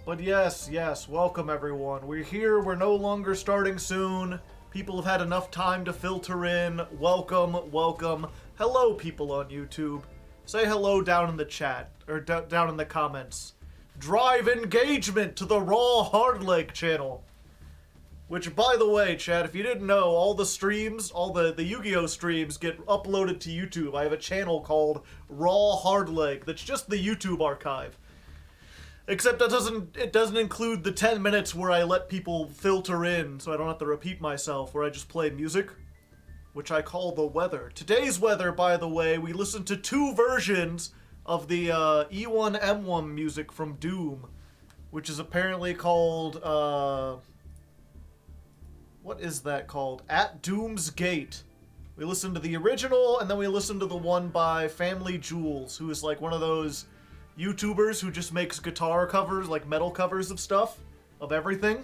But yes, welcome everyone. We're here, we're no longer starting soon. People have had enough time to filter in. Welcome, welcome. Hello, people on YouTube. Say hello down in the chat, or down in the comments. Drive engagement to the Raw Hardleg channel. Which, by the way, chat, if you didn't know, all the streams, all the Yu-Gi-Oh! Streams get uploaded to YouTube. I have a channel called Raw Hardleg that's just the YouTube archive. Except it doesn't include the 10 minutes where I let people filter in so I don't have to repeat myself, where I just play music, which I call the weather. Today's weather, by the way, we listened to two versions of the E1M1 music from Doom, which is apparently called, what is that called? At Doom's Gate. We listened to the original, and then we listened to the one by Family Jules, who is like one of those YouTubers who just makes guitar covers, like metal covers of stuff, of everything.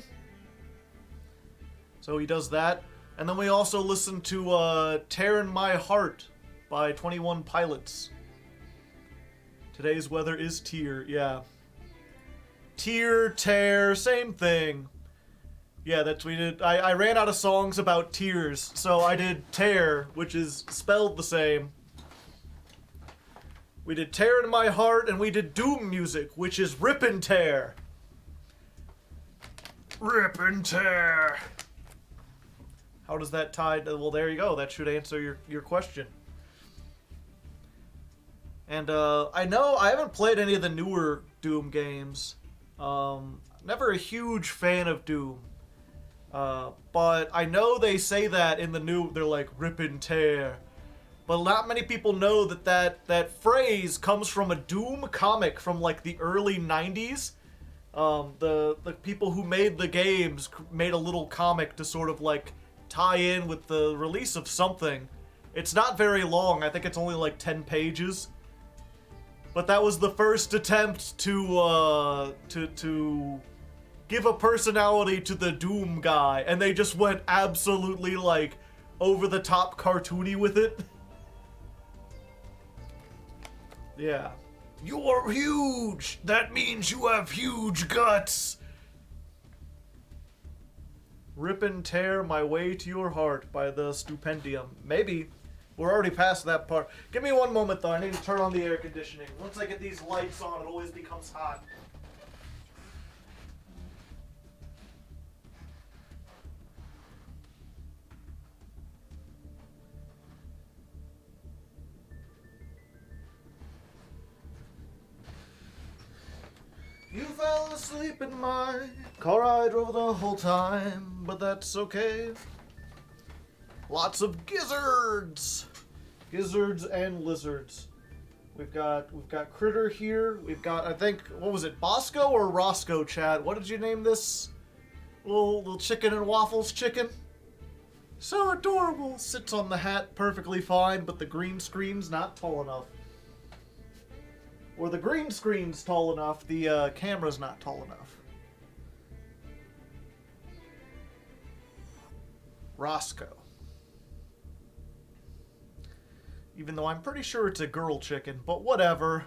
So he does that. And then we also listened to Tear in My Heart by 21 Pilots. Today's weather is tear, yeah. Tear, tear, same thing. Yeah, that's we did. I ran out of songs about tears, so I did tear, which is spelled the same. We did Tear in My Heart, and we did Doom music, which is Rip and Tear. Rip and Tear. How does that tie? Well, there you go. That should answer your question. And I know I haven't played any of the newer Doom games. Never a huge fan of Doom. But I know they say that in the new, they're like, Rip and Tear. But not many people know that phrase comes from a Doom comic from like the early 90s. The people who made the games made a little comic to sort of like tie in with the release of something. It's not very long. I think it's only like 10 pages. But that was the first attempt to give a personality to the Doom guy, and they just went absolutely like over the top cartoony with it. Yeah. You're huge! That means you have huge guts! Rip and Tear My Way to Your Heart by the Stupendium. Maybe. We're already past that part. Give me one moment though, I need to turn on the air conditioning. Once I get these lights on, it always becomes hot. You fell asleep in my car I drove the whole time, but that's okay. Lots of gizzards! Gizzards and lizards. We've got Critter here. We've got, I think, what was it, Bosco or Roscoe, chat? What did you name this little chicken and waffles chicken? So adorable. Sits on the hat perfectly fine, but the green screen's not tall enough. Or the green screen's tall enough, the camera's not tall enough. Roscoe. Even though I'm pretty sure it's a girl chicken, but whatever.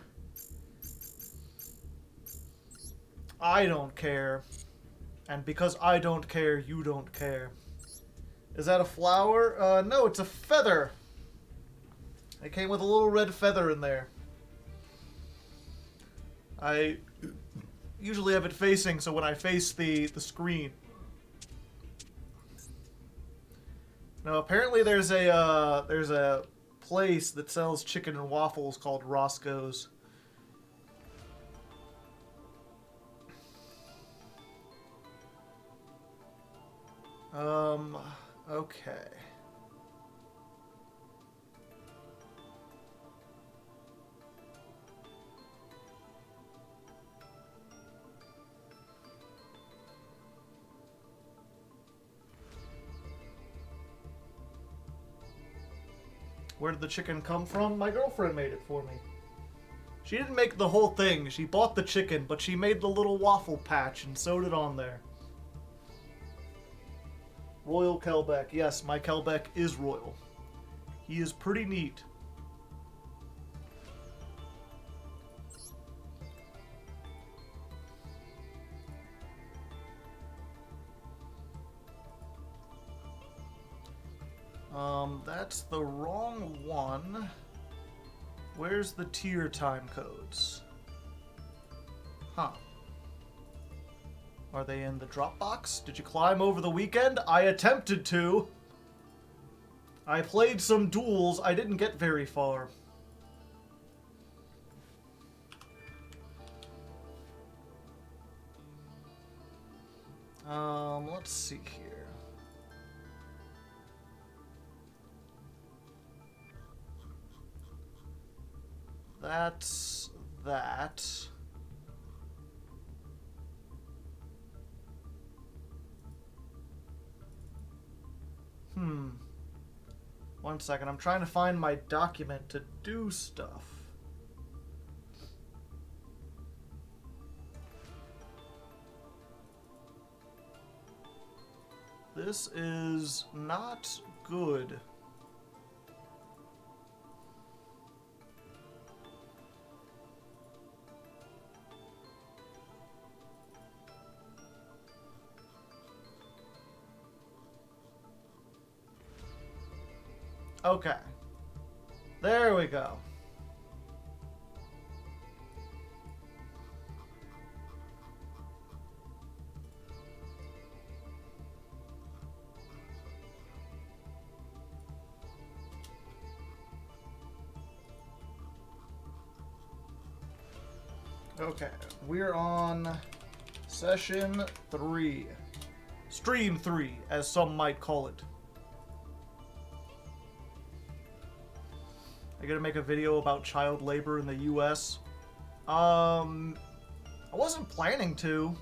I don't care. And because I don't care, you don't care. Is that a flower? No, it's a feather. It came with a little red feather in there. I usually have it facing, so when I face the screen. Now, apparently there's a place that sells chicken and waffles called Roscoe's. Okay. Where did the chicken come from? My girlfriend made it for me. She didn't make the whole thing. She bought the chicken, but she made the little waffle patch and sewed it on there. Royal Kelbeck. Yes, my Kelbeck is royal. He is pretty neat. That's the wrong one. Where's the tier time codes? Huh. Are they in the Dropbox? Did you climb over the weekend? I attempted to. I played some duels. I didn't get very far. Let's see here. That's that. One second, I'm trying to find my document to do stuff. This is not good. Okay. There we go. Okay, we're on session 3. Stream 3, as some might call it. I gotta make a video about child labor in the US. I wasn't planning to.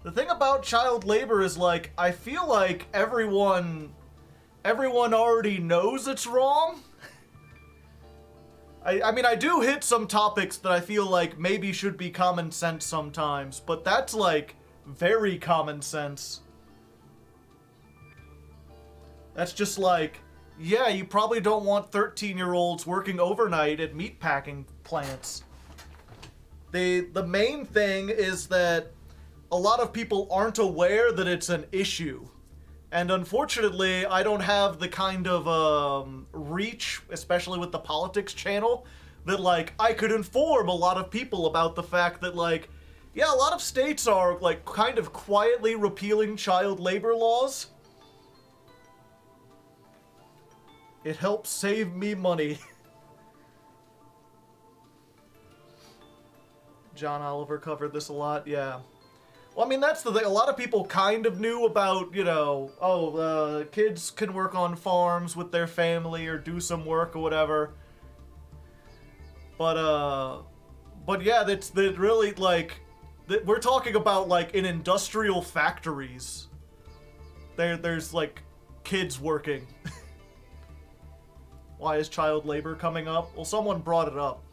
The thing about child labor is, like, I feel like everyone already knows it's wrong. I mean, I do hit some topics that I feel like maybe should be common sense sometimes, but that's, like, very common sense. That's just like, yeah, you probably don't want 13-year-olds working overnight at meatpacking plants. The main thing is that a lot of people aren't aware that it's an issue. And unfortunately, I don't have the kind of reach, especially with the politics channel, that, like, I could inform a lot of people about the fact that, like, yeah, a lot of states are, like, kind of quietly repealing child labor laws. It helps save me money. John Oliver covered this a lot, yeah. Well, I mean, that's the thing. A lot of people kind of knew about, you know, kids can work on farms with their family or do some work or whatever. But yeah, that's really, like, we're talking about, like, in industrial factories. There's, like, kids working. Why is child labor coming up? Well, someone brought it up.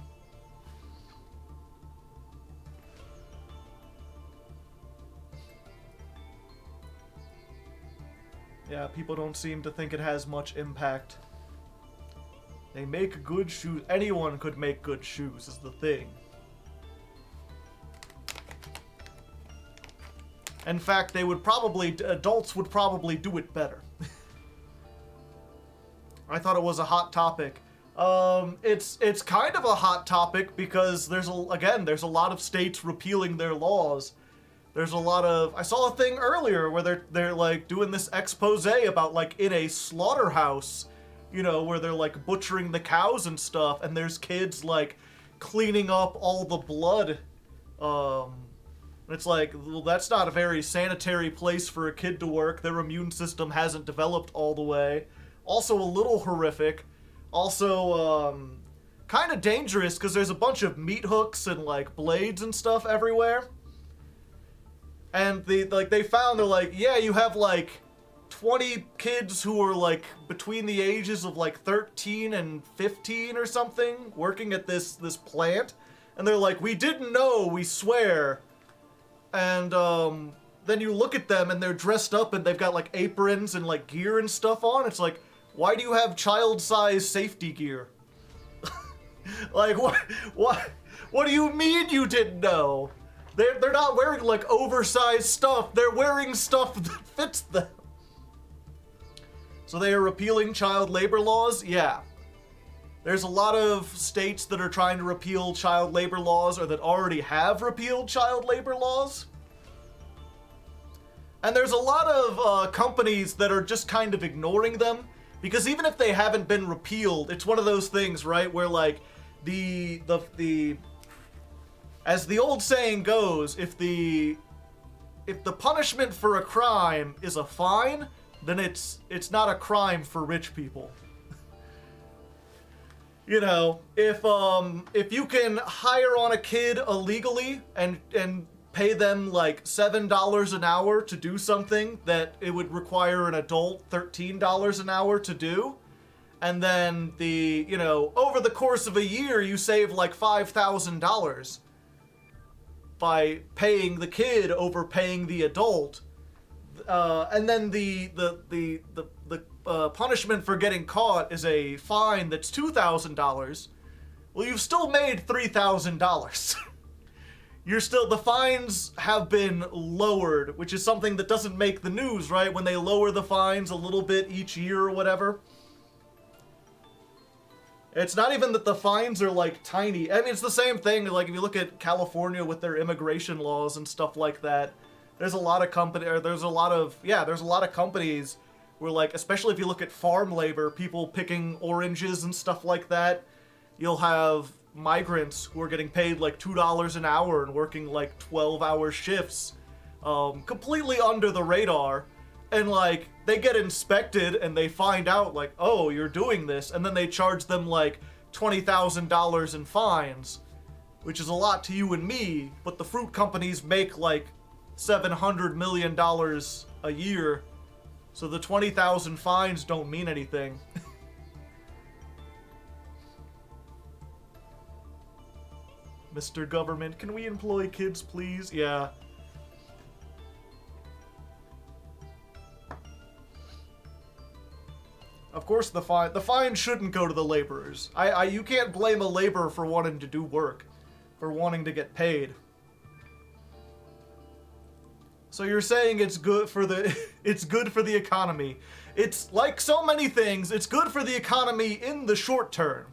Yeah, people don't seem to think it has much impact. They make good shoes. Anyone could make good shoes, is the thing. In fact, adults would probably do it better. I thought it was a hot topic. It's kind of a hot topic because there's a lot of states repealing their laws. There's a lot of, I saw a thing earlier where they're like doing this expose about, like, in a slaughterhouse, you know, where they're like butchering the cows and stuff, and there's kids like cleaning up all the blood. It's like, well, that's not a very sanitary place for a kid to work. Their immune system hasn't developed all the way. Also a little horrific. Also, kind of dangerous because there's a bunch of meat hooks and, like, blades and stuff everywhere. And they're like, yeah, you have, like, 20 kids who are, like, between the ages of, like, 13 and 15 or something working at this plant. And they're like, we didn't know, we swear. And, then you look at them and they're dressed up and they've got, like, aprons and, like, gear and stuff on. It's like, why do you have child-sized safety gear? Like, what do you mean you didn't know? They're not wearing, like, oversized stuff. They're wearing stuff that fits them. So they are repealing child labor laws? Yeah. There's a lot of states that are trying to repeal child labor laws or that already have repealed child labor laws. And there's a lot of companies that are just kind of ignoring them, because even if they haven't been repealed, it's one of those things, right, where like as the old saying goes, if the punishment for a crime is a fine, then it's not a crime for rich people. You know, if you can hire on a kid illegally and pay them like $7 an hour to do something that it would require an adult $13 an hour to do, and then over the course of a year you save like $5,000 by paying the kid over paying the adult, and then the punishment for getting caught is a fine that's $2,000. Well, you've still made $3,000. The fines have been lowered, which is something that doesn't make the news, right? When they lower the fines a little bit each year or whatever. It's not even that the fines are like tiny. I mean, it's the same thing. Like if you look at California with their immigration laws and stuff like that, there's a lot of companies where, like, especially if you look at farm labor, people picking oranges and stuff like that, you'll have migrants who are getting paid like $2 an hour and working like 12-hour shifts, completely under the radar, and like they get inspected and they find out like, oh, you're doing this, and then they charge them like $20,000 in fines, which is a lot to you and me, but the fruit companies make like $700 million a year, so the 20,000 fines don't mean anything. Mr. Government, can we employ kids, please? Yeah. Of course the fine shouldn't go to the laborers. You can't blame a laborer for wanting to do work, for wanting to get paid. So you're saying it's good for the economy. It's like so many things, it's good for the economy in the short term.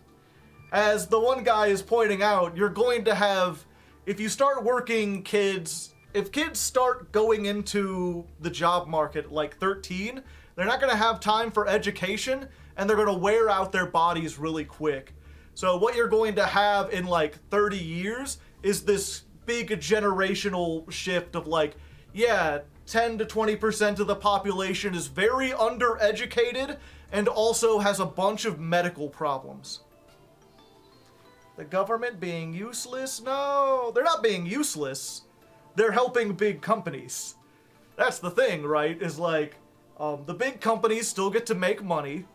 As the one guy is pointing out, you're going to have, if you start working if kids start going into the job market like 13, they're not going to have time for education, and they're going to wear out their bodies really quick. So what you're going to have in like 30 years is this big generational shift of like, yeah, 10 to 20% of the population is very undereducated and also has a bunch of medical problems. The government being useless? No, they're not being useless. They're helping big companies. That's the thing, right? Is like, the big companies still get to make money.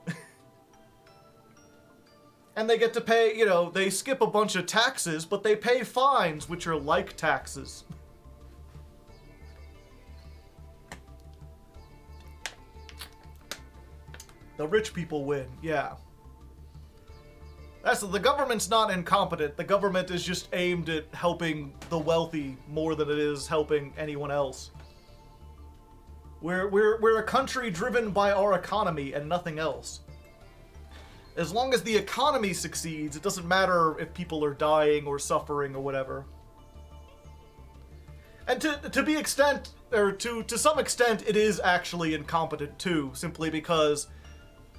And they get to pay, they skip a bunch of taxes, but they pay fines, which are like taxes. The rich people win, yeah. The government's not incompetent. The government is just aimed at helping the wealthy more than it is helping anyone else. We're a country driven by our economy and nothing else. As long as the economy succeeds, it doesn't matter if people are dying or suffering or whatever. And to some extent, it is actually incompetent too, simply because,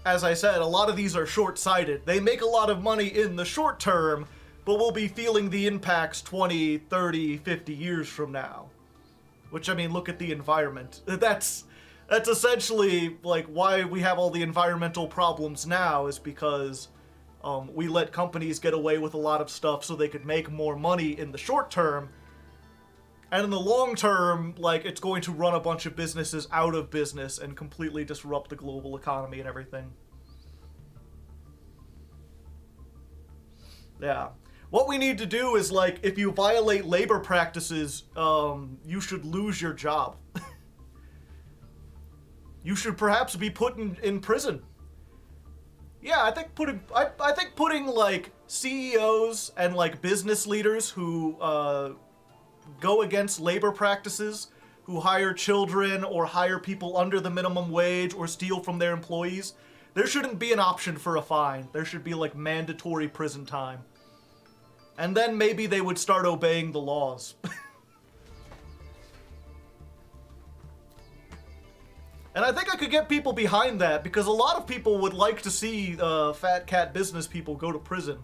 as I said, a lot of these are short-sighted. They make a lot of money in the short term, but we'll be feeling the impacts 20, 30, 50 years from now. Which, I mean, look at the environment. That's essentially, like, why we have all the environmental problems now, is because we let companies get away with a lot of stuff so they could make more money in the short term. And in the long term, like, it's going to run a bunch of businesses out of business and completely disrupt the global economy and everything. Yeah. What we need to do is, like, if you violate labor practices, you should lose your job. You should perhaps be put in prison. Yeah, I think putting like CEOs and like business leaders who go against labor practices, who hire children or hire people under the minimum wage or steal from their employees, there shouldn't be an option for a fine. There should be like mandatory prison time. And then maybe they would start obeying the laws. And I think I could get people behind that, because a lot of people would like to see fat cat business people go to prison.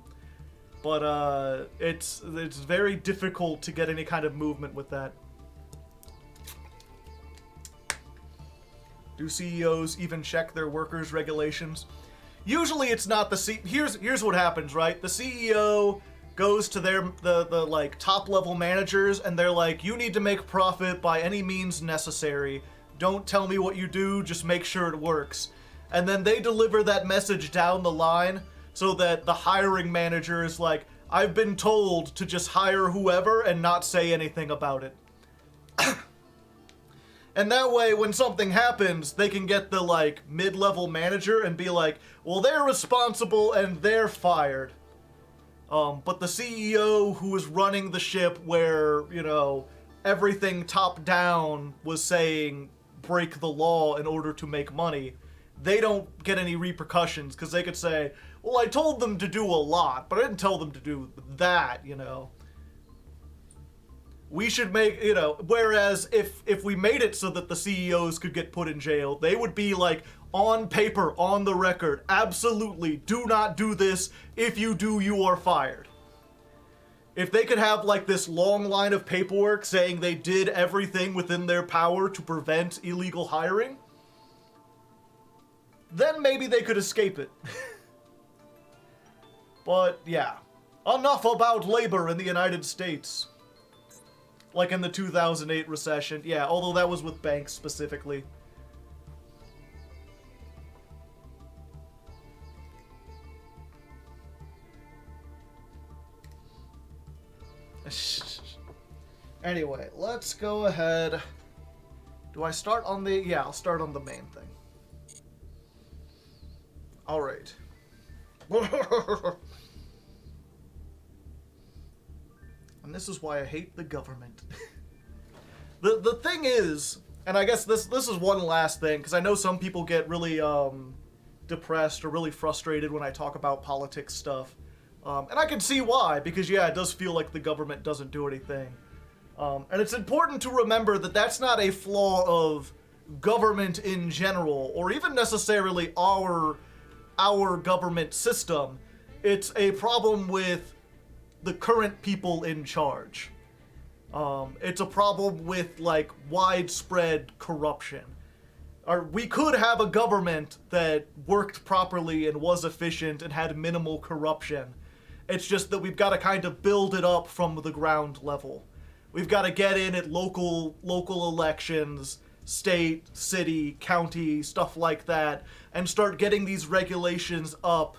But it's very difficult to get any kind of movement with that. Do CEOs even check their workers' regulations? Usually it's not the here's what happens, right? The CEO goes to the like top level managers and they're like, you need to make profit by any means necessary. Don't tell me what you do, just make sure it works. And then they deliver that message down the line so that the hiring manager is like, I've been told to just hire whoever and not say anything about it. And that way, when something happens, they can get the, like, mid-level manager and be like, well, they're responsible and they're fired. But the CEO who was running the ship where, you know, everything top-down was saying break the law in order to make money, they don't get any repercussions, because they could say, well, I told them to do a lot, but I didn't tell them to do that, you know. We should make, you know, whereas if we made it so that the CEOs could get put in jail, they would be like, on paper, on the record, absolutely, do not do this. If you do, you are fired. If they could have like this long line of paperwork saying they did everything within their power to prevent illegal hiring, then maybe they could escape it. But yeah, enough about labor in the United States. Like in the 2008 recession. Yeah, although that was with banks specifically. Anyway, let's go ahead. Do I start on the... Yeah, I'll start on the main thing. Alright. And this is why I hate the government. The thing is, and I guess this is one last thing, because I know some people get really depressed or really frustrated when I talk about politics stuff. And I can see why, because yeah, it does feel like the government doesn't do anything. And it's important to remember that that's not a flaw of government in general, or even necessarily our government system. It's a problem with the current people in charge. It's a problem with, like, widespread corruption. Or we could have a government that worked properly and was efficient and had minimal corruption. It's just that we've got to kind of build it up from the ground level. We've got to get in at local elections, state, city, county, stuff like that, and start getting these regulations up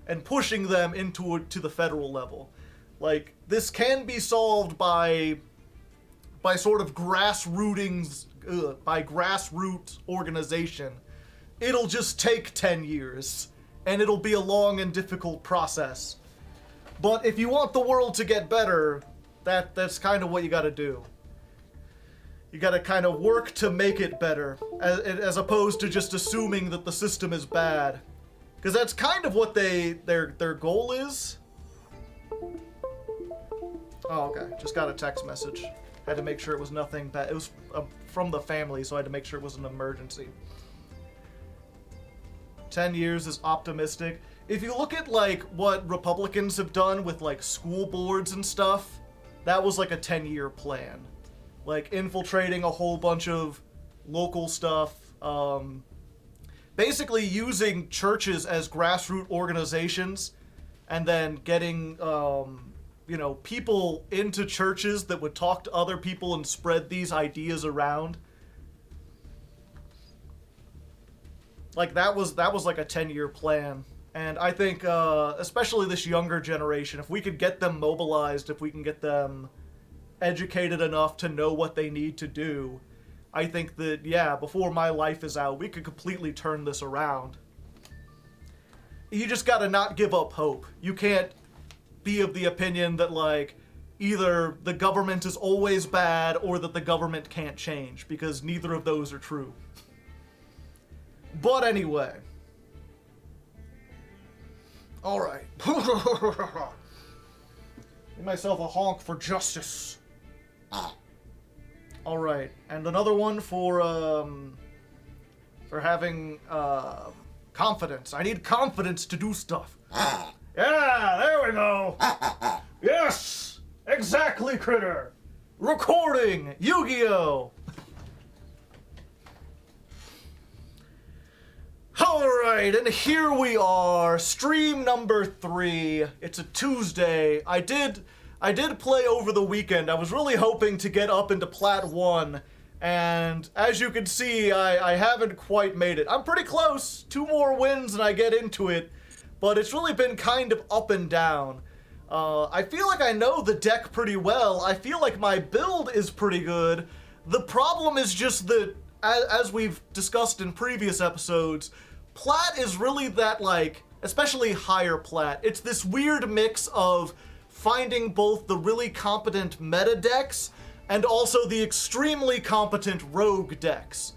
and pushing them to the federal level. Like, this can be solved by sort of grassroots organization. It'll just take 10 years, and it'll be a long and difficult process. But if you want the world to get better, that's kind of what you gotta do. You gotta kind of work to make it better, as opposed to just assuming that the system is bad. Because that's kind of what their goal is. Oh, okay. Just got a text message. Had to make sure it was nothing bad. It was from the family, so I had to make sure it was an emergency. 10 years is optimistic. If you look at, like, what Republicans have done with, like, school boards and stuff, that was, like, a 10-year plan. Like, infiltrating a whole bunch of local stuff. Basically using churches as grassroots organizations, and then getting... you know, people into churches that would talk to other people and spread these ideas around. Like, that was like a 10-year plan. And I think, especially this younger generation, if we could get them mobilized, if we can get them educated enough to know what they need to do, I think that, yeah, before my life is out, we could completely turn this around. You just gotta not give up hope. You can't be of the opinion that, like, either the government is always bad or that the government can't change, because neither of those are true. But anyway. Alright. Give myself a honk for justice. Alright, and another one for having, confidence. I need confidence to do stuff. Yeah, there we go. Yes! Exactly, Critter! Recording! Yu-Gi-Oh! Alright, and here we are, stream number 3. It's a Tuesday. I did play over the weekend. I was really hoping to get up into Plat 1, and as you can see, I haven't quite made it. I'm pretty close. 2 more wins and I get into it, but it's really been kind of up and down. I feel like I know the deck pretty well. I feel like my build is pretty good. The problem is just that, as we've discussed in previous episodes, Plat is really that, like, especially higher Plat, it's this weird mix of finding both the really competent meta decks and also the extremely competent rogue decks.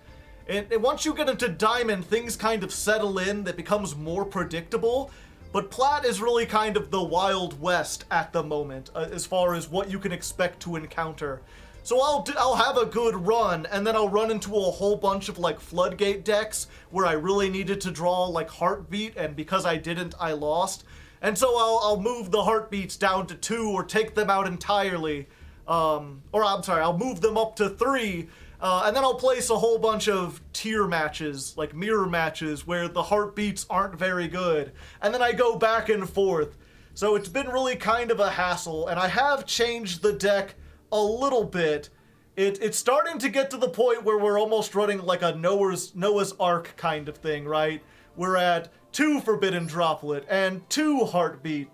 And once you get into Diamond, things kind of settle in, that becomes more predictable, but Plat is really kind of the Wild West at the moment, as far as what you can expect to encounter. So I'll have a good run, and then I'll run into a whole bunch of, like, Floodgate decks where I really needed to draw, like, Heartbeat, and because I didn't, I lost. And so I'll move the Heartbeats down to 2 or take them out entirely. I'll move them up to 3, and then I'll place a whole bunch of tier matches, like mirror matches, where the Heartbeats aren't very good. And then I go back and forth. So it's been really kind of a hassle, and I have changed the deck a little bit. It's starting to get to the point where we're almost running like a Noah's Ark kind of thing, right? We're at 2 Forbidden Droplet and 2 Heartbeat.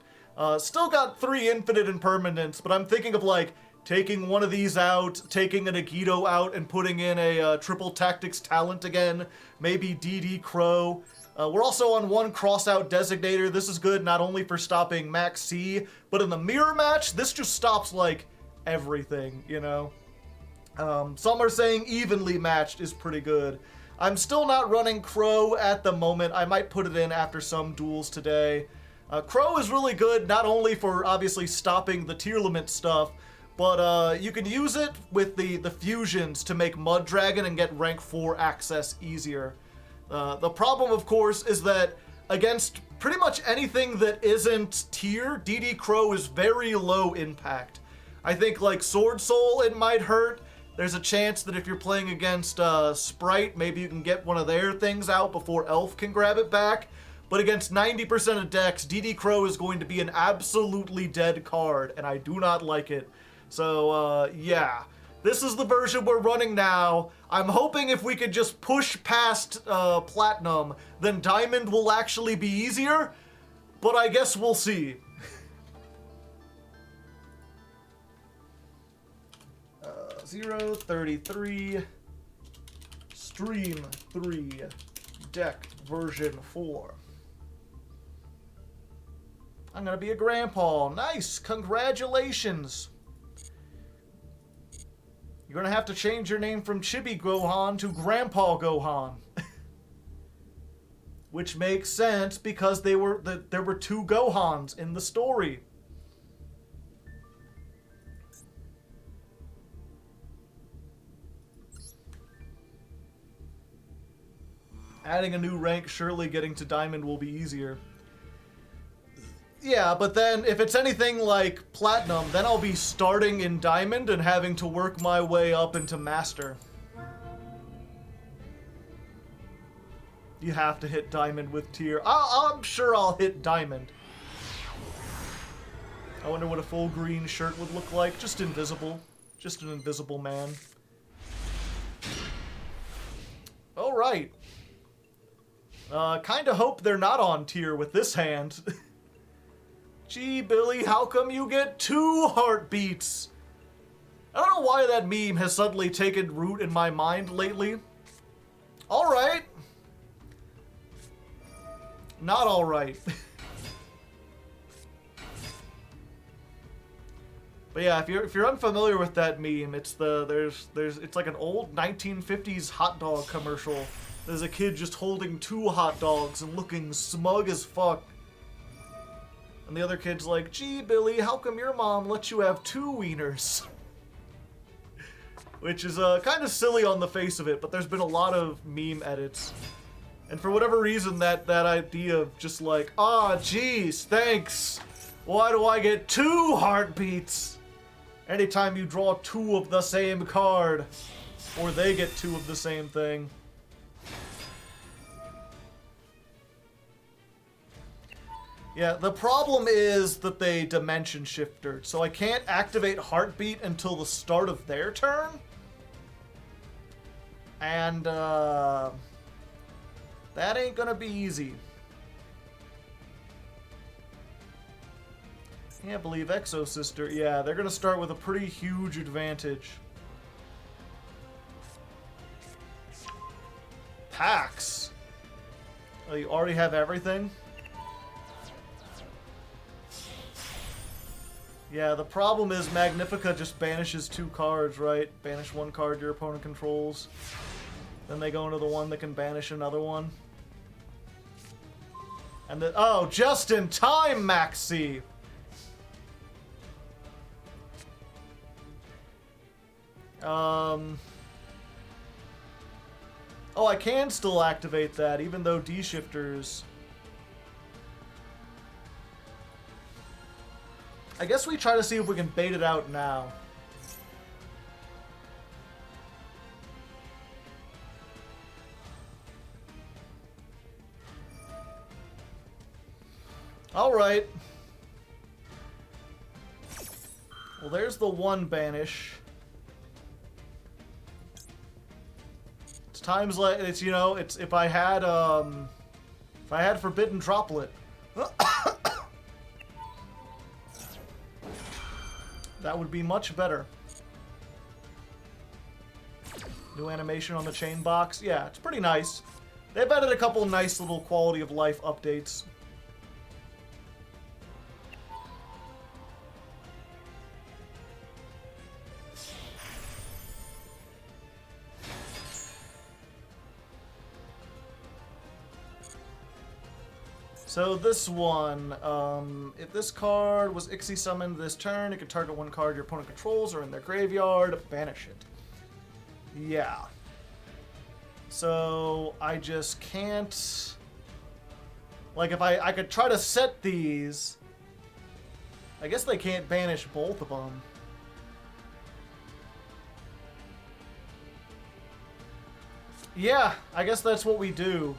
Still got 3 Infinite Impermanence, but I'm thinking of, like, taking one of these out, taking an Agito out, and putting in a Triple Tactics Talent again. Maybe DD Crow. We're also on 1 Crossout Designator. This is good not only for stopping Max C, but in the mirror match, this just stops, like, everything, you know? Some are saying evenly matched is pretty good. I'm still not running Crow at the moment. I might put it in after some duels today. Crow is really good, not only for obviously stopping the Tearlament stuff, but you can use it with the fusions to make Mud Dragon and get rank 4 access easier. The problem, of course, is that against pretty much anything that isn't tier, DD Crow is very low impact. I think, like, Sword Soul, it might hurt. There's a chance that if you're playing against Sprite, maybe you can get one of their things out before Elf can grab it back. But against 90% of decks, DD Crow is going to be an absolutely dead card, and I do not like it. So, yeah. This is the version we're running now. I'm hoping if we could just push past Platinum, then Diamond will actually be easier. But I guess we'll see. 033, Stream 3, Deck version 4. I'm gonna be a grandpa. Nice, congratulations. You're gonna have to change your name from Chibi Gohan to Grandpa Gohan. Which makes sense because there were 2 Gohans in the story. Adding a new rank, surely getting to Diamond will be easier. Yeah, but then if it's anything like Platinum, then I'll be starting in Diamond and having to work my way up into Master. You have to hit Diamond with tier. I'm sure I'll hit Diamond. I wonder what a full green shirt would look like. Just invisible. Just an invisible man. Alright. Kinda hope they're not on tier with this hand. Gee, Billy, how come you get 2 heartbeats? I don't know why that meme has suddenly taken root in my mind lately. Alright. Not alright. But yeah, if you're unfamiliar with that meme, it's it's like an old 1950s hot dog commercial. There's a kid just holding 2 hot dogs and looking smug as fuck. And the other kid's like, "Gee, Billy, how come your mom lets you have 2 wieners?" Which is kind of silly on the face of it, but there's been a lot of meme edits. And for whatever reason, that idea of just like, "Ah, geez, thanks. Why do I get 2 heartbeats anytime you draw 2 of the same card?" Or they get 2 of the same thing. Yeah, the problem is that they dimension shifted, so I can't activate Heartbeat until the start of their turn. And, that ain't gonna be easy. Can't believe Exo Sister. Yeah, they're gonna start with a pretty huge advantage. Packs. Oh, you already have everything? Yeah, the problem is Magnifica just banishes 2 cards, right? Banish 1 card your opponent controls. Then they go into the one that can banish another one. And then, oh, just in time, Maxi! Oh, I can still activate that, even though D-Shifters... I guess we try to see if we can bait it out now. Alright. Well, there's the 1 banish. It's times like, it's, you know, it's, if I had Forbidden Droplet. That would be much better. New animation on the chain box. Yeah, it's pretty nice. They've added a couple nice little quality of life updates. So this one, if this card was Ixie summoned this turn, it could target 1 card your opponent controls or in their graveyard, banish it. Yeah. So I just can't... Like, if I could try to set these... I guess they can't banish both of them. Yeah, I guess that's what we do.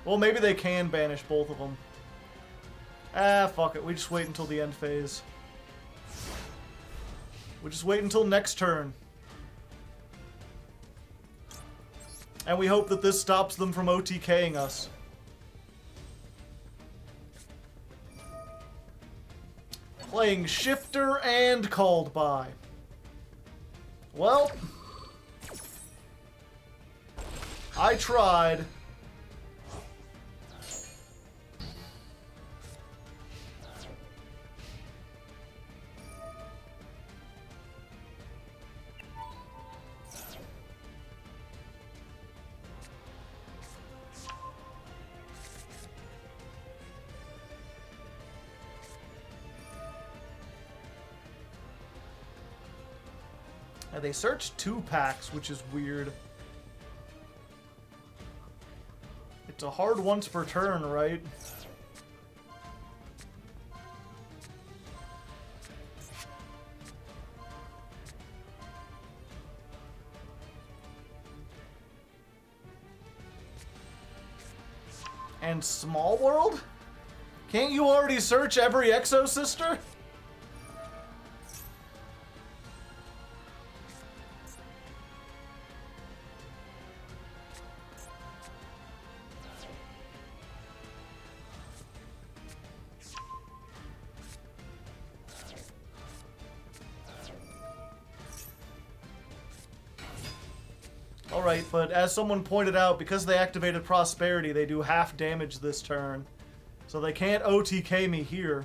Well, maybe they can banish both of them. Ah, fuck it. We just wait until the end phase. We just wait until next turn. And we hope that this stops them from OTKing us. Playing Shifter and Called By. Well, I tried. They searched 2 packs, which is weird. It's a hard once per turn, right? And Small World? Can't you already search every Exo Sister? Alright, but as someone pointed out, because they activated Prosperity, they do half damage this turn. So they can't OTK me here.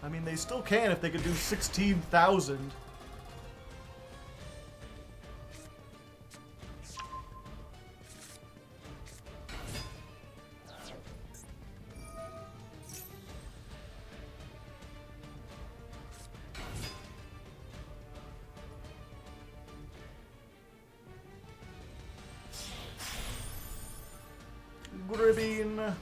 I mean, they still can if they could do 16,000. Gribbing.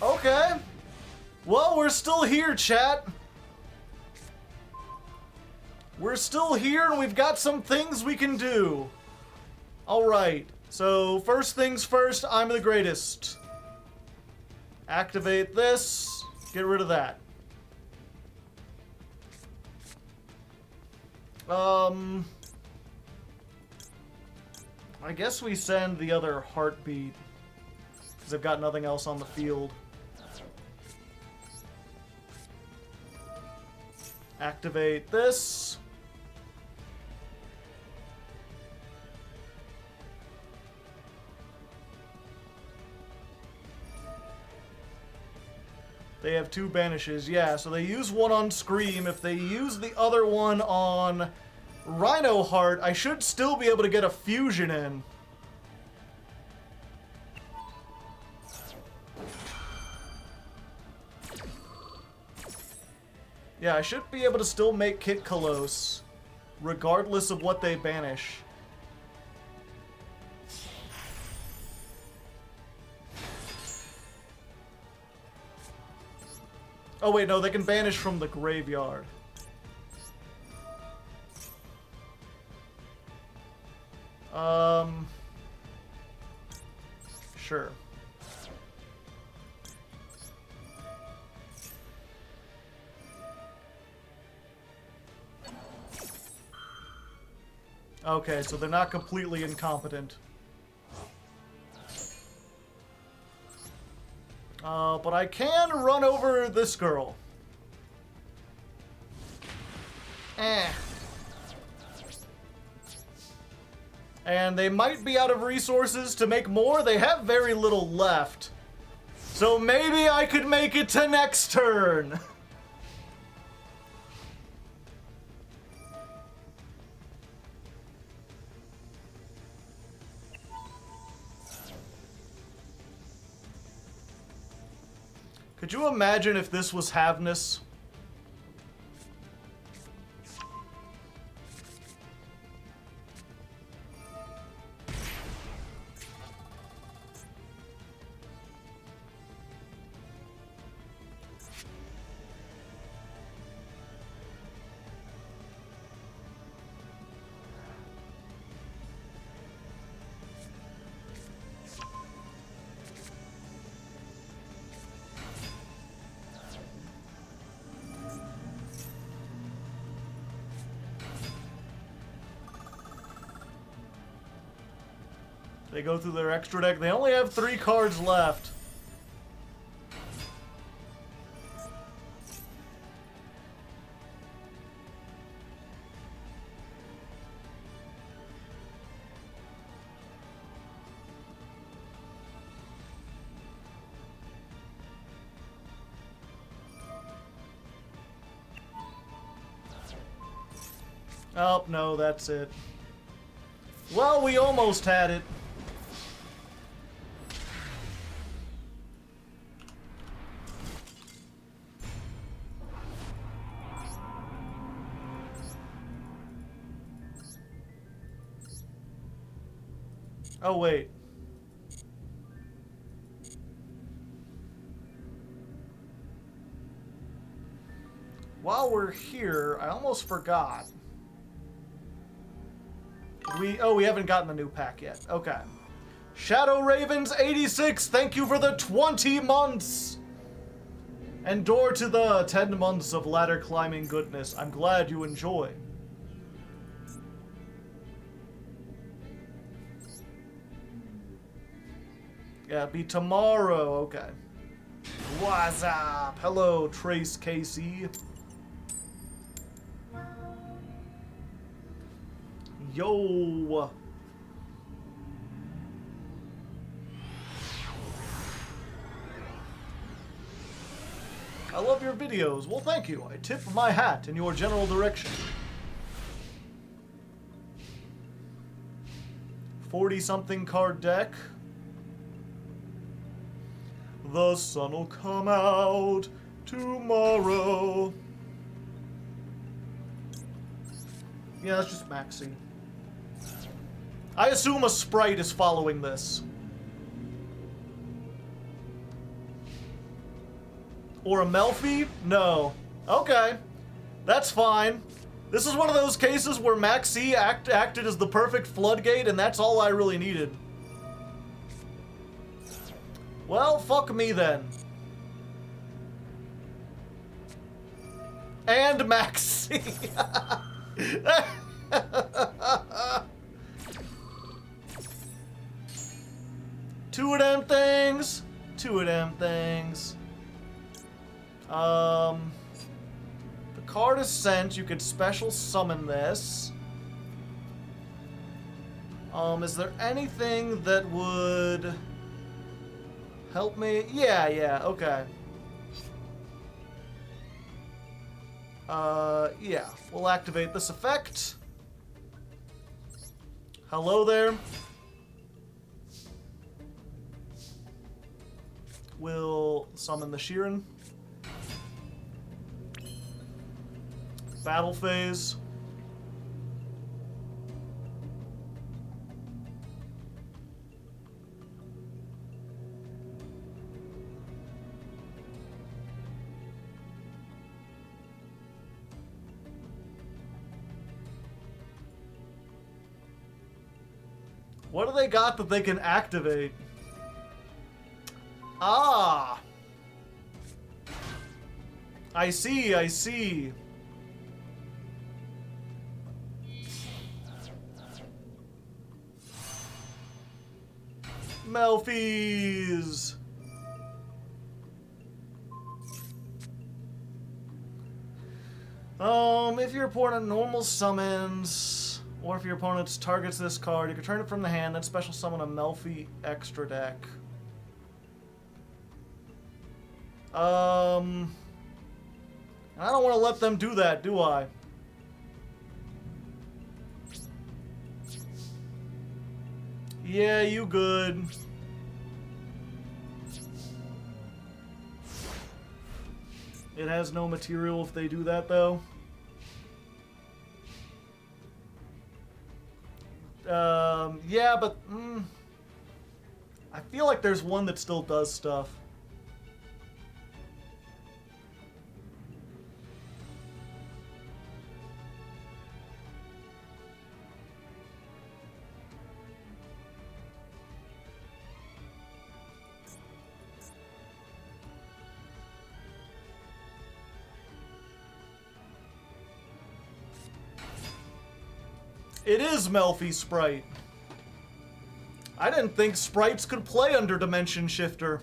Okay. Well, we're still here, chat. We're still here, and we've got some things we can do. Alright, so first things first, I'm the greatest. Activate this. Get rid of that. I guess we send the other heartbeat, because I've got nothing else on the field. Activate this. They have 2 banishes, yeah, so they use one on Scream. If they use the other one on Rhino Heart, I should still be able to get a fusion in. Yeah, I should be able to still make Kit Kalos, regardless of what they banish. Oh wait, no, they can banish from the graveyard. Sure. Okay, so they're not completely incompetent. But I can run over this girl. And they might be out of resources to make more. They have very little left. So maybe I could make it to next turn. Could you imagine if this was Havness? They go through their extra deck. They only have 3 cards left. Oh, no, that's it. Well, we almost had it. Oh, wait. While we're here, I almost forgot. We haven't gotten the new pack yet. Okay. Shadow Ravens 86, thank you for the 20 months. Endure to the 10 months of ladder climbing goodness. I'm glad you enjoy. Yeah, be tomorrow. Okay. What's up? Hello, Trace Casey. Yo. I love your videos. Well, thank you. I tip my hat in your general direction. 40-something card deck. The sun will come out tomorrow. Yeah, that's just Maxi. I assume a sprite is following this. Or a Melfi? No. Okay. That's fine. This is one of those cases where Maxi acted as the perfect floodgate, and that's all I really needed. Well, fuck me then. And Maxi. Two of them things. Two of them things. The card is sent. You could special summon this. Is there anything that would help me? Yeah, okay. Yeah, we'll activate this effect. Hello there. We'll summon the Sheeran. Battle phase. What do they got that they can activate? Ah! I see, I see. Melfies! If your opponent normal summons, or if your opponent targets this card, you can turn it from the hand, then special summon a Melfi extra deck. I don't want to let them do that, do I? Yeah, you good. It has no material if they do that, though. Yeah, but I feel like there's one that still does stuff. It is Melfi Sprite. I didn't think sprites could play under Dimension Shifter.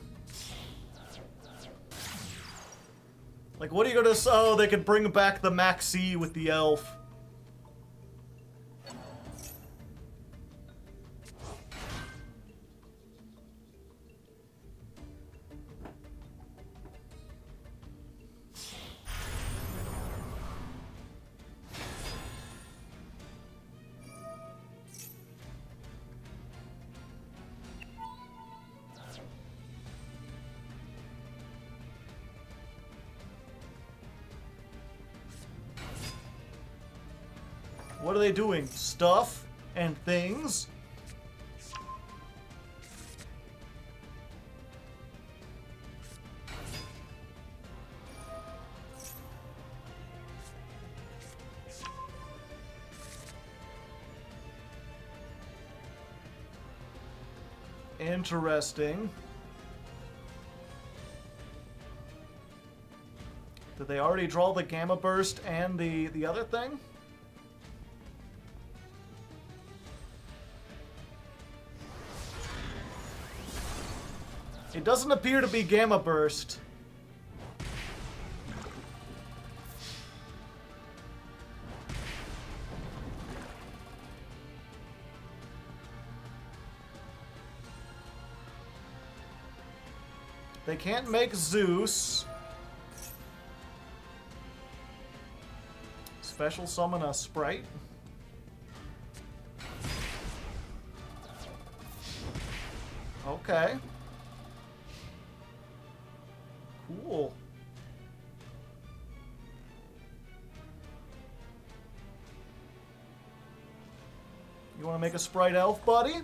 Like, what are you gonna say? Oh, they could bring back the Maxi with the elf. What are they doing? Stuff and things? Interesting. Did they already draw the Gamma Burst and the other thing? It doesn't appear to be Gamma Burst. They can't make Zeus. Special summon a Sprite. Okay. Cool. You want to make a Sprite Elf, buddy?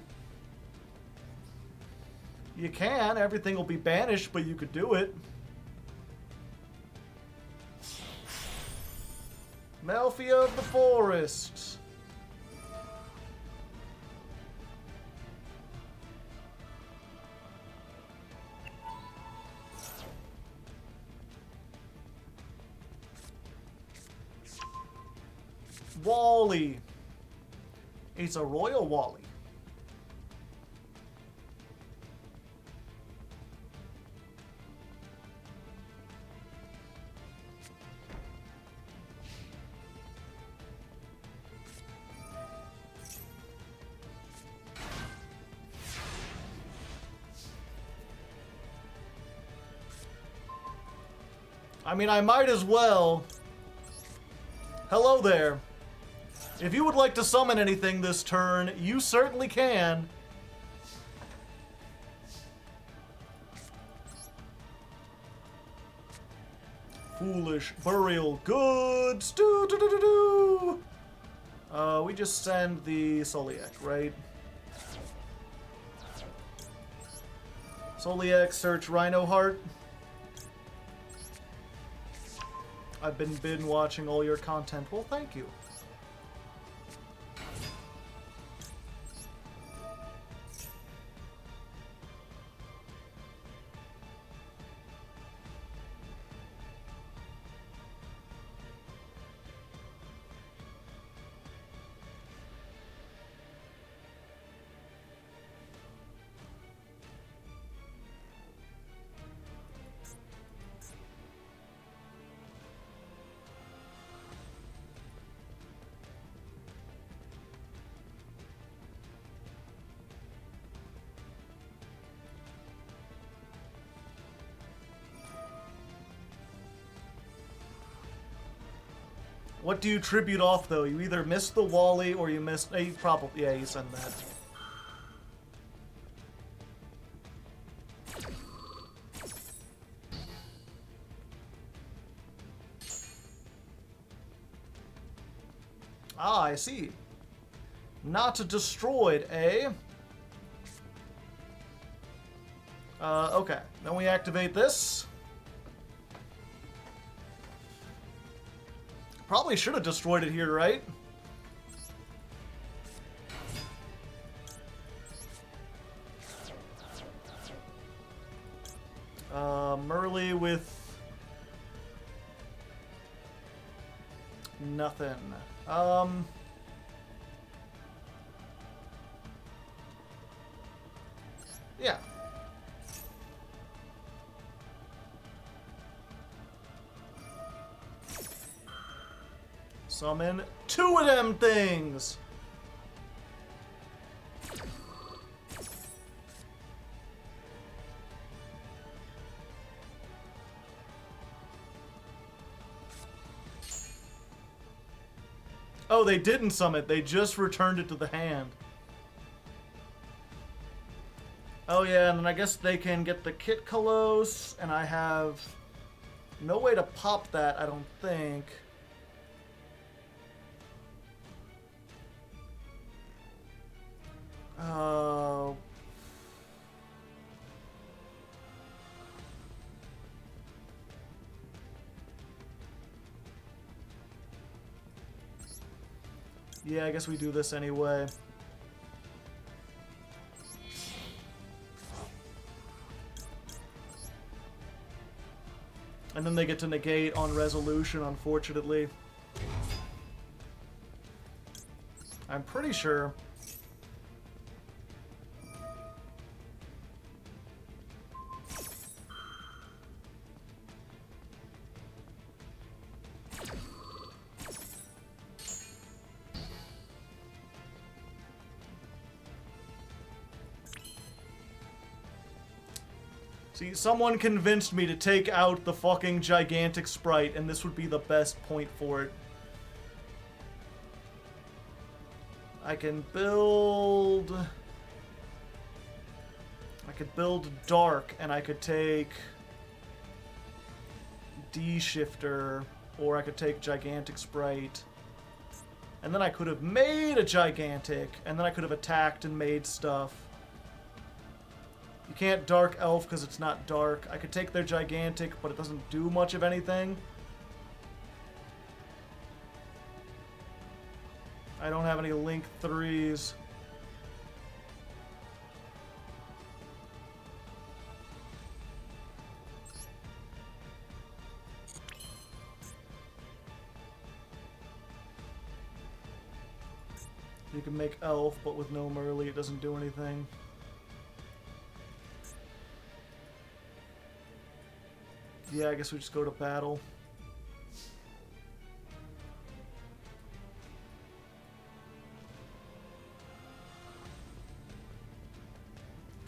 You can. Everything will be banished, but you could do it. Melfia of the Forest. Wally. It's a Royal Wally. I mean, I might as well. Hello there. If you would like to summon anything this turn, you certainly can. Foolish burial goods. We just send the Soliac, right? Soliac, search Rhino Heart. I've been watching all your content. Well, thank you. What do you tribute off, though? You either missed the Wally or you missed... you probably... Yeah, you send that. Ah, I see. Not destroyed, eh? Okay. Then we activate this. Probably should have destroyed it here, right? Merly with nothing. Yeah. Summon 2 of them things! Oh, they didn't summon it. They just returned it to the hand. Oh yeah, and then I guess they can get the Kit Kalos, and I have no way to pop that, I don't think. Yeah, I guess we do this anyway. And then they get to negate on resolution, unfortunately. I'm pretty sure. See, someone convinced me to take out the fucking gigantic sprite, and this would be the best point for it. I can build... I could build Dark, and I could take... D-Shifter, or I could take Gigantic Sprite. And then I could have made a Gigantic, and then I could have attacked and made stuff. You can't Dark Elf because it's not Dark. I could take their Gigantic, but it doesn't do much of anything. I don't have any Link 3s. You can make Elf, but with no Merly, it doesn't do anything. Yeah, I guess we just go to battle.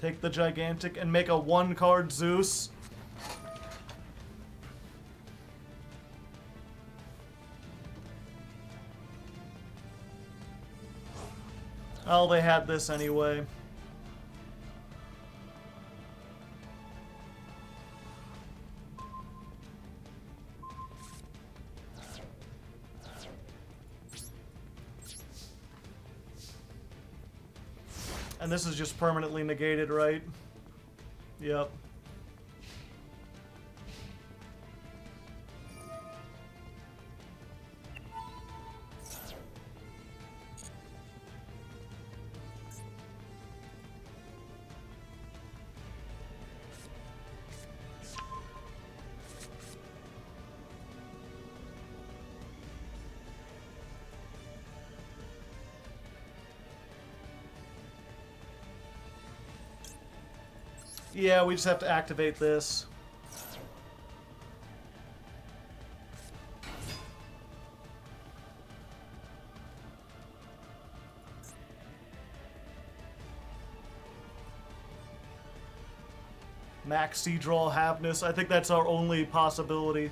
Take the Gigantic and make a one-card Zeus. Oh, they had this anyway. And this is just permanently negated, right? Yep. Yeah, we just have to activate this. Maxi draw Havness. I think that's our only possibility.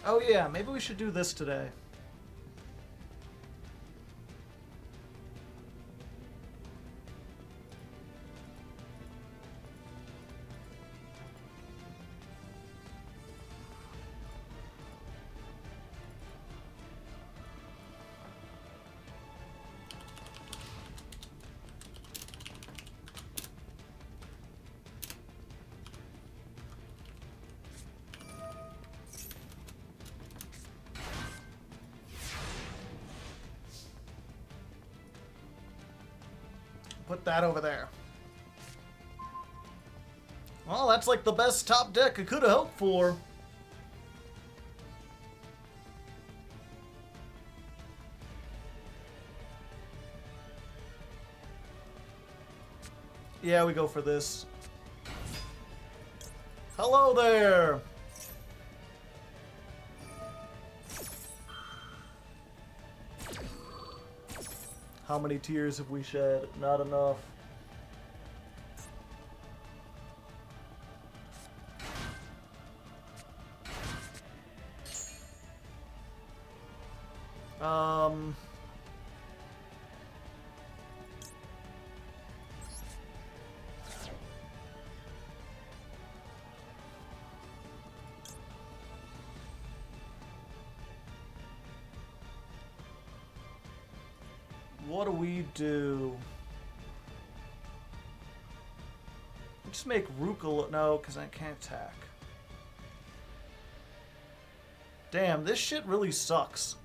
Oh yeah, maybe we should do this today. Put that over there. Well, that's like the best top deck I could have hoped for. Yeah, we go for this. Hello there! How many tears have we shed? Not enough. What do we do? Just make Ruka... No, because I can't attack. Damn, this shit really sucks.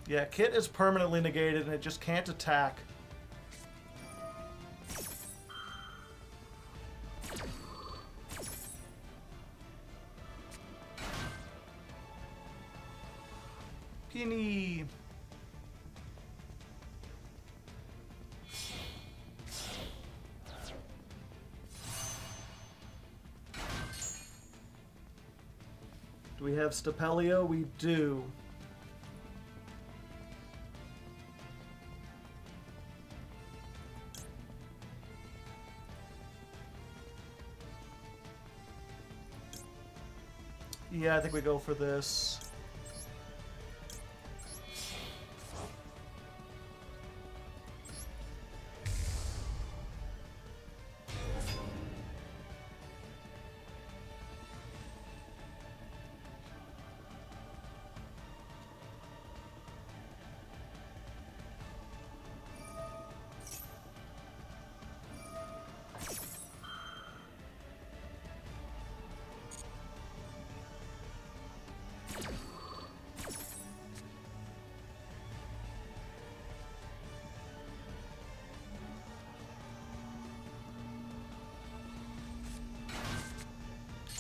Yeah, Kit is permanently negated and it just can't attack. Penny. Do we have Stapelia? We do. Yeah, I think we go for this.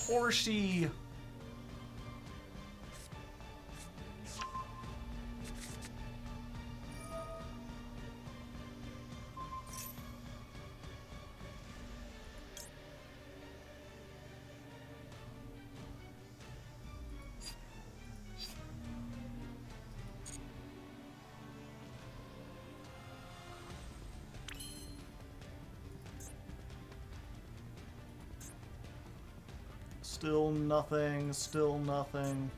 Horsey. Still nothing, still nothing.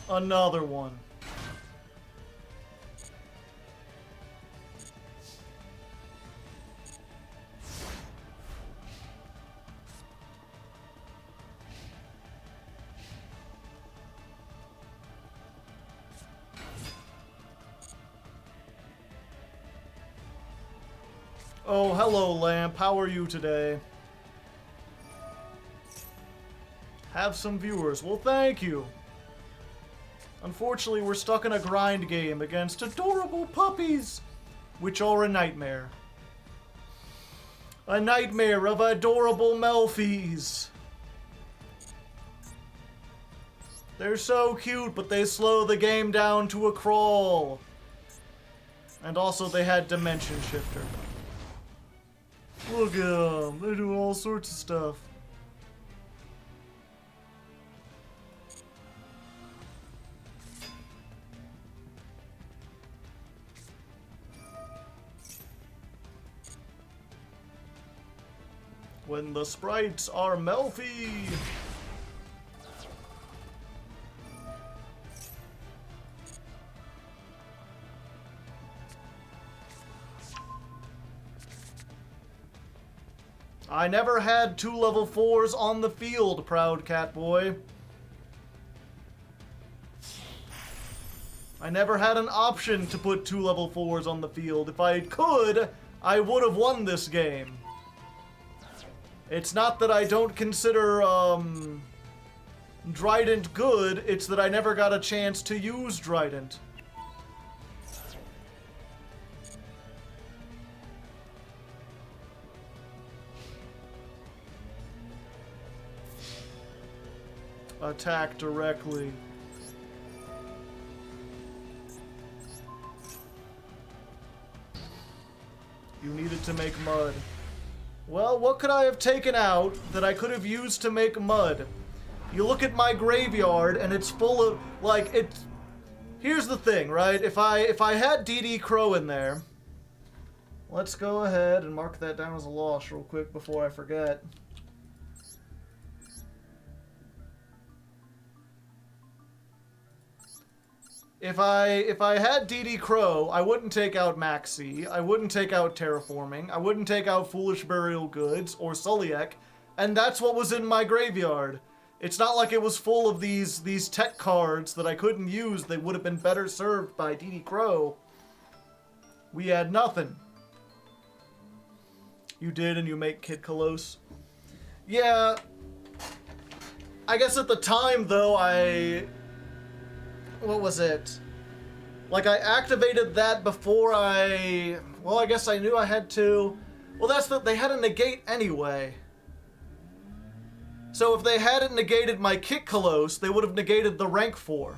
Another one. Oh, hello, Lamp. How are you today? Have some viewers. Well, thank you. Unfortunately, we're stuck in a grind game against adorable puppies, which are a nightmare. A nightmare of adorable Melfies. They're so cute, but they slow the game down to a crawl. And also, they had Dimension Shifter. Look at them. They do all sorts of stuff. When the sprites are Melfi. I never had 2 level 4s on the field, proud cat boy. I never had an option to put 2 level 4s on the field. If I could, I would have won this game. It's not that I don't consider, Trident good, it's that I never got a chance to use Trident. attack directly. You needed to make mud. Well, what could I have taken out that I could have used to make mud? You look at my graveyard and it's full of, like, it's... Here's the thing, right? If I had DD Crow in there... Let's go ahead and mark that down as a loss real quick before I forget. If I had DD Crow, I wouldn't take out Maxi, I wouldn't take out Terraforming, I wouldn't take out Foolish Burial Goods or Suliek, and that's what was in my graveyard. It's not like it was full of these tech cards that I couldn't use. They would have been better served by DD Crow. We had nothing. You did, and you make Kid Kolos. Yeah. I guess at the time, though, what was it? Like, I activated that before well, I guess I knew I had to... Well, they had a negate anyway. So if they hadn't negated my Kit Kolos, they would have negated the rank 4.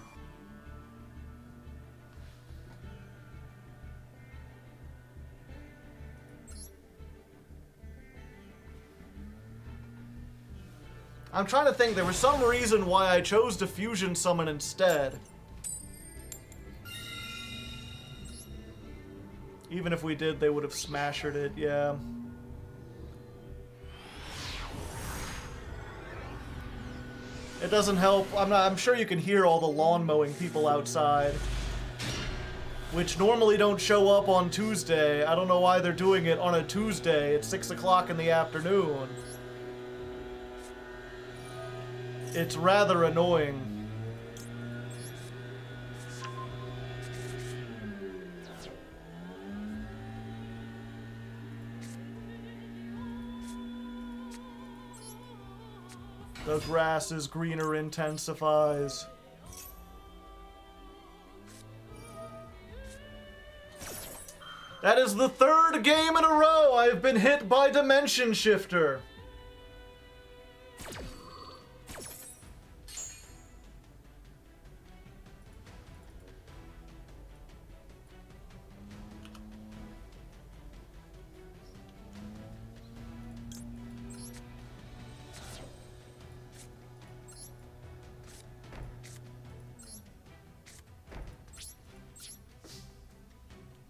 I'm trying to think, there was some reason why I chose to fusion summon instead. Even if we did, they would have smashed it, yeah. It doesn't help. I'm sure you can hear all the lawn mowing people outside, which normally don't show up on Tuesday. I don't know why they're doing it on a Tuesday at 6 o'clock in the afternoon. It's rather annoying. The grass is greener intensifies. That is the 3rd game in a row I've been hit by Dimension Shifter.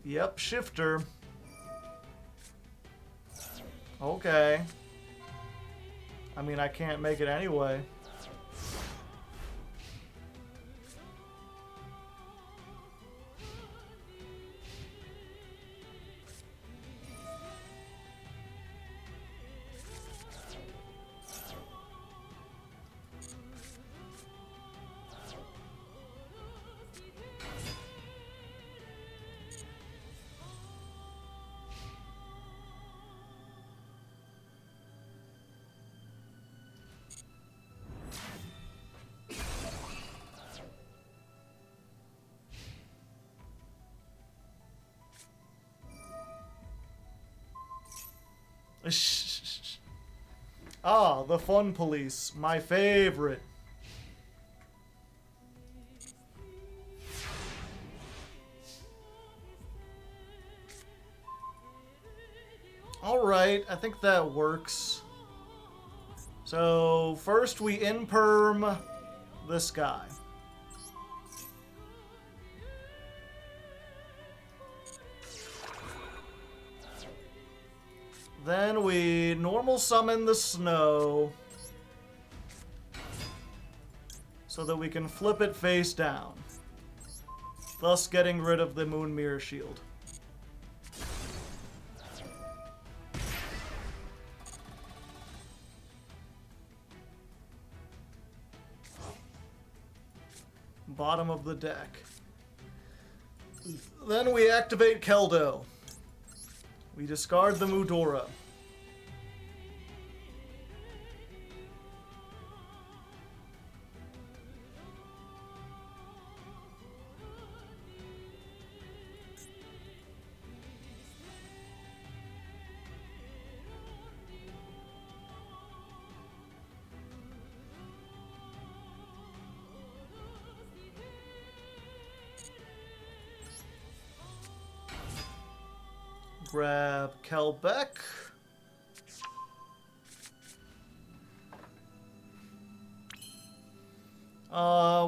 Yep, shifter. Okay. I mean, I can't make it anyway. Ah, the fun police, my favorite. Alright, I think that works. So, first we in-perm this guy. Then we normal summon the snow so that we can flip it face down, thus getting rid of the Moon Mirror Shield. Bottom of the deck. Then we activate Keldo. We discard the Mudora. grab Kelbeck.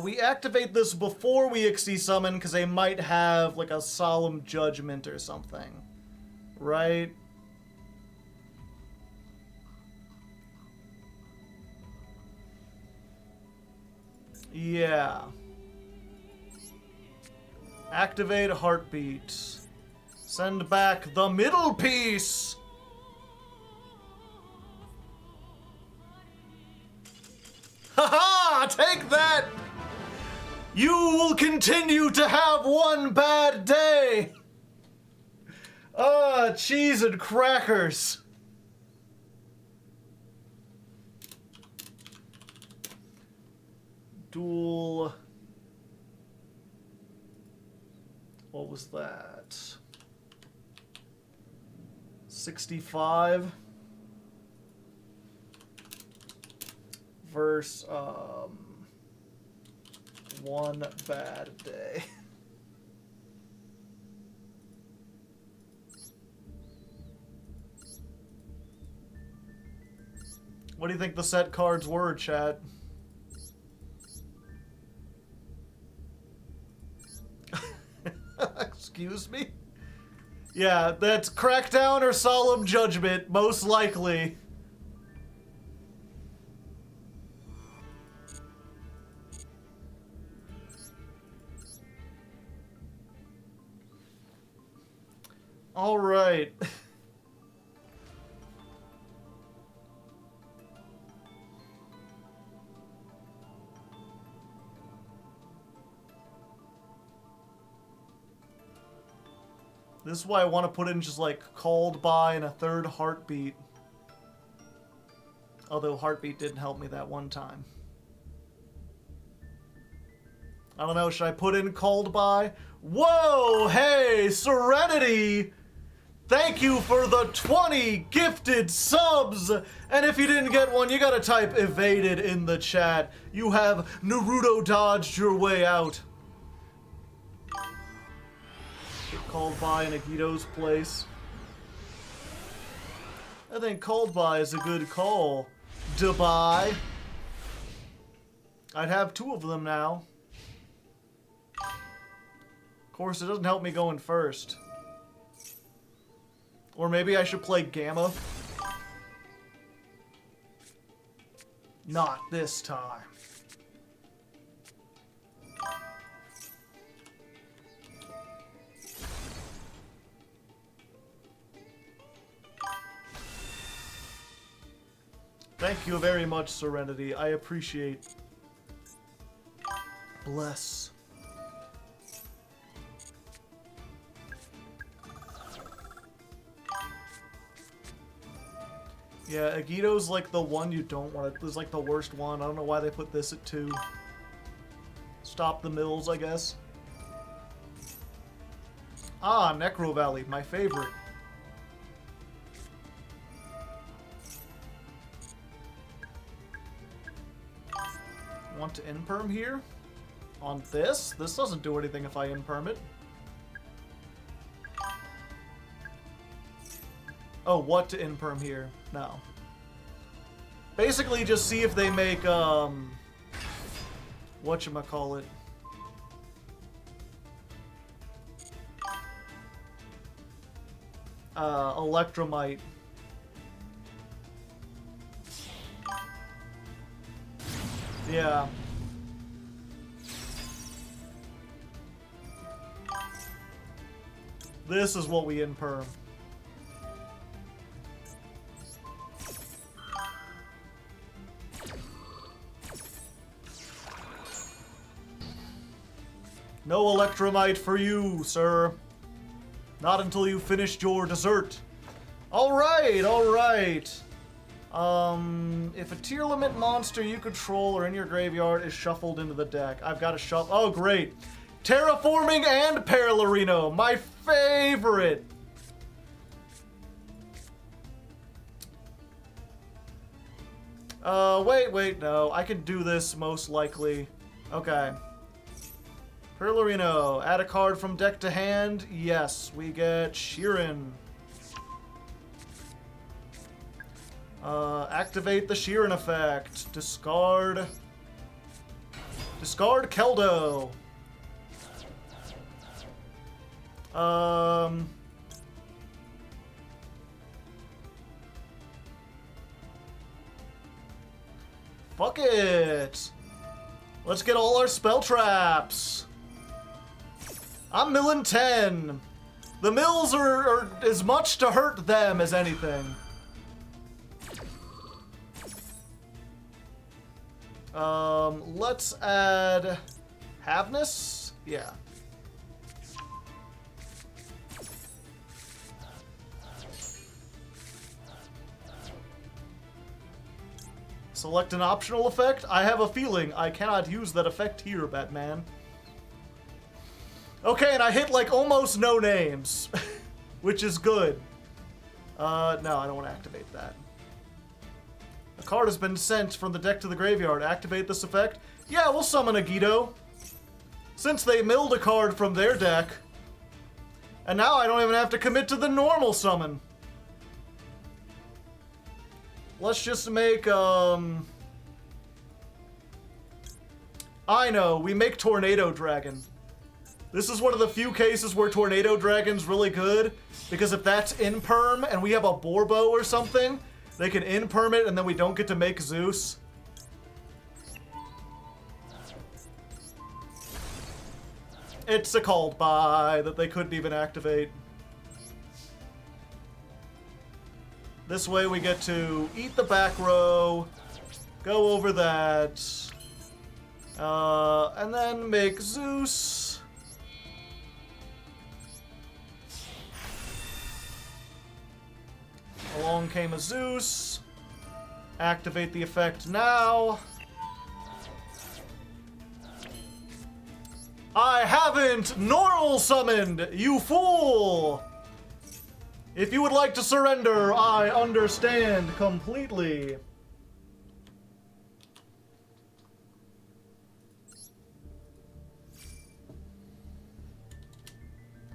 We activate this before we Ixie summon because they might have like a Solemn Judgment or something, right? Yeah. Activate Heartbeat. Send back the middle piece! Haha! Take that! You will continue to have one bad day! Ah, cheese and crackers. Duel. What was that? 65 versus one bad day. What do you think the set cards were, chat? Excuse me? Yeah, that's Crackdown or Solemn Judgment, most likely. All right. This is why I want to put in just like Called By and a third Heartbeat. Although Heartbeat didn't help me that one time. I don't know, should I put in Called By? Whoa, hey, Serenity! Thank you for the 20 gifted subs! And if you didn't get one, you gotta type evaded in the chat. You have Naruto dodged your way out. Get Called By in Agito's place. I think Called By is a good call. Dubai. I'd have two of them now. Of course, it doesn't help me going first. Or maybe I should play Gamma. Not this time. Thank you very much, Serenity. I appreciate. Bless. Yeah, Agito's like the one you don't want to. It's like the worst one. I don't know why they put this at 2. Stop the mills, I guess. Ah, Necro Valley, my favorite. Want to imperm here? On this? This doesn't do anything if I imperm it. Oh, what to imperm here? No. Basically, just see if they make, whatchamacallit. Electromite. Yeah. This is what we imperm. No Electromite for you, sir. Not until you finished your dessert. Alright, alright. If a Tearlament monster you control or in your graveyard is shuffled into the deck, I've got to shuffle. Oh, great. Terraforming and Paralorino, my favorite. Wait, no. I can do this most likely. Okay. Paralorino, add a card from deck to hand. Yes, we get Sheeran. Activate the Sheeran effect. Discard Keldo. Fuck it. Let's get all our spell traps. I'm milling 10. The mills are as much to hurt them as anything. Let's add Haveness? Yeah. Select an optional effect? I have a feeling I cannot use that effect here, Batman. Okay, and I hit like almost no names, which is good. No, I don't want to activate that. A card has been sent from the deck to the graveyard. Activate this effect? Yeah, we'll summon a Guido. Since they milled a card from their deck. And now I don't even have to commit to the normal summon. Let's just make, I know, we make Tornado Dragon. This is one of the few cases where Tornado Dragon's really good, because if that's in-perm and we have a Borbo or something, they can in-perm it and then we don't get to make Zeus. It's a called by that they couldn't even activate. This way we get to eat the back row, go over that, and then make Zeus. Along came a Zeus. Activate the effect now. I haven't normal summoned, you fool! If you would like to surrender, I understand completely.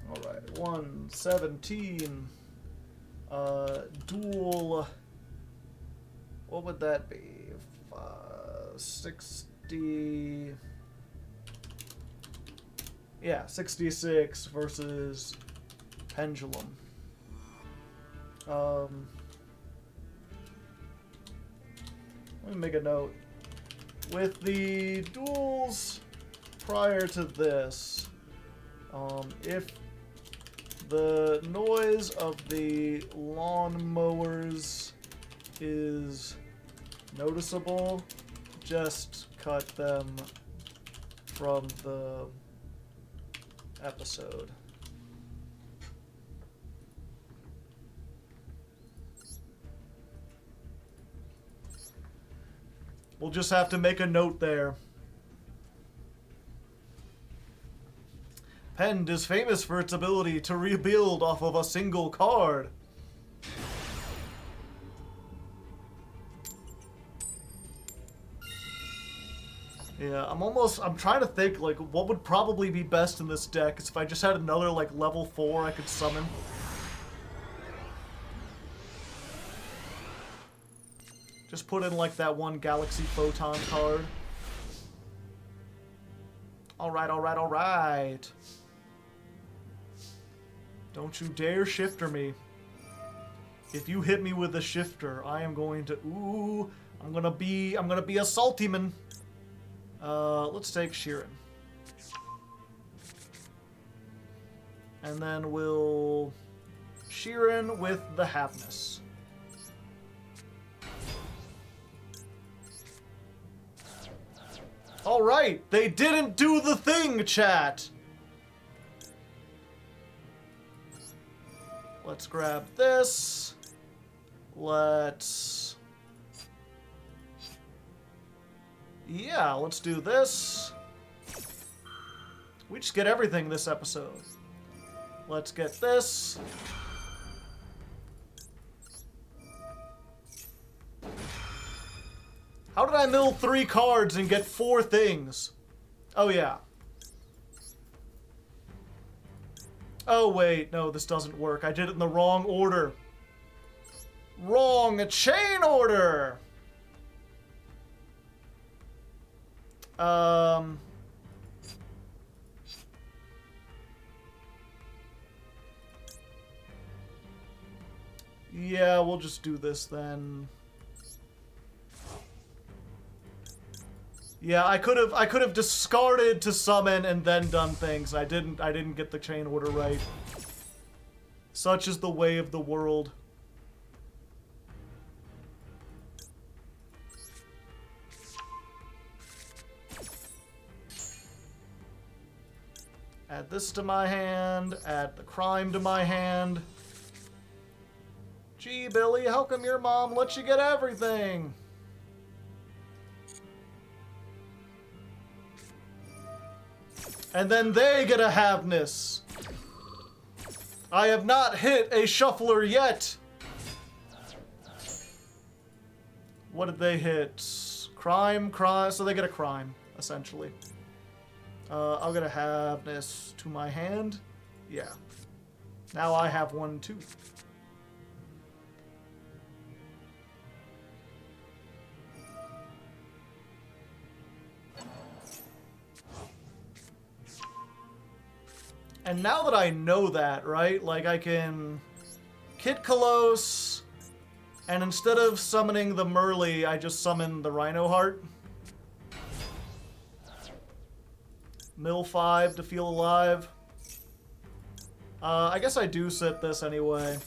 Alright, 117. Duel. What would that be? 60. Yeah, 66 versus Pendulum. Let me make a note. With the duels prior to this, if the noise of the lawnmowers is noticeable, just cut them from the episode. We'll just have to make a note there. Pend is famous for its ability to rebuild off of a single card. Yeah, I'm trying to think, like, what would probably be best in this deck is if I just had another, like, level 4 I could summon. Just put in, like, that one Galaxy Photon card. Alright, alright, alright. Don't you dare shifter me. If you hit me with a shifter, I am going to... Ooh, I'm gonna be a salty man. Let's take Sheeran. And then we'll... Sheeran with the Haveness. Alright, they didn't do the thing, chat! Let's grab this. Let's... Yeah, let's do this. We just get everything this episode. Let's get this. How did I mill 3 cards and get 4 things? Oh, yeah. Oh, wait. No, this doesn't work. I did it in the wrong order. Wrong. A chain order. Yeah, we'll just do this then. Yeah, I could have discarded to summon and then done things. I didn't get the chain order right. Such is the way of the world. Add this to my hand, add the crime to my hand. Gee, Billy, how come your mom lets you get everything? And then they get a haveness. I have not hit a shuffler yet. What did they hit? Crime, so they get a crime, essentially. I'll get a haveness to my hand. Yeah. Now I have one too. And now that I know that, right? Like, I can Kit Kalos, and instead of summoning the Merly, I just summon the Rhino Heart. Mill 5 to feel alive. I guess I do sit this anyway.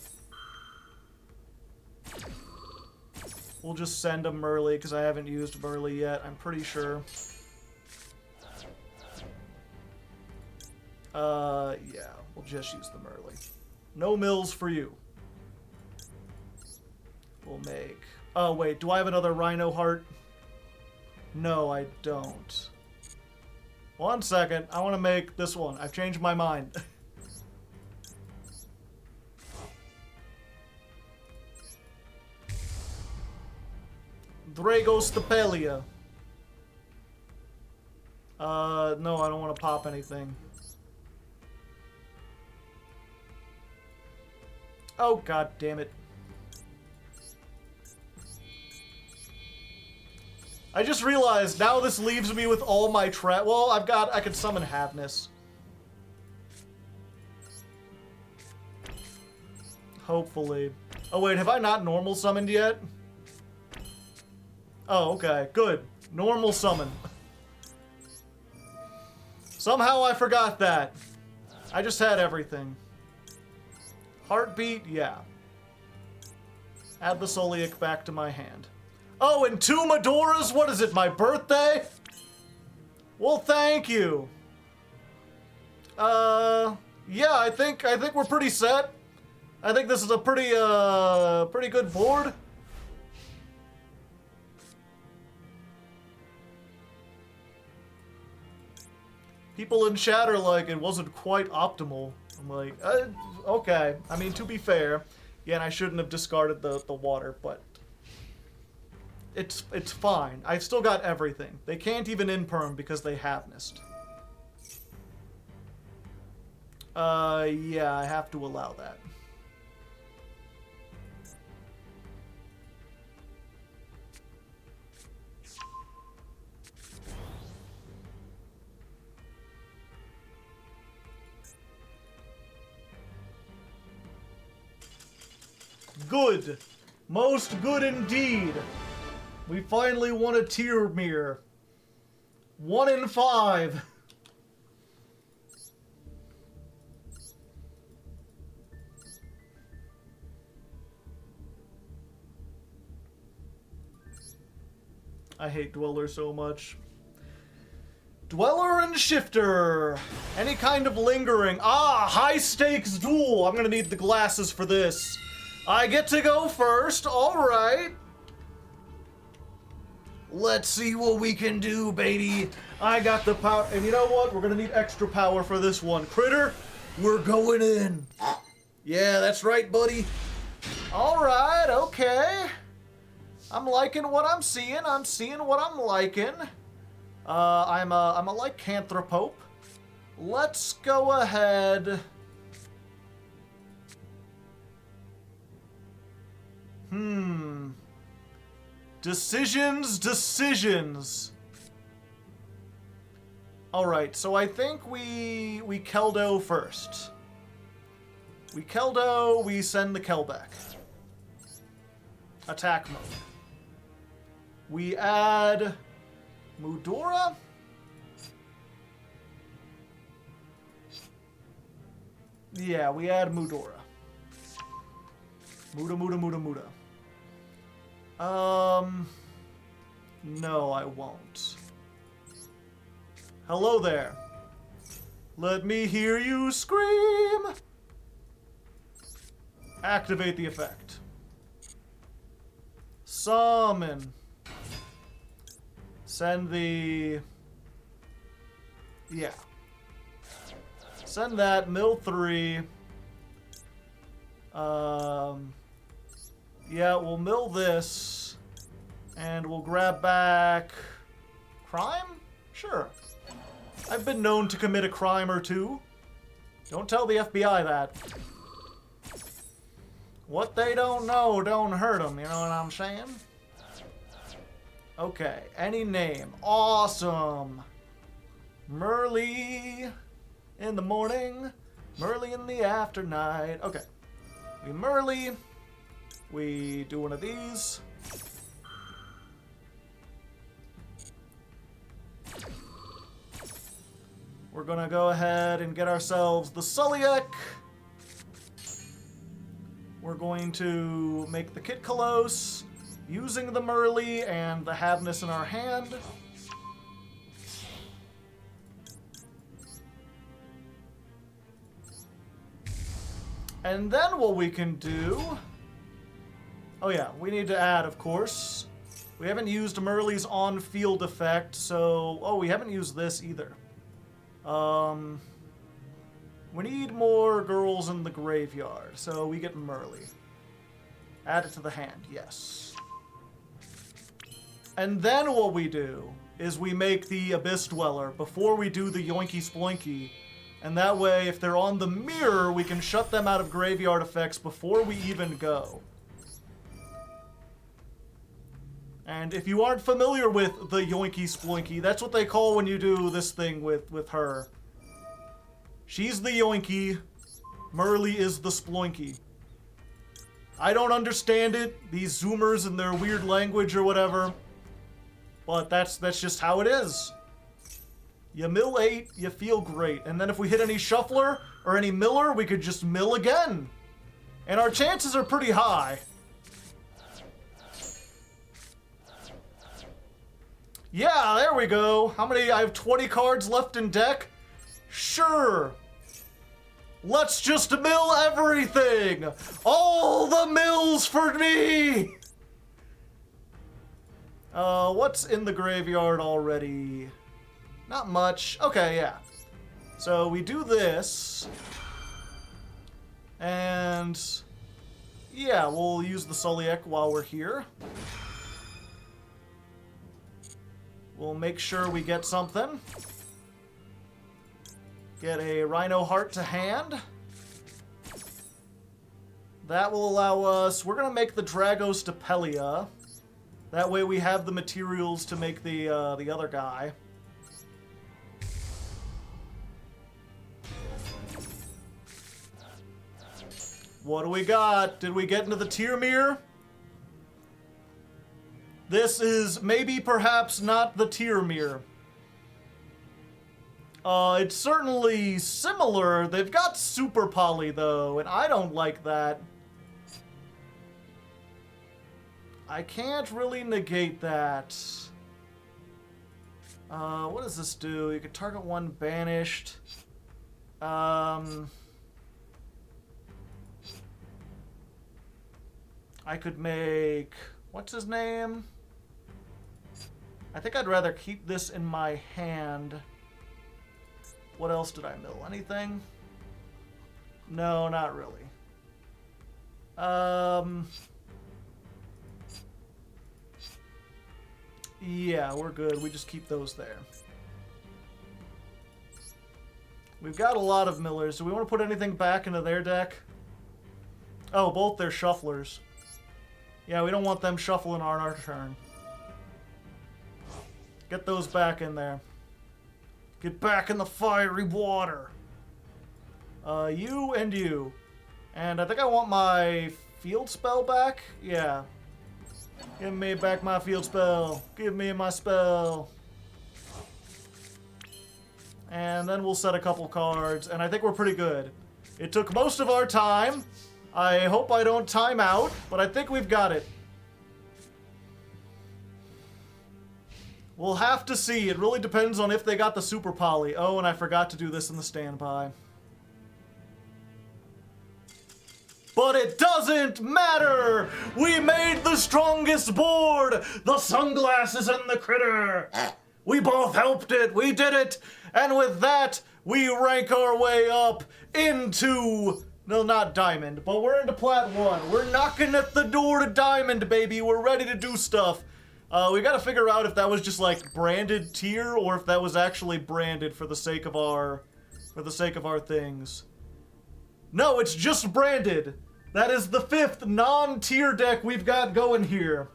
We'll just send a Merly, because I haven't used Merly yet, I'm pretty sure. Yeah, we'll just use the Merly. No mills for you. We'll make... Oh, wait, do I have another Rhino Heart? No, I don't. 1 second, I want to make this one. I've changed my mind. Dragostapelia. No, I don't want to pop anything. Oh, god damn it. I just realized now this leaves me with all my trap. Well, I could summon Haveness. Hopefully. Oh wait, have I not normal summoned yet? Oh, okay, good. Normal summon. Somehow I forgot that. I just had everything. Heartbeat, yeah. Add the Soliac back to my hand. Oh, and 2 Medoras? What is it, my birthday? Well, thank you. Yeah, I think we're pretty set. I think this is a pretty good board. People in chat are like, it wasn't quite optimal. I'm like, okay. I mean, to be fair, yeah, and I shouldn't have discarded the water, but it's fine. I've still got everything. They can't even imperm because they havenessed. Yeah, I have to allow that. Good. Most good indeed. We finally won a tier mirror. 1 in 5. I hate Dweller so much. Dweller and Shifter. Any kind of lingering. Ah, high stakes duel. I'm gonna need the glasses for this. I get to go first. All right. Let's see what we can do, baby. I got the power. And you know what? We're gonna need extra power for this one. Critter, we're going in. Yeah, that's right, buddy. All right, okay. I'm liking what I'm seeing. I'm seeing what I'm liking. I'm a lycanthropope. Let's go ahead. Decisions. Alright, so I think we Keldo first. We Keldo, we send the Kel back. Attack mode. We add Mudora. Yeah, we add Mudora. Muda. No, I won't. Hello there. Let me hear you scream. Activate the effect. Summon. Send the... Yeah. Send that. Mill 3. Yeah, we'll mill this. And we'll grab back... Crime? Sure. I've been known to commit a crime or two. Don't tell the FBI that. What they don't know don't hurt them, you know what I'm saying? Okay, any name. Awesome. Merly in the morning. Merly in the afternight. Okay. We Merly. We do one of these. We're gonna go ahead and get ourselves the Sulliek. We're going to make the Kit Kalos using the Merly and the Havness in our hand. And then what we can do... Oh yeah, we need to add, of course. We haven't used Merly's on-field effect, so... Oh, we haven't used this either. We need more girls in the graveyard, so we get Merly. Add it to the hand, yes. And then what we do is we make the Abyss Dweller before we do the Yoinky Sploinky. And that way, if they're on the mirror, we can shut them out of graveyard effects before we even go. And if you aren't familiar with the Yoinky Sploinky, that's what they call when you do this thing with her. She's the Yoinky. Merly is the Sploinky. I don't understand it, these Zoomers and their weird language or whatever. But that's just how it is. You mill 8, you feel great. And then if we hit any Shuffler or any Miller, we could just mill again. And our chances are pretty high. Yeah, there we go. How many? I have 20 cards left in deck? Sure. Let's just mill everything. All the mills for me. What's in the graveyard already? Not much. Okay, yeah. So we do this. And yeah, we'll use the Sulliek while we're here. We'll make sure we get something. Get a Rhino Heart to hand. That will allow us... We're going to make the Dragostapelia. That way we have the materials to make the other guy. What do we got? Did we get into the Tearmere? This is maybe perhaps not the Tearmere. It's certainly similar. They've got Super Poly, though, and I don't like that. I can't really negate that. What does this do? You can target one banished. I could make... What's his name? I think I'd rather keep this in my hand. What else did I mill? Anything? No, not really. Yeah, we're good. We just keep those there. We've got a lot of millers. Do we want to put anything back into their deck? Oh, both their shufflers. Yeah, we don't want them shuffling on our turn. Get those back in there. Get back in the fiery water. You and you. And I think I want my field spell back. Yeah. Give me back my field spell. Give me my spell. And then we'll set a couple cards. And I think we're pretty good. It took most of our time. I hope I don't time out, but I think we've got it. We'll have to see. It really depends on if they got the super poly. Oh, and I forgot to do this in the standby. But it doesn't matter! We made the strongest board! The sunglasses and the critter! We both helped it! We did it! And with that, we rank our way up into... No, not Diamond, but we're into Plat 1. We're knocking at the door to Diamond, baby! We're ready to do stuff. We gotta figure out if that was just, like, branded tier, or if that was actually branded for the sake of our... things. No, it's just branded! That is the 5th non-tier deck we've got going here.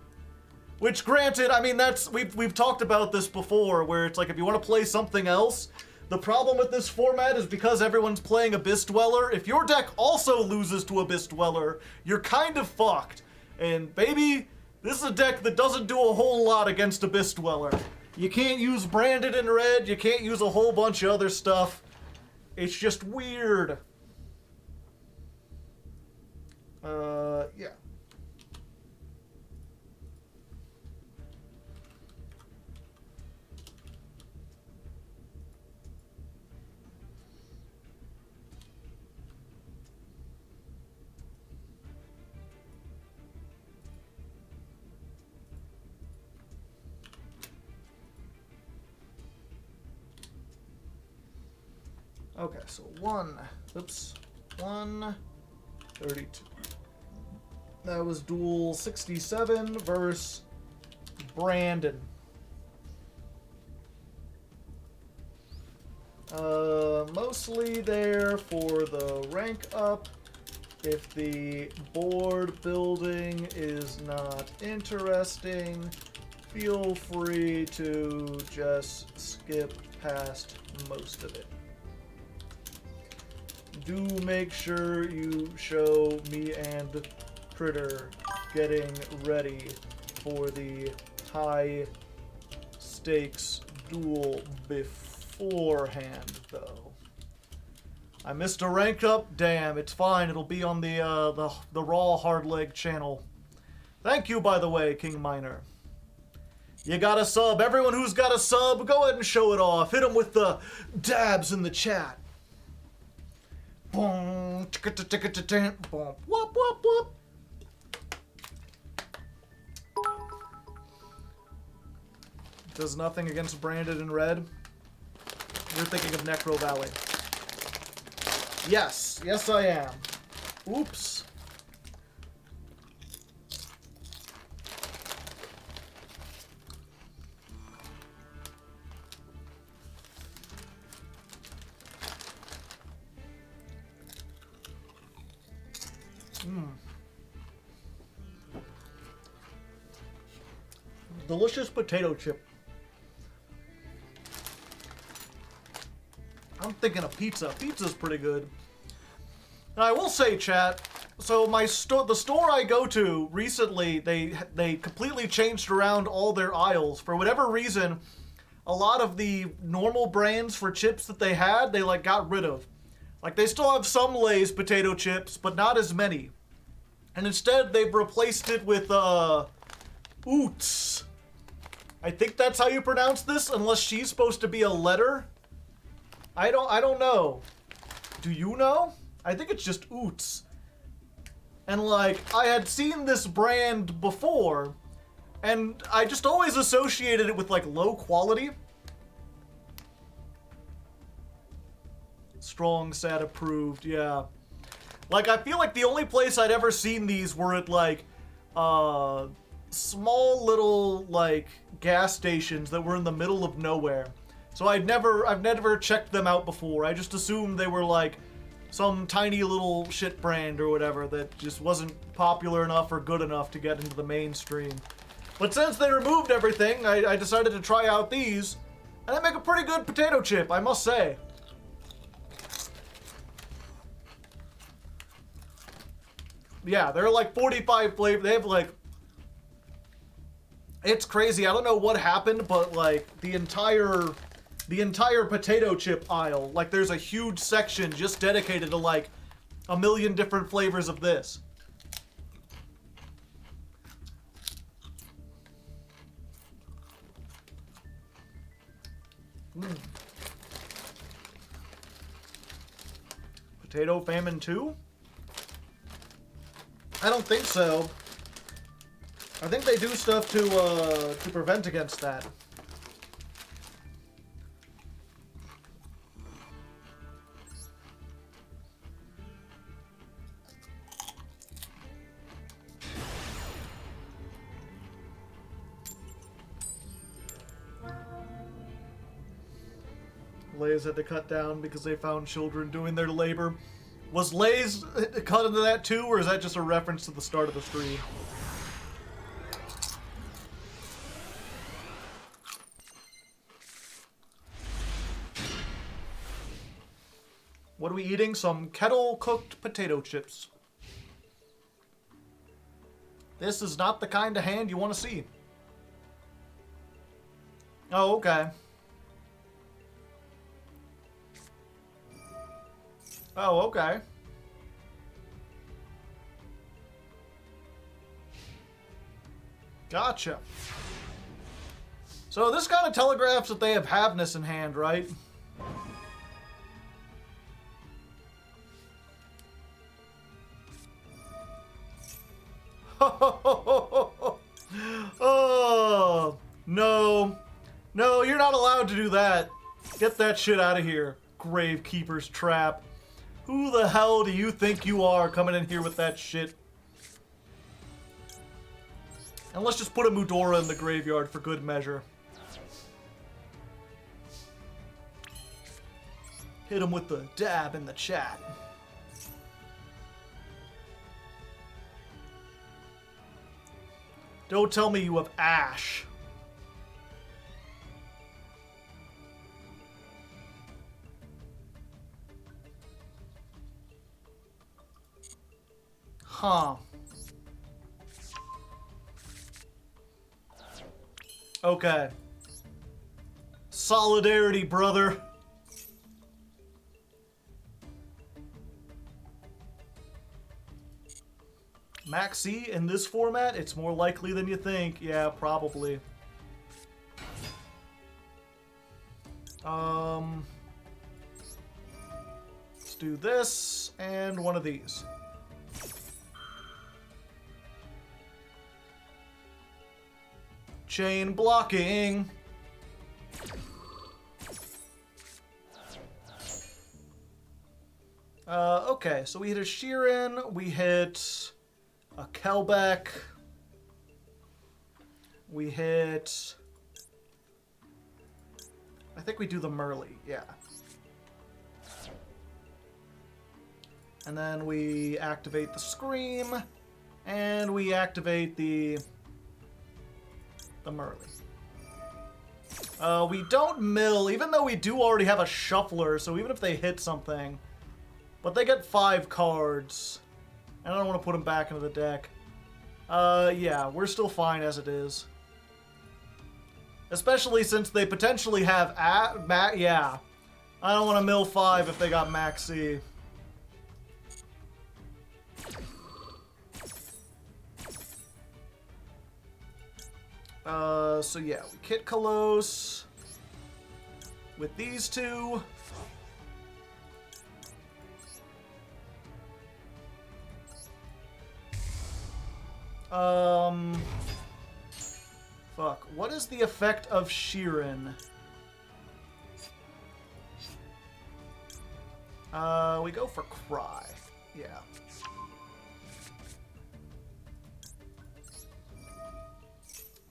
Which, granted, I mean, that's... We've talked about this before, where it's like, if you want to play something else, the problem with this format is because everyone's playing Abyss Dweller, if your deck also loses to Abyss Dweller, you're kind of fucked. And, baby, this is a deck that doesn't do a whole lot against Abyss Dweller. You can't use Branded in red, you can't use a whole bunch of other stuff. It's just weird. Yeah. Okay, so 132. That was duel 67 versus Brandon. Mostly there for the rank up. If the board building is not interesting, feel free to just skip past most of it. Do make sure you show me and Critter getting ready for the high stakes duel beforehand, though. I missed a rank up? Damn, it's fine. It'll be on the Raw Hardleg channel. Thank you, by the way, King Miner. You got a sub. Everyone who's got a sub, go ahead and show it off. Hit them with the dabs in the chat. Boom, boom, whoop, whoop, whoop. Does nothing against Branded in red. You're thinking of Necro Valley. Yes, yes I am. Oops. Delicious potato chip. I'm thinking of pizza. Pizza's pretty good. And I will say, chat, so the store I go to recently, they completely changed around all their aisles. For whatever reason, a lot of the normal brands for chips that they had, they like got rid of. Like they still have some Lay's potato chips, but not as many. And instead they've replaced it with Oots. I think that's how you pronounce this, unless she's supposed to be a letter. I don't know. Do you know? I think it's just Oots. And like, I had seen this brand before, and I just always associated it with like low quality. Strong, sad, approved, yeah. Like, I feel like the only place I'd ever seen these were at like, small little like gas stations that were in the middle of nowhere. So I've never checked them out before. I just assumed they were like some tiny little shit brand or whatever that just wasn't popular enough or good enough to get into the mainstream. But since they removed everything, I decided to try out these, and they make a pretty good potato chip, I must say. Yeah, they're like 45 flavors. They have like... It's crazy. I don't know what happened, but like the entire potato chip aisle, like there's a huge section just dedicated to like a million different flavors of this. Potato famine 2? I don't think so. I think they do stuff to prevent against that. Lay's had to cut down because they found children doing their labor. Was Lay's cut into that too, or is that just a reference to the start of the stream? What are we eating? Some kettle-cooked potato chips. This is not the kind of hand you want to see. Oh, okay. Oh, okay. Gotcha. So this kind of telegraphs that they have Havness in hand, right? Oh, no. No, you're not allowed to do that. Get that shit out of here, Gravekeeper's Trap. Who the hell do you think you are coming in here with that shit? And let's just put a Mudora in the graveyard for good measure. Hit him with the dab in the chat. Don't tell me you have Ash. Huh. Okay. Solidarity, brother. Maxi in this format? It's more likely than you think. Yeah, probably. Let's do this and one of these. Chain blocking. Okay, so we hit a Sheeran, we hit a Kelbeck, we hit... I think we do the Murley, yeah. And then we activate the Scream, and we activate the Murley. We don't mill, even though we do already have a Shuffler, so even if they hit something... But they get 5 cards. And I don't want to put them back into the deck. Yeah, we're still fine as it is. Especially since they potentially have... yeah. I don't want to mill 5 if they got Maxi. So yeah, we Kit Kalos with these two. Fuck. What is the effect of Sheeran? We go for Cry. Yeah.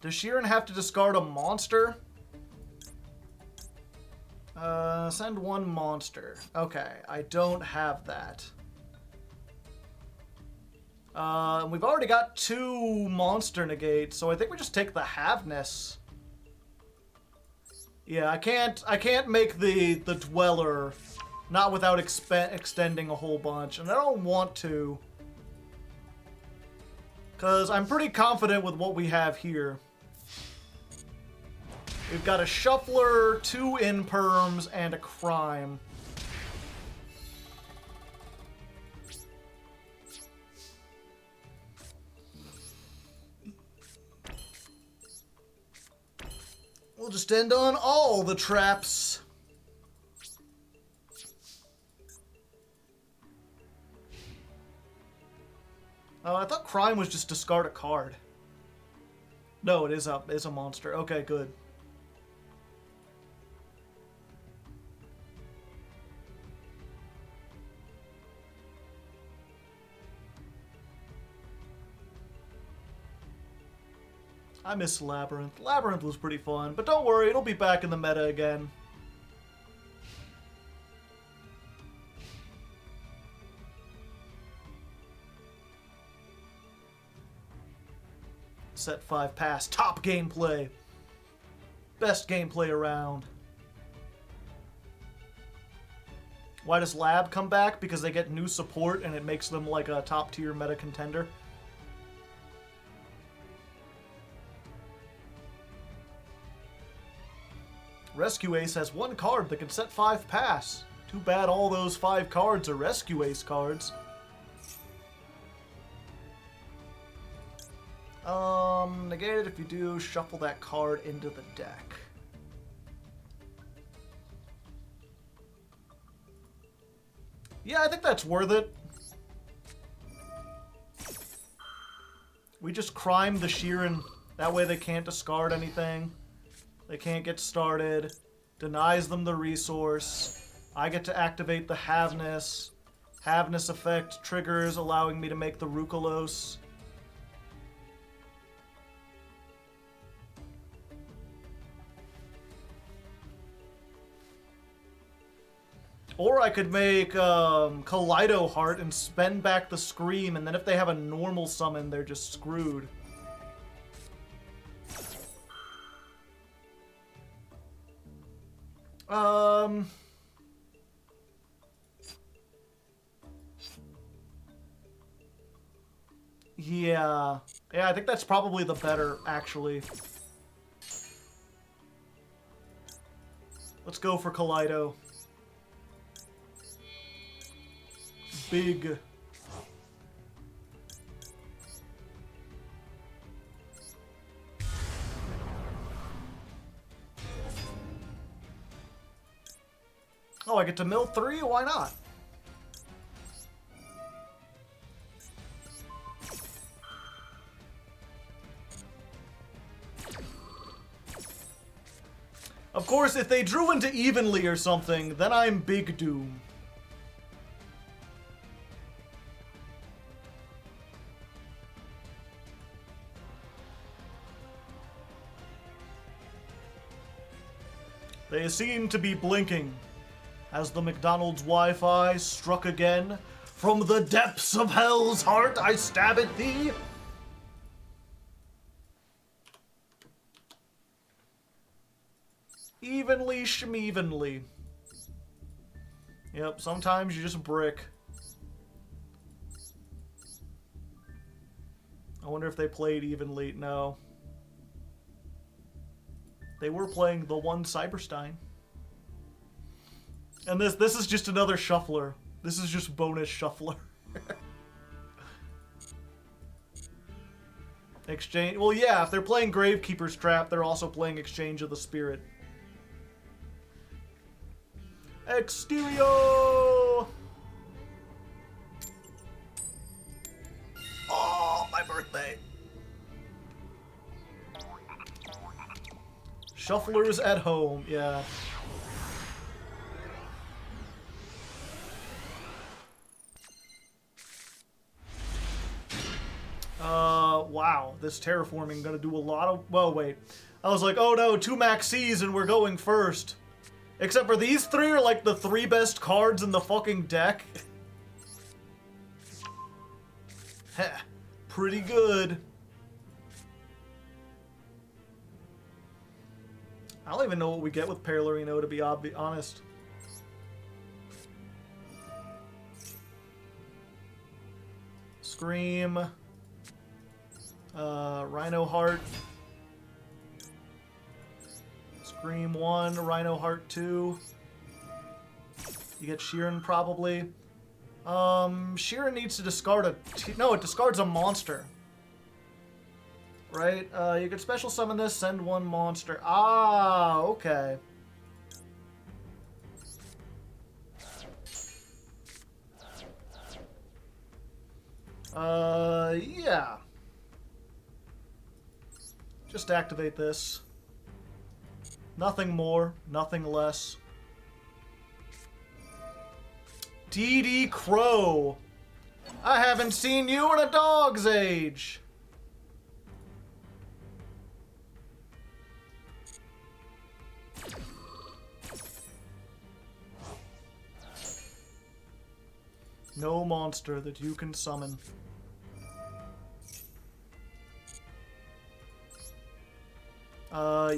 Does Sheeran have to discard a monster? Send one monster. Okay, I don't have that. We've already got 2 monster negates, so I think we just take the Haveness. Yeah, I can't make the Dweller, not without extending a whole bunch, and I don't want to. Because I'm pretty confident with what we have here. We've got a Shuffler, 2 Imperms, and a Crime. We'll just end on all the traps. I thought Crime was just discard a card. No, it is a monster. Okay, good. I miss Labyrinth. Labyrinth was pretty fun, but don't worry, it'll be back in the meta again. Set 5 pass. Top gameplay. Best gameplay around. Why does Lab come back? Because they get new support and it makes them like a top tier meta contender. Rescue Ace has 1 card that can set 5 pass. Too bad all those 5 cards are Rescue Ace cards. Negate it if you do. Shuffle that card into the deck. Yeah, I think that's worth it. We just crime the Sheeran. That way they can't discard anything. They can't get started. Denies them the resource. I get to activate the Haveness. Haveness effect triggers, allowing me to make the Rukalos. Or I could make Kaleido Heart and spend back the Scream, and then if they have a normal summon, they're just screwed. Yeah. Yeah, I think that's probably the better, actually. Let's go for Kaleido. Big. Oh, I get to mill 3? Why not? Of course, if they drew into Evenly or something, then I'm big doom. They seem to be blinking as the McDonald's Wi-Fi struck again. From the depths of hell's heart, I stab at thee. Evenly schmevenly. Yep, sometimes you just brick. I wonder if they played evenly. No. They were playing the one Cyberstein. And this is just another shuffler. This is just bonus shuffler. Exchange. Well, yeah, if they're playing Gravekeeper's Trap, they're also playing Exchange of the Spirit. Exterior! Oh, my birthday. Shufflers at home, yeah. Wow, this terraforming gonna do a lot of... Well, wait. I was like, oh no, 2 Maxes and we're going first. Except for these three are like the three best cards in the fucking deck. Heh, pretty good. I don't even know what we get with Tearlaments, to be honest. Scream. Rhino Heart. Scream 1, Rhino Heart 2. You get Sheeran probably. Sheeran needs to discard no, it discards a monster. Right? You could special summon this, send one monster. Ah, okay. Yeah. Just activate this. Nothing more, nothing less. DD Crow. I haven't seen you in a dog's age. No monster that you can summon.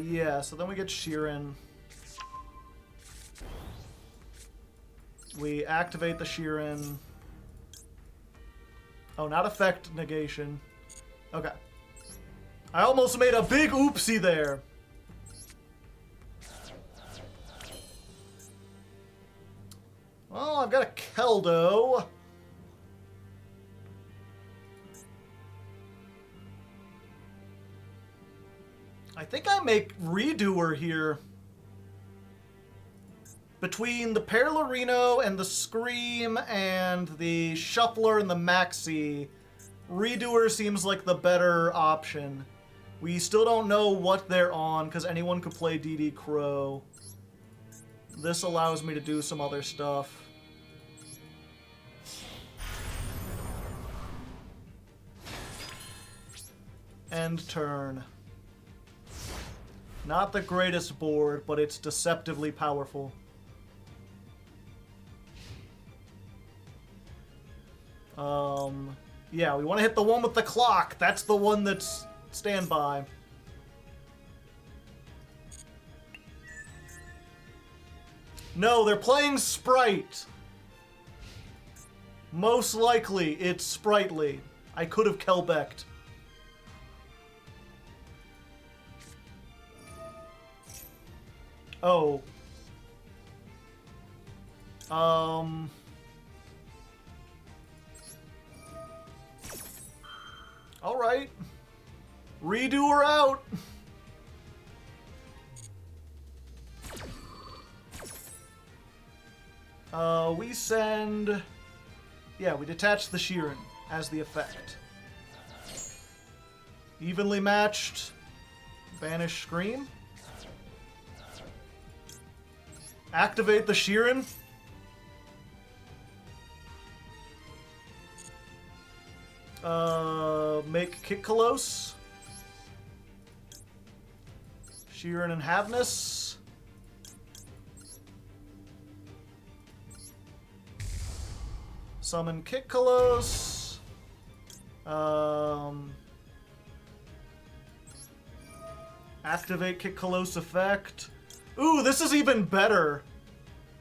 Yeah, so then we get Sheeran. We activate the Sheeran. Oh, not effect negation. Okay. I almost made a big oopsie there. Well, I've got a Keldo. I think I make Redoer here. Between the Tearlaments and the Scream and the Shuffler and the Maxi, Redoer seems like the better option. We still don't know what they're on, because anyone could play DD Crow. This allows me to do some other stuff. End turn. Not the greatest board, but it's deceptively powerful. Yeah, we want to hit the one with the clock. That's the one that's standby. No, they're playing Sprite. Most likely, it's Sprightly. I could have Kelbecked. Oh. Alright. Redoer out. We send... Yeah, we detach the Sheeran as the effect. Evenly matched. Banish Scream. Activate the Sheeran. Make Kitkalos. Sheeran and Havness. Summon Kitkalos. Activate Kitkalos effect. Ooh, this is even better.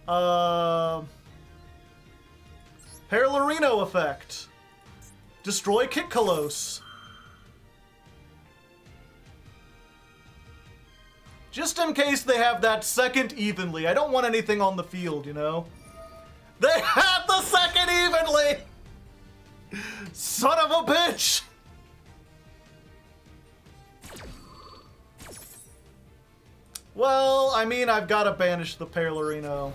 Tearlaments effect. Destroy Kitkalos. Just in case they have that second evenly. I don't want anything on the field, you know? They have the second evenly! Son of a bitch! Well, I mean, I've got to banish the Tearlaments.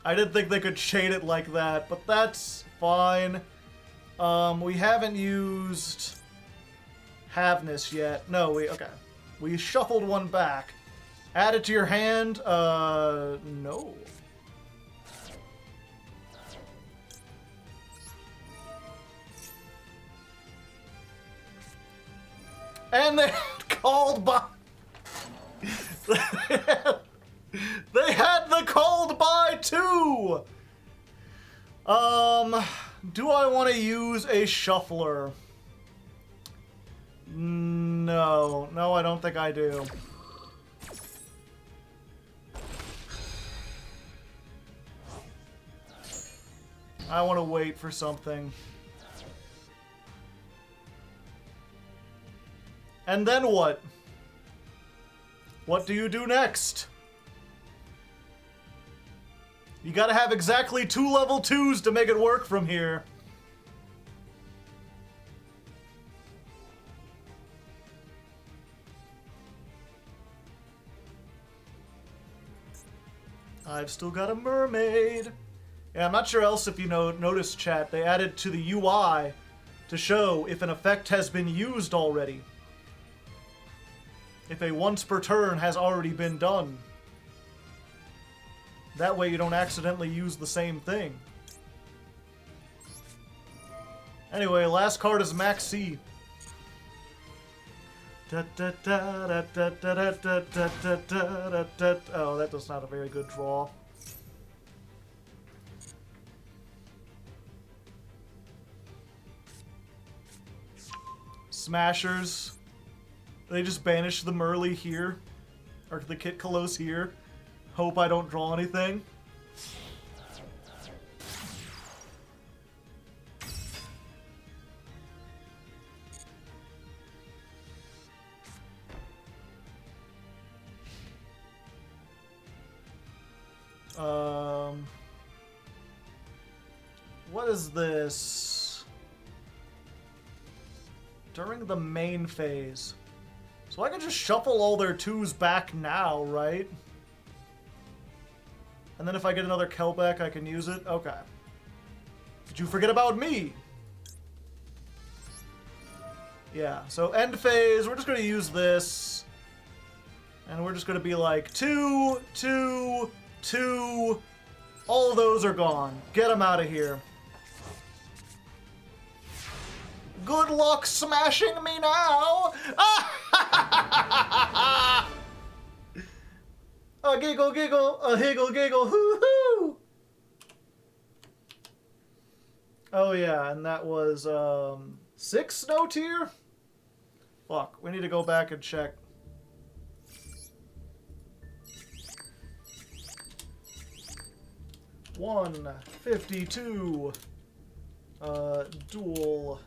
I didn't think they could shade it like that, but that's fine. We haven't used Havness yet. No, okay. We shuffled one back. Add it to your hand? No. And they called by... They had the called by too! Do I want to use a shuffler? No. No, I don't think I do. I want to wait for something. And then what? What do you do next? You gotta have exactly 2 level 2s to make it work from here. I've still got a mermaid. Yeah, I'm not sure else if you noticed, chat, they added to the UI to show if an effect has been used already. If a once per turn has already been done. That way you don't accidentally use the same thing. Anyway, last card is Max C. Oh, that was not a very good draw. Smashers. They just banish the Merly here. Or the Kit Kalos here. Hope I don't draw anything. What is this? During the main phase. So I can just shuffle all their 2s back now, right? And then if I get another Kelbeck, I can use it? Okay. Did you forget about me? Yeah, so end phase, we're just going to use this. And we're just going to be like 2, 2, 2. All of those are gone. Get them out of here. Good luck smashing me now! A giggle giggle, a higgle giggle, hoo hoo! Oh yeah, and that was 6 snow tier? Fuck, we need to go back and check. $152 duel.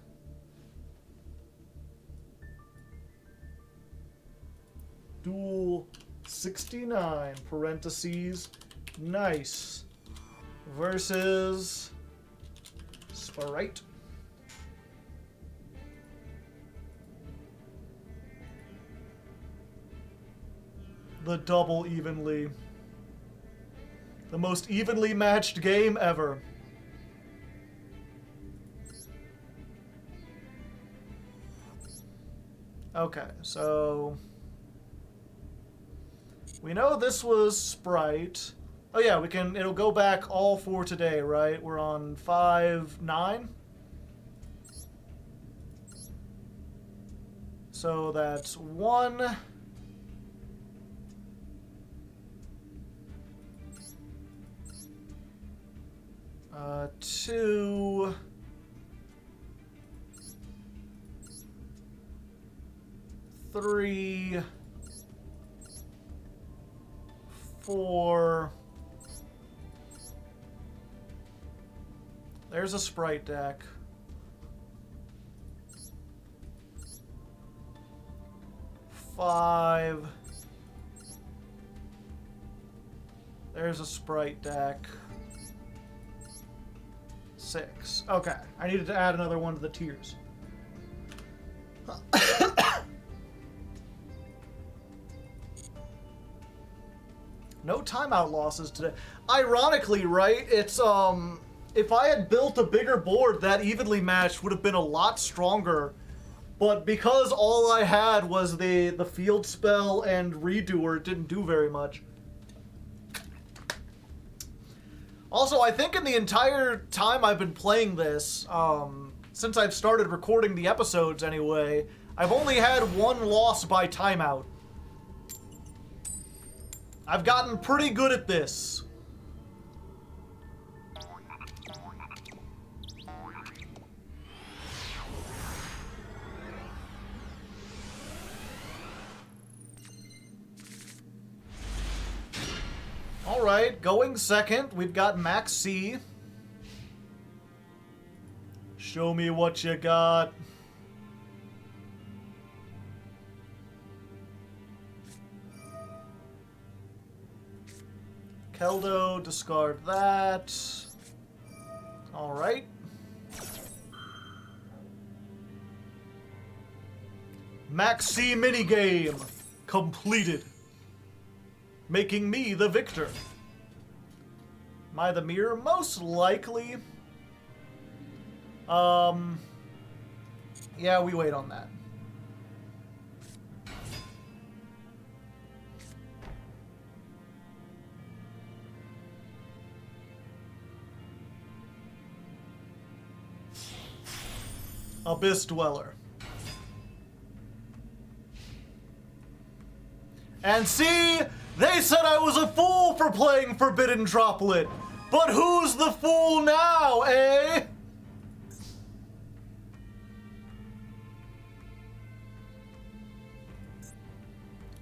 Duel 69 parentheses nice versus Sprite. The double evenly. The most evenly matched game ever. Okay, so we know this was Sprite. Oh yeah, it'll go back all for today, right? We're on 5-9. So that's 1. 2. 3. 4. There's a Sprite deck. 5. There's a Sprite deck. 6. Okay, I needed to add another one to the tiers. No timeout losses today. Ironically, right? It's if I had built a bigger board, that evenly matched would have been a lot stronger. But because all I had was the field spell and redoer, it didn't do very much. Also, I think in the entire time I've been playing this, since I've started recording the episodes anyway, I've only had 1 loss by timeout. I've gotten pretty good at this. Alright, going second, we've got Max C. Show me what you got. Keldo, discard that. Alright. Max C minigame completed. Making me the victor. Am I the mirror? Most likely. Yeah, we wait on that. Abyss Dweller. And see, they said I was a fool for playing Forbidden Droplet. But who's the fool now, eh?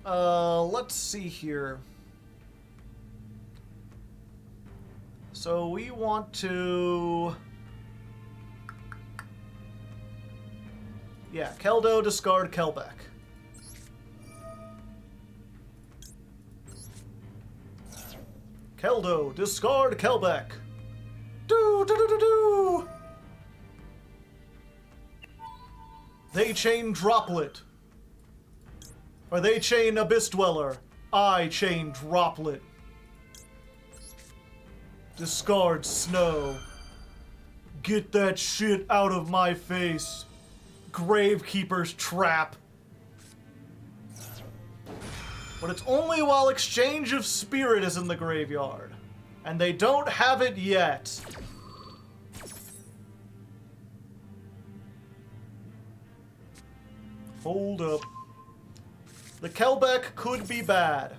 Let's see here. So we want to... Yeah, Keldo, discard Kelbeck. Keldo, discard Kelbeck. Do. They chain Droplet. Or they chain Abyss Dweller. I chain Droplet. Discard Snow. Get that shit out of my face. Gravekeeper's Trap. But it's only while Exchange of Spirit is in the graveyard. And they don't have it yet. Hold up. The Kelbeck could be bad.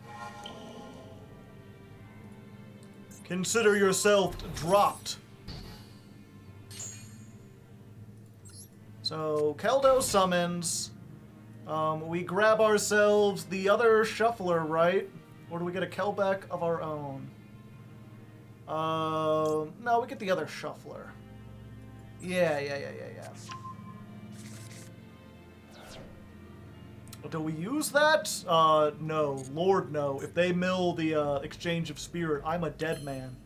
Consider yourself dropped. So, Keldo summons. We grab ourselves the other shuffler, right? Or do we get a Kelbeck of our own? No, we get the other shuffler. Yeah. Do we use that? No. Lord, no. If they mill the Exchange of Spirit, I'm a dead man.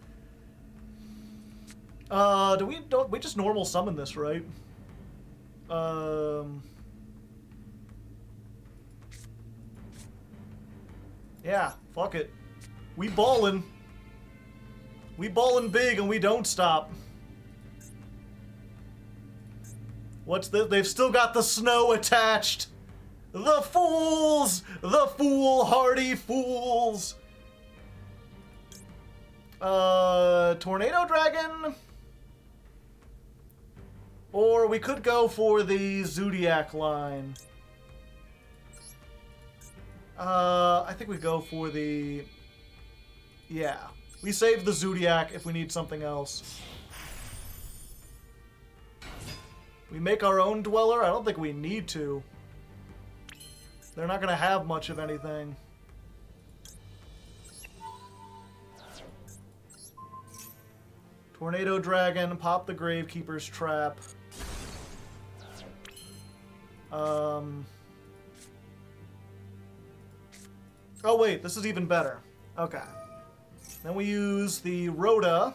Don't we just normal summon this, right? Yeah, fuck it. We ballin'. We ballin' big and we don't stop. What's this? They've still got the snow attached. The fools! The foolhardy fools! Tornado Dragon? Or we could go for the Zodiac line. I think we go for the... Yeah. We save the Zodiac if we need something else. We make our own Dweller? I don't think we need to. They're not going to have much of anything. Tornado Dragon, pop the Gravekeeper's Trap. Oh wait, this is even better. Okay. Then we use the Rhoda.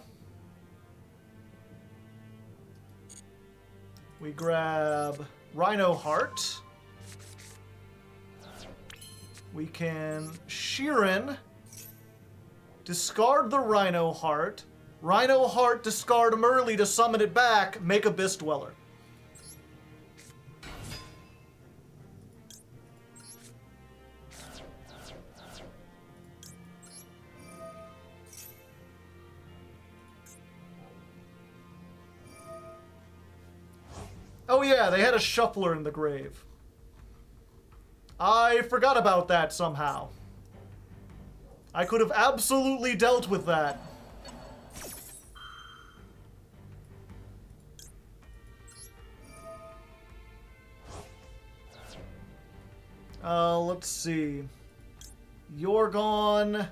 We grab Rhino Heart. We can Sheeran. Discard the Rhino Heart. Rhino Heart, discard Merly to summon it back. Make Abyss Dweller. Oh yeah, they had a shuffler in the grave. I forgot about that somehow. I could have absolutely dealt with that. Let's see. You're gone.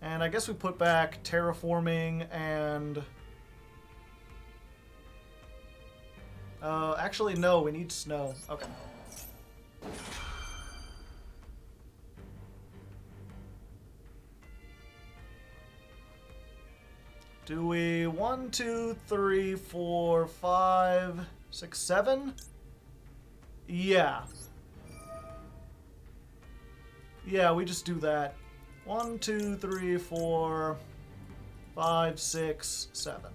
And I guess we put back terraforming and... actually, no, we need snow. Okay. Do we 1, 2, 3, 4, 5, 6, 7? Yeah. Yeah, we just do that. 1, 2, 3, 4, 5, 6, 7.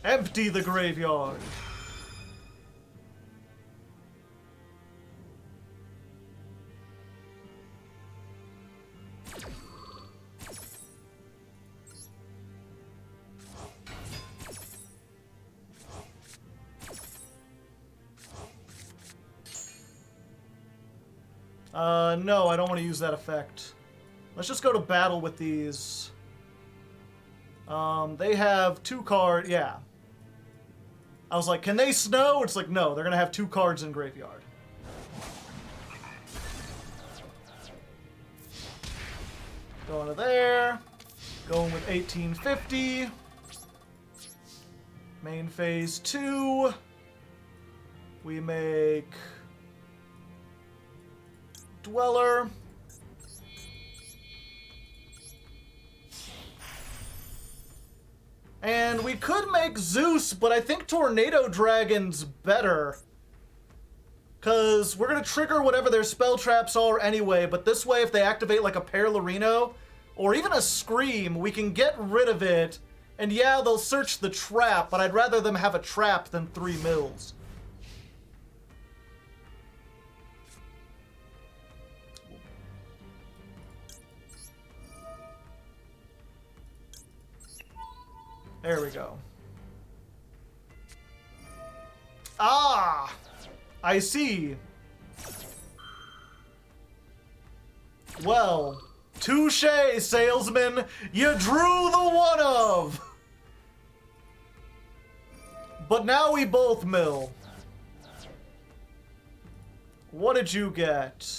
Empty the graveyard. No, I don't want to use that effect. Let's just go to battle with these. They have 2 cards. Yeah. I was like, can they snow? It's like, no, they're going to have 2 cards in graveyard. Going to there. Going with 1850. Main phase 2. We make... Dweller. And we could make Zeus, but I think Tornado Dragon's better. Because we're going to trigger whatever their spell traps are anyway, but this way if they activate like a Perlarino, or even a Scream, we can get rid of it. And yeah, they'll search the trap, but I'd rather them have a trap than 3 mills. There we go. Ah! I see. Well, touche, salesman. You drew the one of. But now we both mill. What did you get?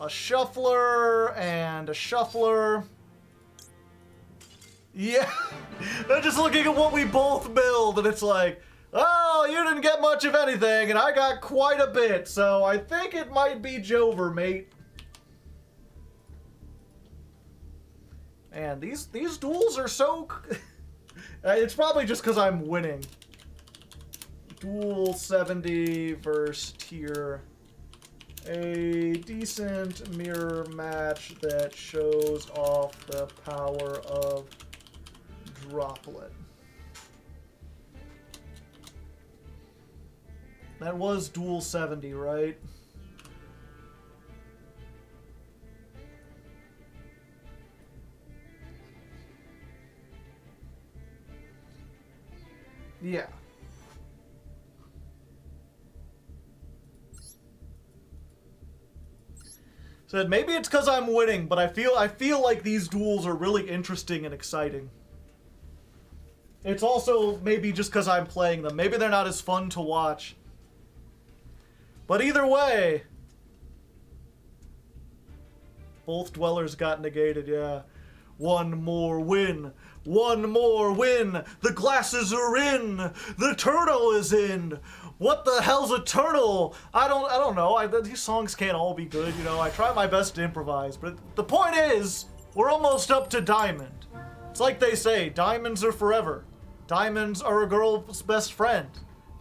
A shuffler and a shuffler. Yeah, I'm just looking at what we both build, and it's like, oh, you didn't get much of anything, and I got quite a bit, so I think it might be Jover, mate. And these duels are so... It's probably just because I'm winning. Duel 70 versus tier. A decent mirror match that shows off the power of Droplet. That was Duel 70, right? Yeah. Said maybe it's because I'm winning, but I feel like these duels are really interesting and exciting. It's also maybe just because I'm playing them. Maybe they're not as fun to watch. But either way, both dwellers got negated, yeah. One more win. One more win. The glasses are in. The turtle is in. What the hell's a turtle? I don't know. These songs can't all be good, you know. I try my best to improvise, but the point is, we're almost up to diamond. It's like they say, diamonds are forever. Diamonds are a girl's best friend.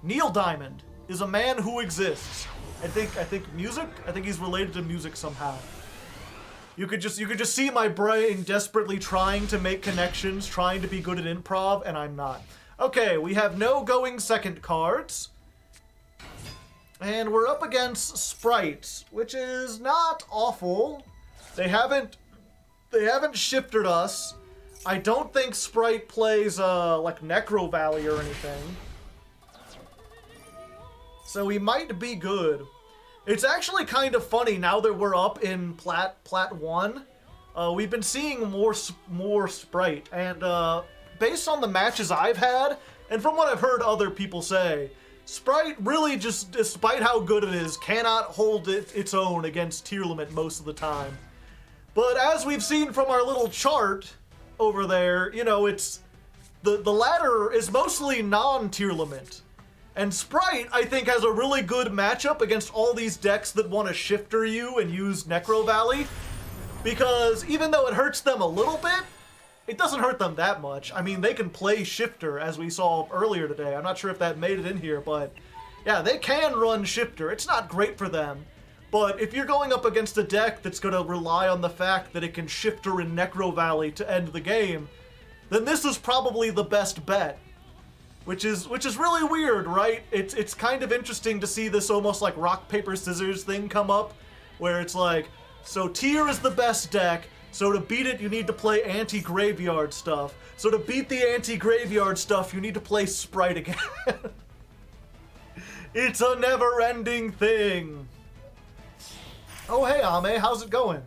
Neil Diamond is a man who exists. I think music. I think he's related to music somehow. You could just see my brain desperately trying to make connections, trying to be good at improv, and I'm not. Okay, we have no going second cards. And we're up against Sprite, which is not awful. They haven't shifted us. I don't think Sprite plays like Necro Valley or anything. So we might be good. It's actually kind of funny now that we're up in Plat 1. We've been seeing more Sprite, and based on the matches I've had, and from what I've heard other people say, Sprite really just, despite how good it is, cannot hold its own against Tearlament most of the time. But as we've seen from our little chart over there, you know, it's the latter is mostly non-Tearlament. And Sprite, I think, has a really good matchup against all these decks that want to shifter you and use Necro Valley. Because even though it hurts them a little bit, it doesn't hurt them that much. I mean, they can play shifter, as we saw earlier today. I'm not sure if that made it in here, but yeah, they can run shifter. It's not great for them. But if you're going up against a deck that's going to rely on the fact that it can shifter in Necro Valley to end the game, then this is probably the best bet. Which is really weird, right? It's kind of interesting to see this almost like rock, paper, scissors thing come up, where it's like, so Tear is the best deck, so to beat it you need to play anti-graveyard stuff. So to beat the anti-graveyard stuff you need to play Sprite again. It's a never-ending thing. Oh hey Ame, how's it going?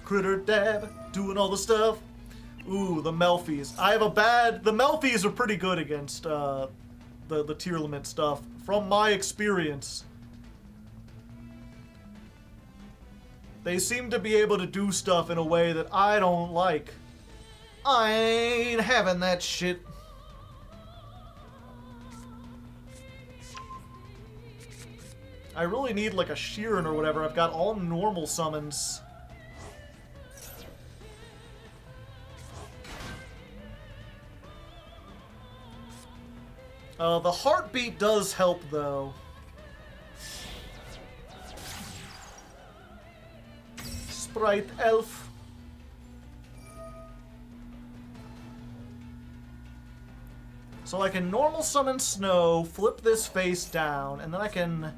Critter Dab, doing all the stuff. Ooh, the Melfies. The Melfies are pretty good against the Tearlament stuff, from my experience. They seem to be able to do stuff in a way that I don't like. I ain't having that shit. I really need like a Sheeran or whatever. I've got all normal summons. The heartbeat does help, though. Sprite Elf. So I can normal summon Snow, flip this face down, and then I can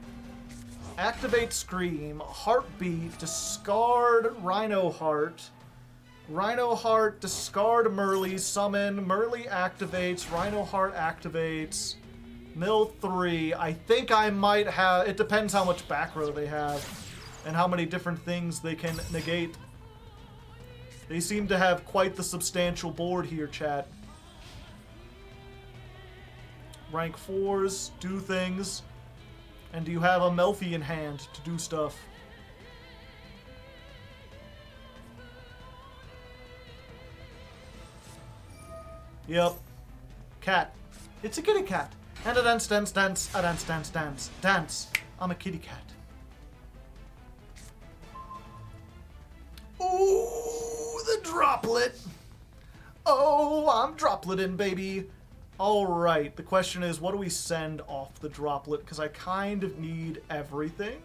activate Scream, Heartbeat, discard Rhino Heart. Rhino Heart, discard Merly, summon, Merly activates, Rhino Heart activates, mill 3. I think I might have, it depends how much back row they have and how many different things they can negate. They seem to have quite the substantial board here, chat. Rank 4s, do things, and do you have a Melfi in hand to do stuff? Yep. Cat. It's a kitty cat. And a dance, dance, dance, a dance, dance, dance, dance. I'm a kitty cat. Ooh, the droplet. Oh, I'm dropleting, baby. Alright, the question is, what do we send off the droplet? Because I kind of need everything.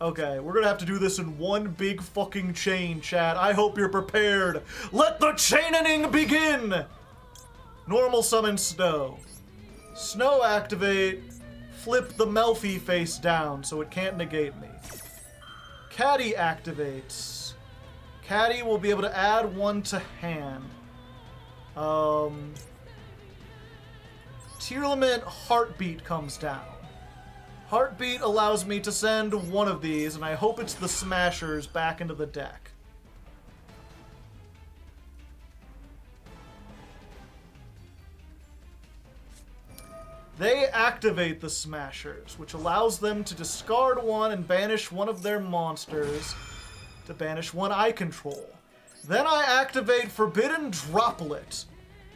Okay, we're gonna have to do this in one big fucking chain, chat. I hope you're prepared. Let the chaining begin! Normal summon Snow. Snow activate, flip the Melfi face down so it can't negate me. Caddy activates. Caddy will be able to add one to hand. Tearlament Heartbeat comes down. Heartbeat allows me to send one of these, and I hope it's the Smashers, back into the deck. They activate the Smashers, which allows them to discard one and banish one of their monsters to banish one I control. Then I activate Forbidden Droplet.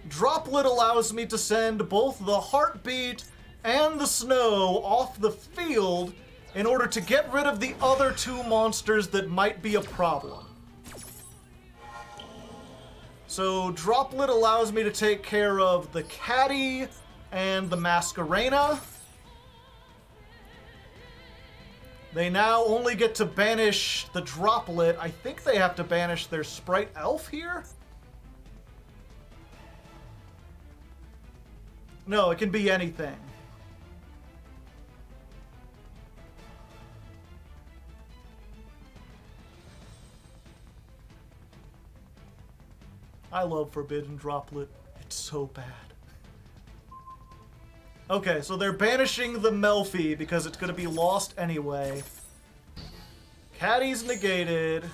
Droplet allows me to send both the Heartbeat and the Snow off the field in order to get rid of the other two monsters that might be a problem. So Droplet allows me to take care of the Caddy and the Masquerena. They now only get to banish the Droplet. I think they have to banish their Sprite Elf here? No, it can be anything. I love Forbidden Droplet. It's so bad. Okay, so they're banishing the Melfi because it's gonna be lost anyway. Caddy's negated.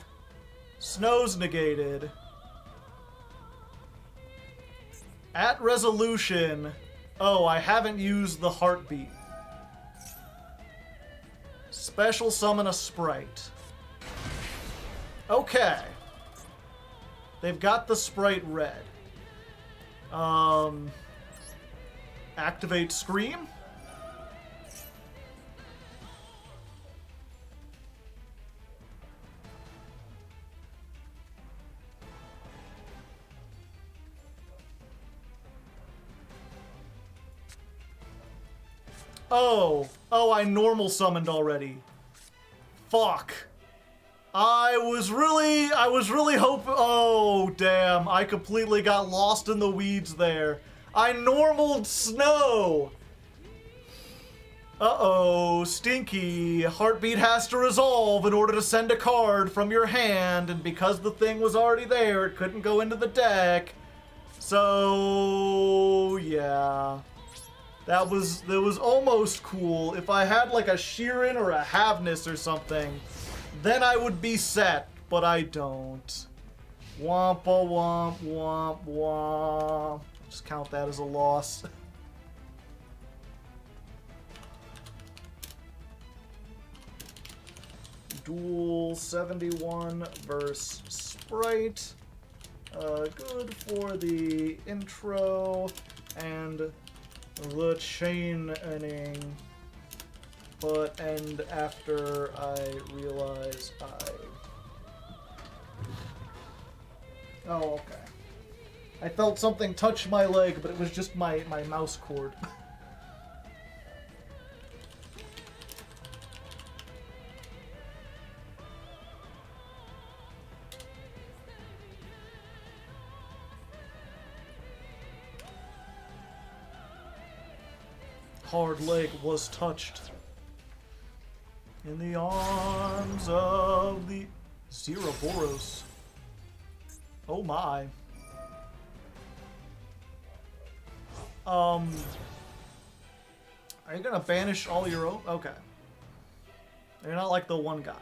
Snow's negated. At resolution. Oh, I haven't used the heartbeat. Special summon a sprite. Okay. They've got the sprite red. Activate Scream. Oh, I normal summoned already. Fuck. I was really hoping. Oh, damn. I completely got lost in the weeds there. I normaled Snow. Uh-oh, Stinky. Heartbeat has to resolve in order to send a card from your hand, and because the thing was already there, it couldn't go into the deck. So, yeah. That was almost cool. If I had like a Sheeran or a Havness or something, then I would be set, but I don't. Wompa womp womp womp. Just count that as a loss. Duel 71 versus Sprite. Good for the intro and the chain ending, but end after I realize Oh, okay. I felt something touch my leg, but it was just my mouse cord. Hardleg was touched in the arms of the Zeroboros. Oh my. Are you gonna banish all your own? Okay. You're not like the one guy.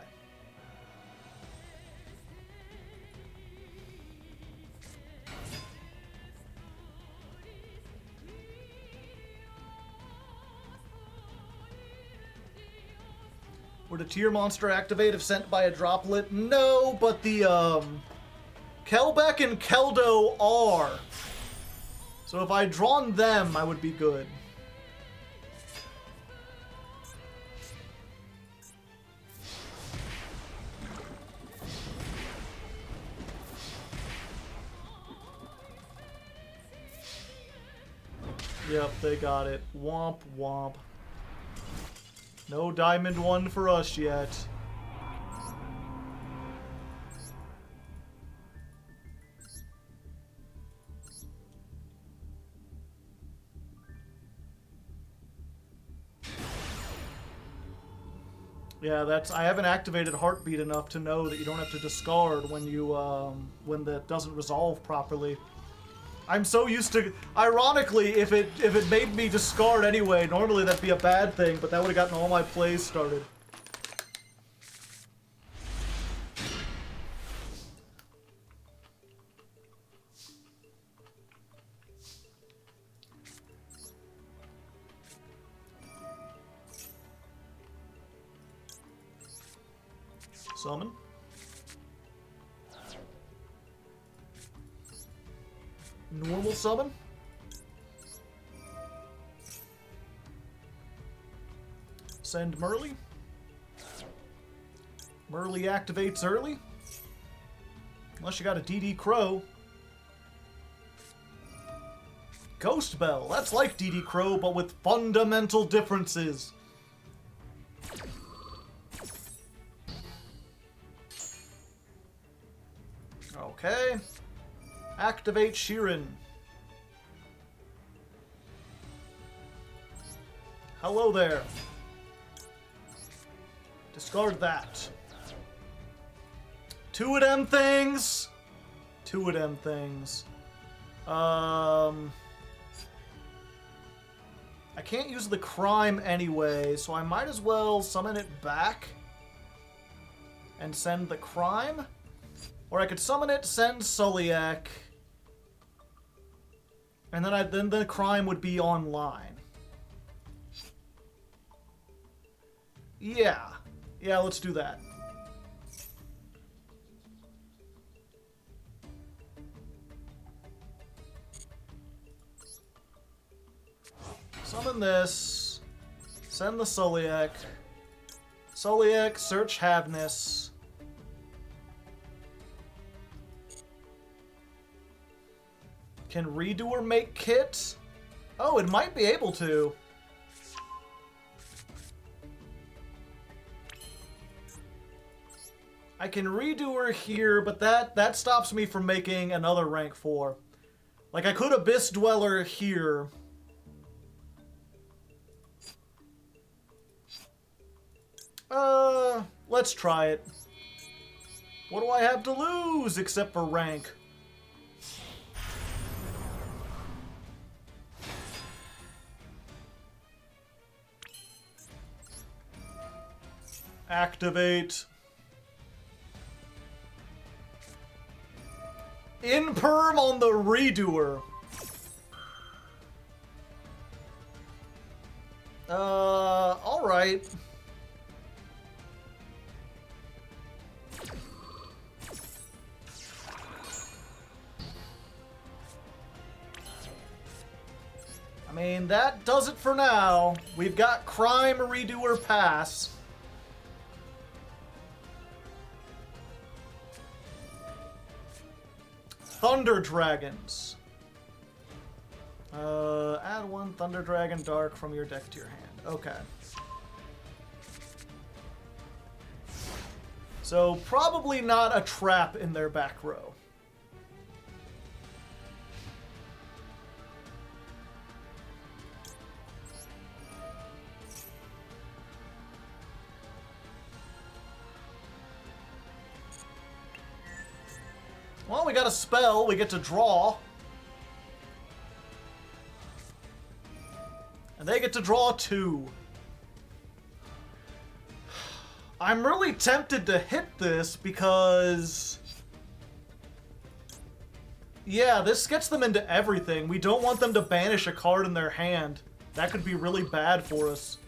Would a tier monster activate if sent by a droplet? No, but the, Kelbeck and Keldo are. So if I'd drawn them, I would be good. Yep, they got it. Womp womp. No diamond one for us yet. Yeah, I haven't activated Heartbeat enough to know that you don't have to discard when you, when that doesn't resolve properly. I'm so used to, ironically, if it made me discard anyway, normally that'd be a bad thing, but that would have gotten all my plays started. Summon. Normal summon. Send Merly. Merly activates early. Unless you got a DD Crow. Ghost Bell. That's like DD Crow, but with fundamental differences. Okay. Activate Sheeran. Hello there. Discard that. Two of them things. Two of them things. I can't use the crime anyway, so I might as well summon it back and send the crime. Or I could summon it, send Sulliek, and then the crime would be online. Yeah. Yeah, let's do that. Summon this. Send the Sulliek. Sulliek, search Havness. Can Redoer make kit? Oh, it might be able to. I can Redoer here, but that stops me from making another rank 4. Like, I could Abyss Dweller here. Let's try it. What do I have to lose except for rank? Activate. Imperm on the Redoer. Alright. I mean, that does it for now. We've got Crime Redoer Pass. Thunder Dragons. Add 1 Thunder Dragon Dark from your deck to your hand. Okay. So, probably not a trap in their back row. Well, we got a spell. We get to draw. And they get to draw 2. I'm really tempted to hit this because... yeah, this gets them into everything. We don't want them to banish a card in their hand. That could be really bad for us.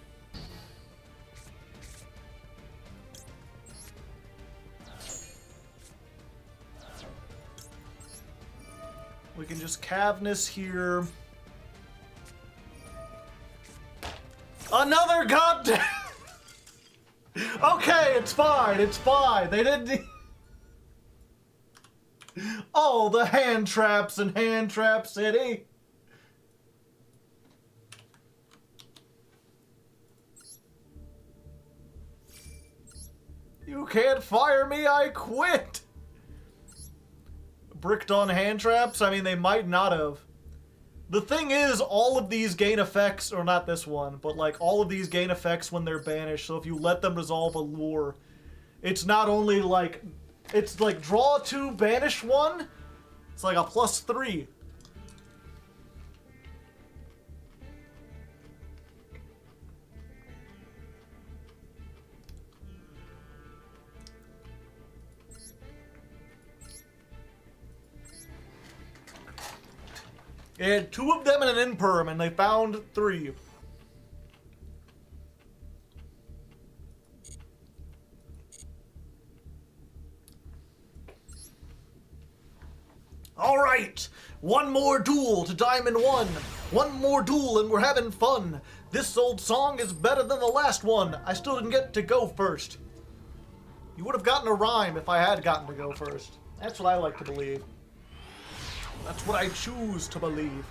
We can just Cavness here. Another goddamn... okay, it's fine, it's fine. They didn't... oh, the hand traps in Hand Trap City. You can't fire me, I quit. Bricked on hand traps? I mean, they might not have. The thing is, all of these gain effects, or not this one, but like all of these gain effects when they're banished, so if you let them resolve a lure, it's not only like, it's like draw 2, banish 1, it's like a +3. They had 2 of them and an Imperm, and they found 3. Alright! 1 more duel to Diamond 1. 1 more duel and we're having fun. This old song is better than the last one. I still didn't get to go first. You would have gotten a rhyme if I had gotten to go first. That's what I like to believe. That's what I choose to believe.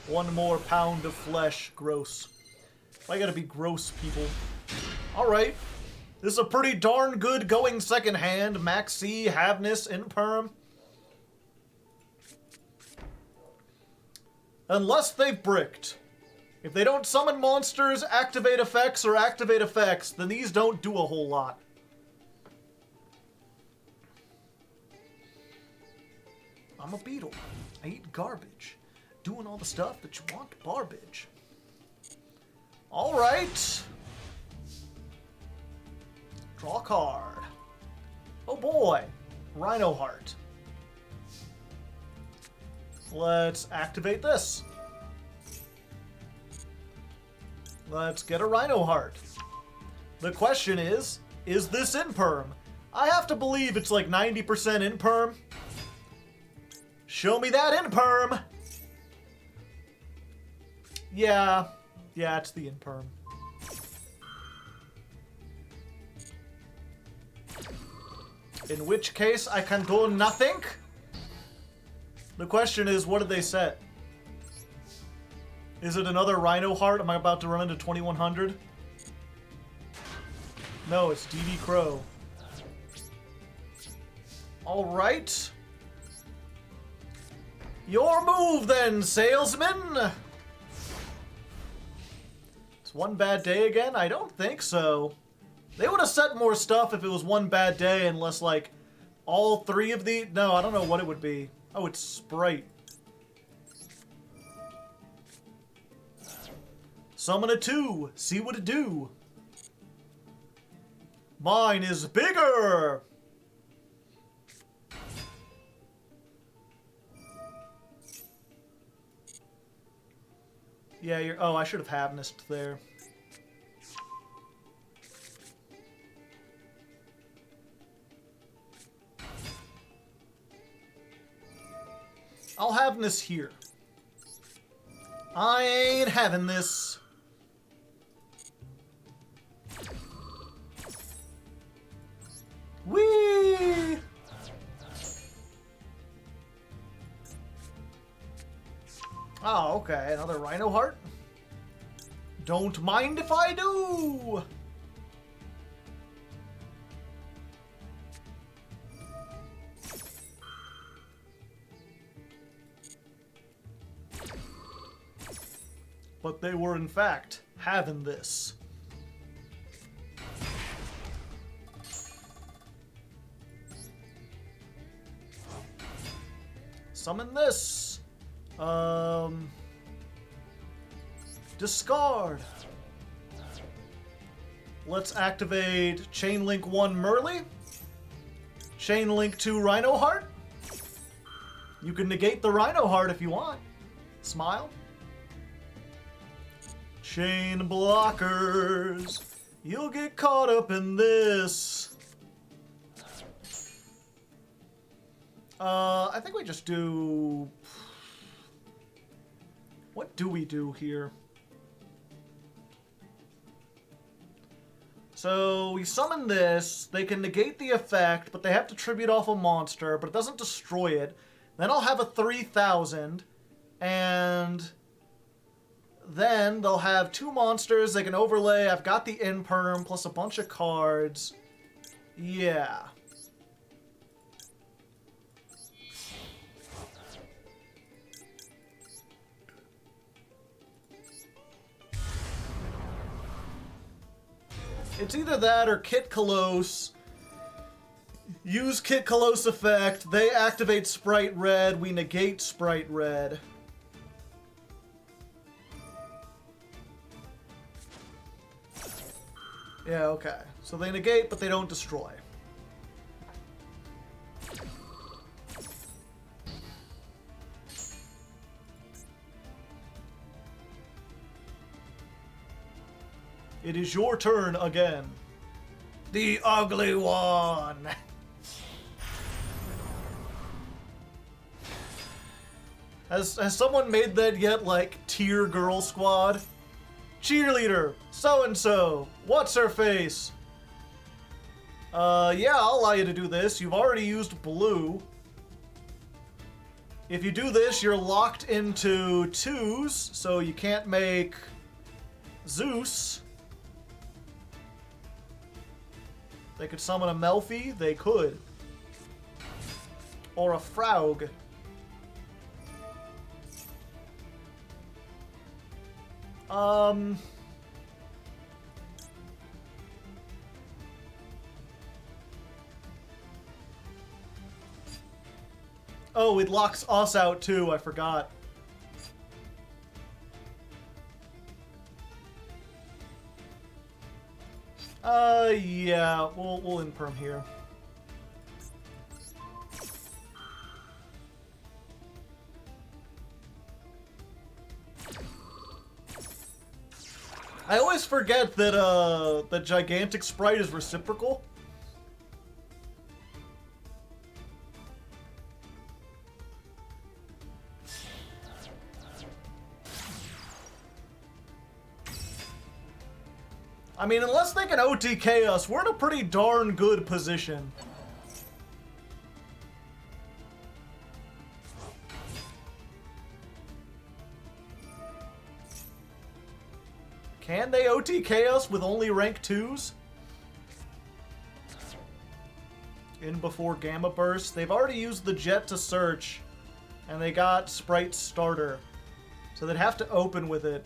1 more pound of flesh. Gross. I gotta be gross, people. Alright. This is a pretty darn good going second hand. Maxi, Havness, Imperm. Unless they've bricked. If they don't summon monsters, activate effects, or activate effects, then these don't do a whole lot. I'm a beetle. I eat garbage. Doing all the stuff that you want garbage. Alright. Draw a card. Oh boy. Rhino Heart. Let's activate this. Let's get a Rhino Heart. The question is this Imperm? I have to believe it's like 90% Imperm. Show me that Imperm! Yeah, it's the Imperm. In which case, I can do nothing. The question is, what did they set? Is it another Rhino Heart? Am I about to run into 2100? No, it's DD Crow. Alright. Your move then, salesman! It's one bad day again? I don't think so. They would have set more stuff if it was one bad day, unless, like, all three of the... No, I don't know what it would be. Oh, it's Sprite. Summon a 2. See what it do. Mine is bigger! Yeah, you're... Oh, I should have Havnist there. I'll have this here. I ain't having this. Whee! Oh, okay. Another Rhino Heart. Don't mind if I do! But they were, in fact, having this. Summon this. Discard. Let's activate Chain Link 1 Merly. Chain Link 2 Rhino Heart. You can negate the Rhino Heart if you want. Smile. Chain blockers. You'll get caught up in this. I think we just do... What do we do here? So we summon this. They can negate the effect, but they have to tribute off a monster, but it doesn't destroy it. Then I'll have a 3000, and then they'll have 2 monsters they can overlay. I've got the Imperm plus a bunch of cards. Yeah. It's either that or Kit Kalos. Use Kit Kalos effect. They activate Sprite Red. We negate Sprite Red. Yeah, okay. So they negate, but they don't destroy. It is your turn again. The ugly one. Has someone made that yet, like, tier girl squad? Cheerleader, so-and-so, what's her face? Yeah, I'll allow you to do this. You've already used blue. If you do this, you're locked into 2s, so you can't make Zeus. They could summon a Melfi, they could. Or a Fraug. Oh, it locks us out too, I forgot. Yeah, we'll imperm here. I always forget that the gigantic sprite is reciprocal. I mean, unless they can OTK us, we're in a pretty darn good position. Can they OTK us with only rank 2s? In before Gamma Burst. They've already used the Jet to search, and they got Sprite Starter. So they'd have to open with it.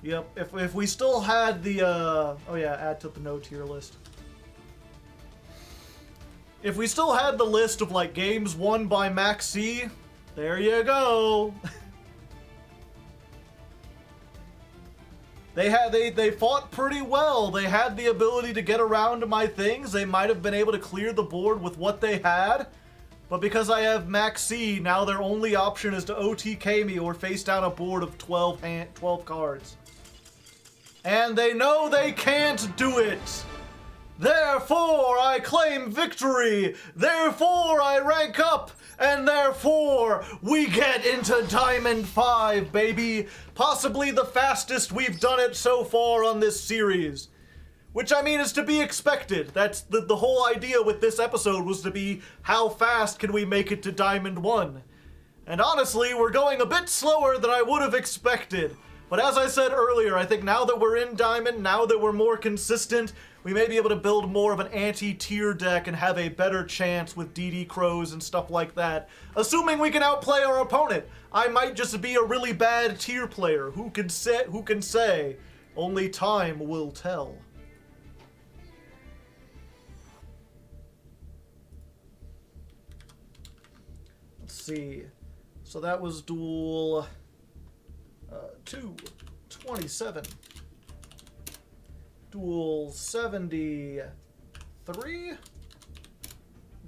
Yep, if we still had the, oh yeah, add to the no tier list. If we still had the list of, like, games won by Max C, there you go. They fought pretty well. They had the ability to get around to my things. They might have been able to clear the board with what they had. But because I have Max C, now their only option is to OTK me or face down a board of 12 cards. And they know they can't do it. Therefore, I claim victory. Therefore, I rank up. And therefore, we get into Diamond 5, baby. Possibly the fastest we've done it so far on this series. Which, I mean, is to be expected. That's the whole idea with this episode was to be how fast can we make it to Diamond 1. And honestly, we're going a bit slower than I would have expected. But as I said earlier, I think now that we're in Diamond, now that we're more consistent, we may be able to build more of an anti-tier deck and have a better chance with DD Crows and stuff like that. Assuming we can outplay our opponent. I might just be a really bad tier player. Who can say? Only time will tell. Let's see. So that was duel 227. Duel 73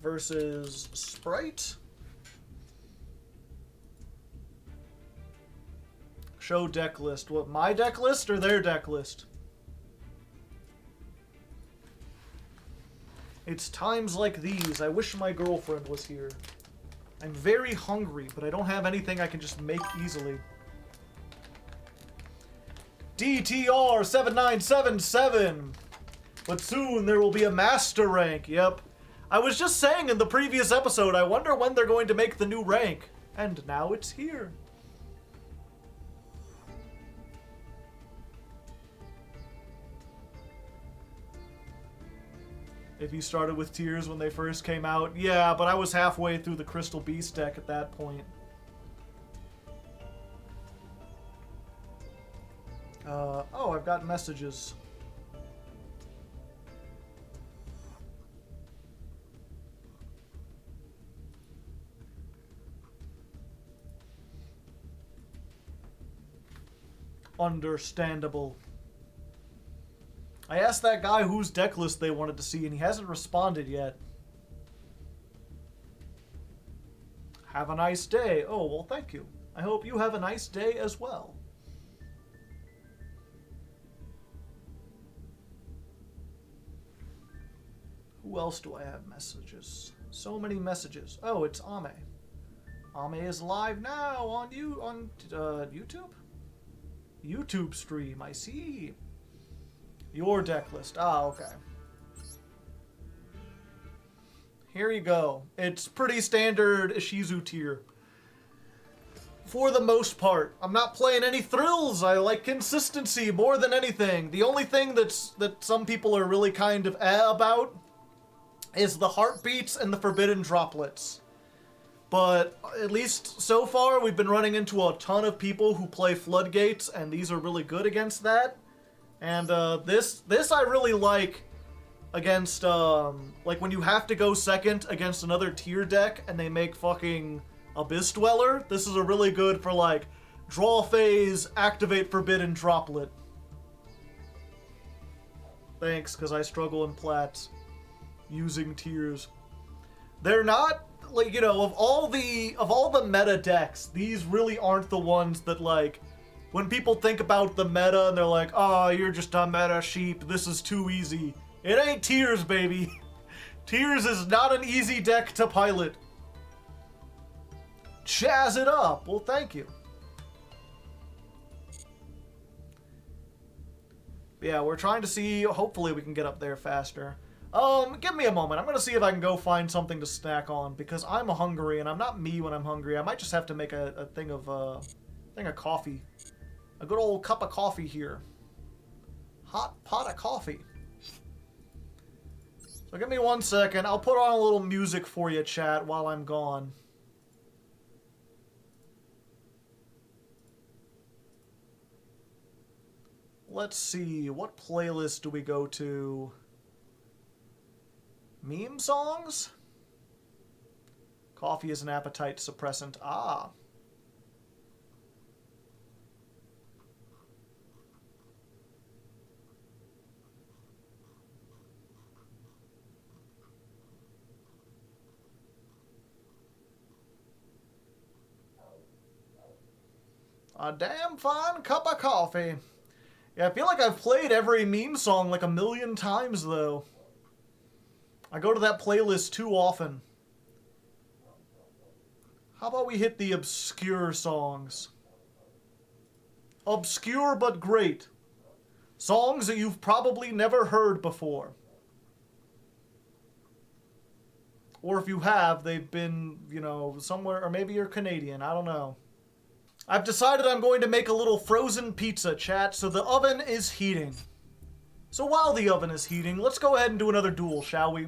versus Sprite. Show deck list. What, my deck list or their deck list? It's times like these. I wish my girlfriend was here. I'm very hungry, but I don't have anything I can just make easily. DTR 7977. But soon there will be a master rank. Yep. I was just saying in the previous episode, I wonder when they're going to make the new rank. And now it's here. If you started with tiers when they first came out. Yeah, but I was halfway through the Crystal Beast deck at that point. Oh, I've got messages. Understandable. I asked that guy whose deck list they wanted to see, and he hasn't responded yet. Have a nice day. Oh, well, thank you. I hope you have a nice day as well. Who else do I have messages? So many messages. Oh, it's Ame. Ame is live now on YouTube? YouTube stream, I see. Your deck list. Ah, okay. Here you go. It's pretty standard Ishizu tier. For the most part. I'm not playing any thrills. I like consistency more than anything. The only thing that some people are really kind of about is the heartbeats and the forbidden droplets. But at least so far, we've been running into a ton of people who play floodgates, and these are really good against that. And this I really like against, like when you have to go second against another tier deck and they make fucking Abyss Dweller, this is a really good for like draw phase, activate Forbidden Droplet. Thanks, because I struggle in plats using tiers. They're not, like, you know, of all the meta decks, these really aren't the ones that, like, when people think about the meta and they're like, oh, you're just a meta sheep, this is too easy. It ain't Tears, baby. Tears is not an easy deck to pilot. Chaz it up. Well, thank you. Yeah, we're trying to see, hopefully we can get up there faster. Give me a moment. I'm gonna see if I can go find something to snack on, because I'm hungry, and I'm not me when I'm hungry. I might just have to make a thing of coffee. A good old cup of coffee here. Hot pot of coffee. So give me 1 second. I'll put on a little music for you, chat, while I'm gone. Let's see, what playlist do we go to? Meme songs? Coffee is an appetite suppressant. Ah. A damn fine cup of coffee. Yeah, I feel like I've played every meme song like 1,000,000 times, though. I go to that playlist too often. How about we hit the obscure songs? Obscure but great. Songs that you've probably never heard before. Or if you have, they've been, you know, somewhere, or maybe you're Canadian, I don't know. I've decided I'm going to make a little frozen pizza, chat, so the oven is heating. So while the oven is heating, let's go ahead and do another duel, shall we?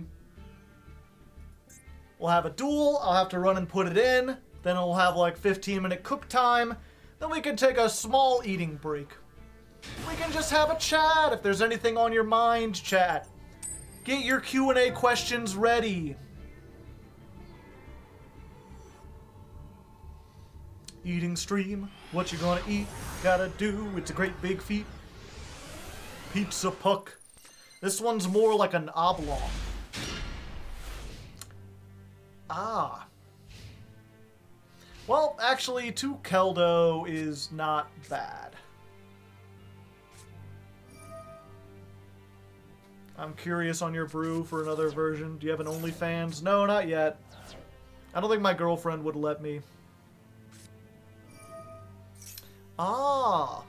We'll have a duel, I'll have to run and put it in, then we'll have like 15-minute cook time, then we can take a small eating break. We can just have a chat if there's anything on your mind, chat. Get your Q&A questions ready. Eating stream, what you gonna eat? Gotta do, it's a great big feat. Pizza puck. This one's more like an oblong. Ah. Well, actually, 2 Keldo is not bad. I'm curious on your brew for another version. Do you have an OnlyFans? No, not yet. I don't think my girlfriend would let me. Ah.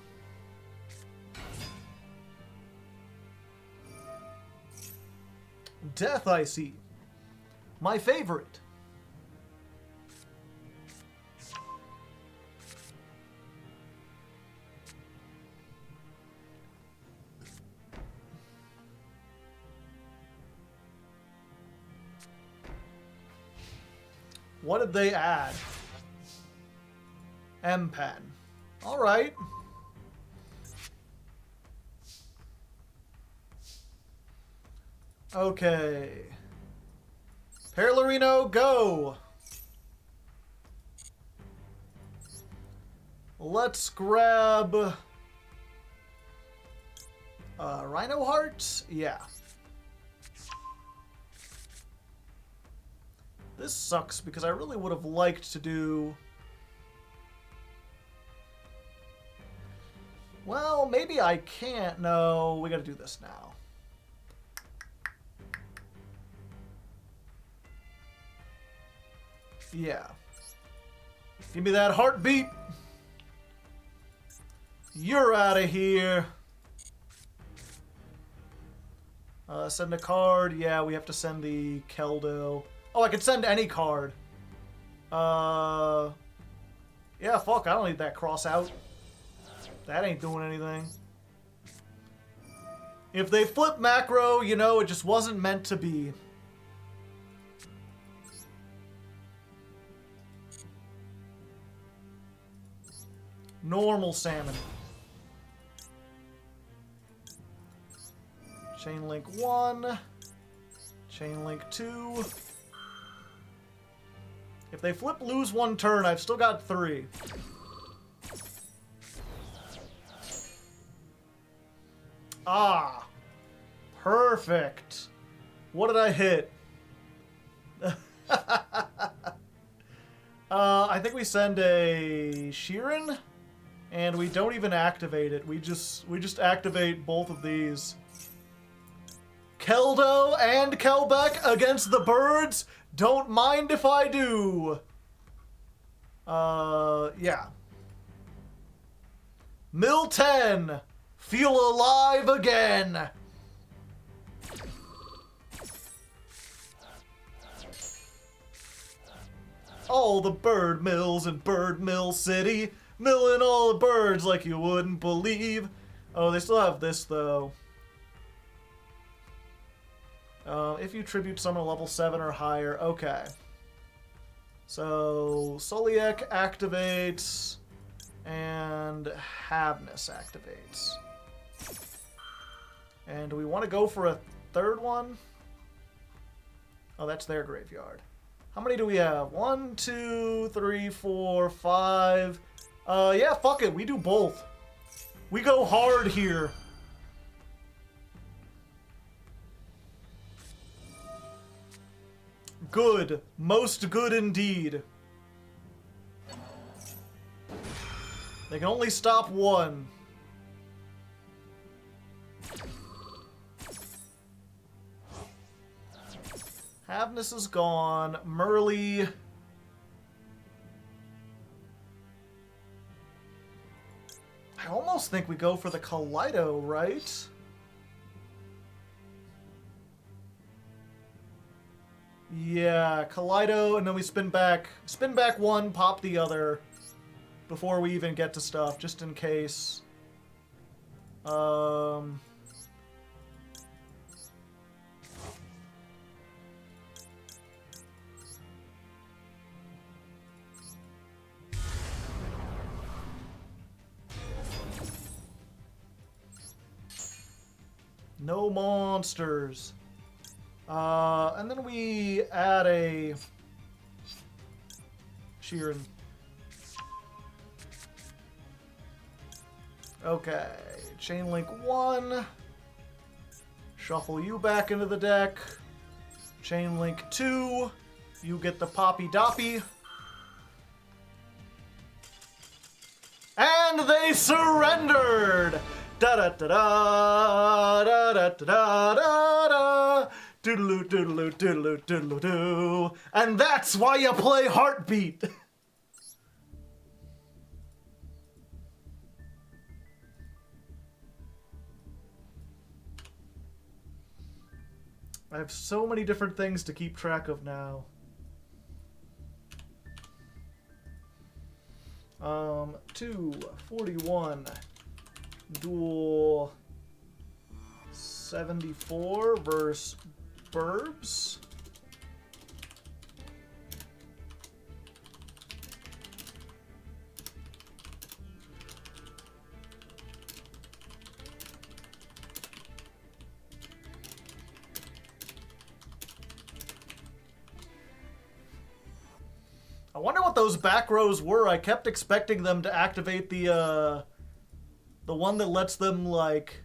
Death, I see. My favorite. What did they add? M-Pen. All right. Okay. Perlarino, go! Let's grab... Rhino Heart? Yeah. This sucks because I really would have liked to do... Well, maybe I can't. No, we gotta do this now. Yeah. Give me that heartbeat. You're out of here. Send a card. Yeah, we have to send the Keldo. Oh, I could send any card. Yeah, fuck, I don't need that cross out. That ain't doing anything. If they flip macro, you know, it just wasn't meant to be. Normal salmon. Chain link 1. Chain Link 2. If they flip lose one turn, I've still got 3. Ah! Perfect. What did I hit? I think we send a Sheeran, and we don't even activate it. We just activate both of these. Keldo and Kelbeck against the birds. Don't mind if I do. Yeah. Mill 10. Feel alive again. All the bird mills in Bird Mill City, milling all the birds like you wouldn't believe. Oh, they still have this, though. If you tribute summon level 7 or higher, okay. So, Soliek activates, and Havness activates. And do we want to go for a third one? Oh, that's their graveyard. How many do we have? 1, 2, 3, 4, 5. Yeah, fuck it. We do both. We go hard here. Good. Most good indeed. They can only stop one. Havness is gone. Merly. I almost think we go for the Kaleido, right? Yeah, Kaleido, and then we spin back one, pop the other before we even get to stuff, just in case. No monsters. And then we add a Sheeran. Okay, Chain Link 1. Shuffle you back into the deck. Chain Link 2. You get the Poppy Doppy. And they surrendered! Da-da-da-da, da-da-da-da-da-da, doodaloo, doodaloo, doodaloo, doodaloo, doo. And that's why you play Heartbeat! I have so many different things to keep track of now. 241. Duel 74 versus Burbs. I wonder what those back rows were. I kept expecting them to activate the one that lets them, like...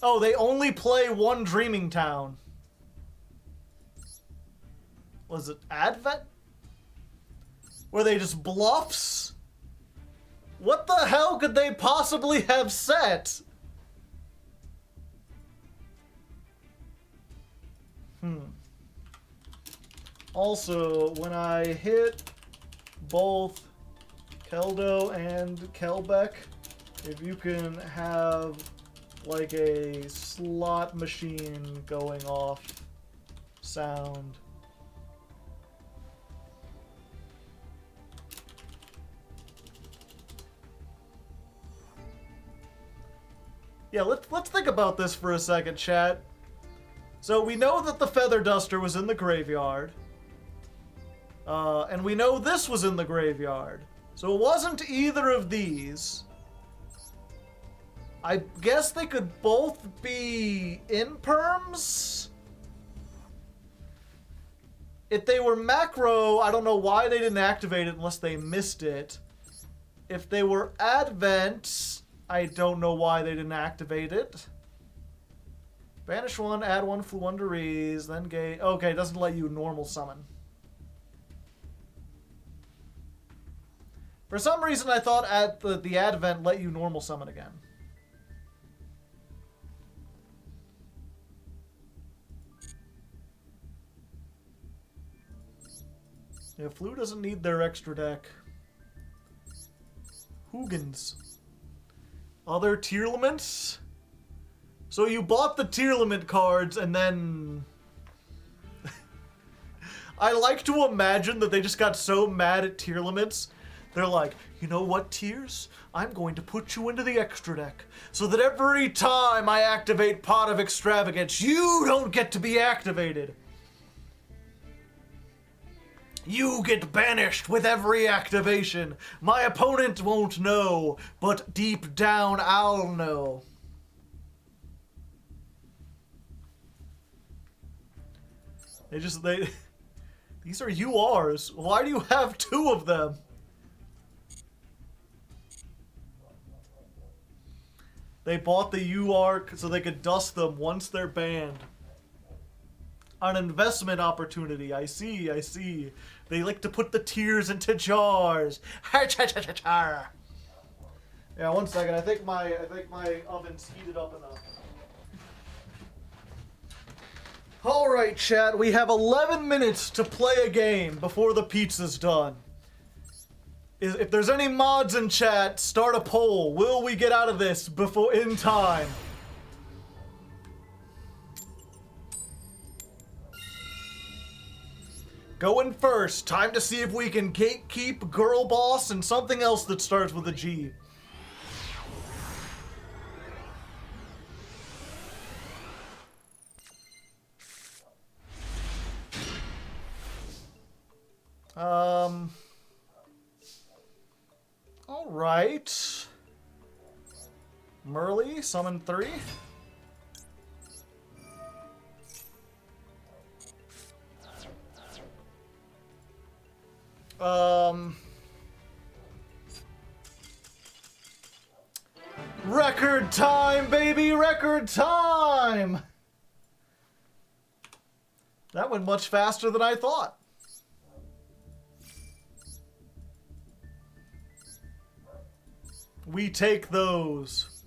Oh, they only play one Dreaming Town. Was it Advent? Were they just bluffs? What the hell could they possibly have set? Also, when I hit both Keldo and Kelbeck, if you can have like a slot machine going off sound. Yeah, let's think about this for a second, chat. So we know that the Feather Duster was in the graveyard. And we know this was in the graveyard. So it wasn't either of these. I guess they could both be imperms? If they were macro, I don't know why they didn't activate it unless they missed it. If they were advent, I don't know why they didn't activate it. Banish one, add one, Fluunderies, then gate. Okay, it doesn't let you normal summon. For some reason, I thought the advent let you normal summon again. Yeah, Flu doesn't need their extra deck. Hugans. Other Tearlaments? So you bought the Tearlament cards and then... I like to imagine that they just got so mad at Tearlaments. They're like, you know what, Tears? I'm going to put you into the extra deck so that every time I activate Pot of Extravagance, you don't get to be activated. You get banished with every activation. My opponent won't know, but deep down I'll know. These are URs. Why do you have two of them? They bought the UR so they could dust them once they're banned. An investment opportunity. I see, I see. They like to put the tears into jars. Yeah, 1 second. I think my oven's heated up enough. All right, chat. We have 11 minutes to play a game before the pizza's done. If there's any mods in chat, start a poll. Will we get out of this before in time? Going first. Time to see if we can gatekeep, girl boss, and something else that starts with a G. All right. Merly, summon 3. Record time, baby, record time! That went much faster than I thought. We take those.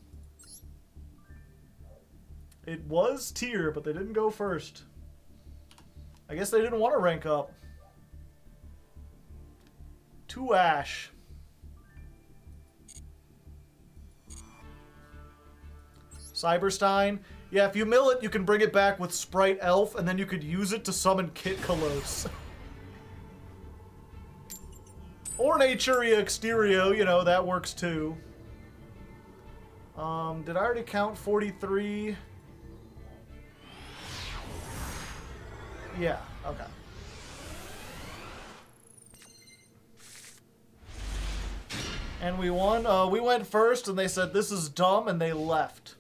It was tier, but they didn't go first. I guess they didn't want to rank up. 2 Ash. Cyberstein. Yeah, if you mill it, you can bring it back with Sprite Elf, and then you could use it to summon Kit Kalos. Or Naturia Exterio, you know, that works too. Did I already count 43? Yeah, okay. And we won. We went first, and they said, this is dumb, and they left.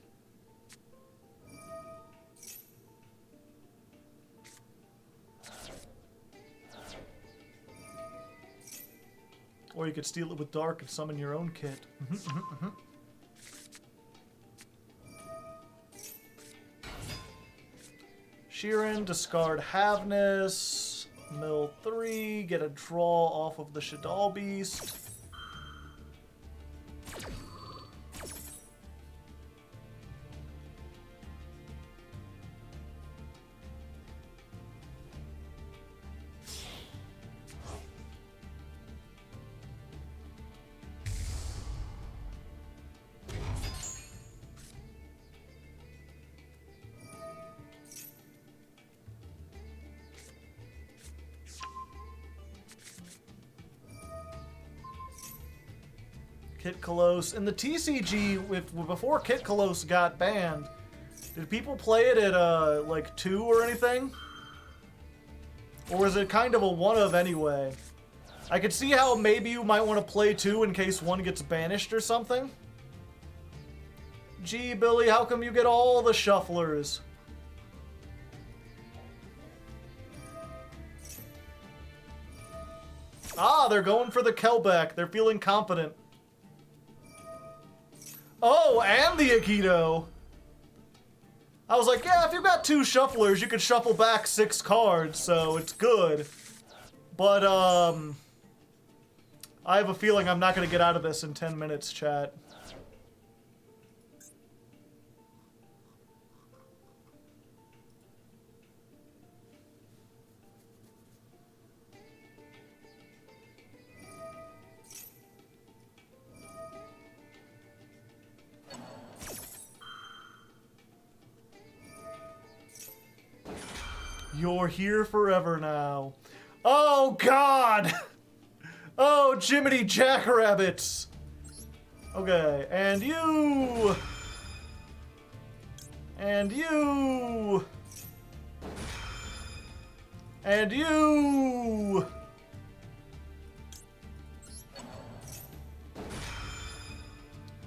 Or you could steal it with Dark and summon your own kit. Sheeran, discard Havness. Mill 3, get a draw off of the Shadal Beast. Kit Kalos. In the TCG, before Kit Kalos got banned, did people play it at, like, 2 or anything? Or was it kind of a one-of anyway? I could see how maybe you might want to play 2 in case one gets banished or something. Gee, Billy, how come you get all the shufflers? Ah, they're going for the Kelbeck. They're feeling confident. Oh, and the Aikido. I was like, yeah, if you've got 2 shufflers, you could shuffle back 6 cards, so it's good. But, I have a feeling I'm not going to get out of this in 10 minutes, chat. You're here forever now. Oh, God! Oh, Jiminy Jackrabbits! Okay, and you! And you! And you!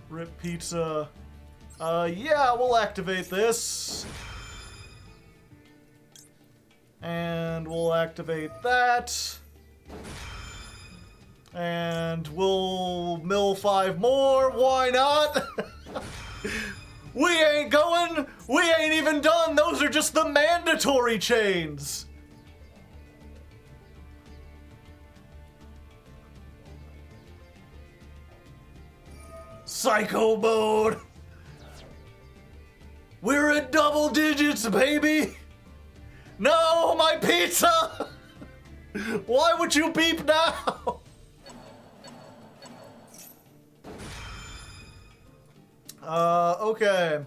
Rip Pizza. Yeah, we'll activate this. And we'll activate that. And we'll mill 5 more. Why not? We ain't going. We ain't even done. Those are just the mandatory chains. Psycho mode. We're at double digits, baby. No, my pizza! Why would you beep now? Okay.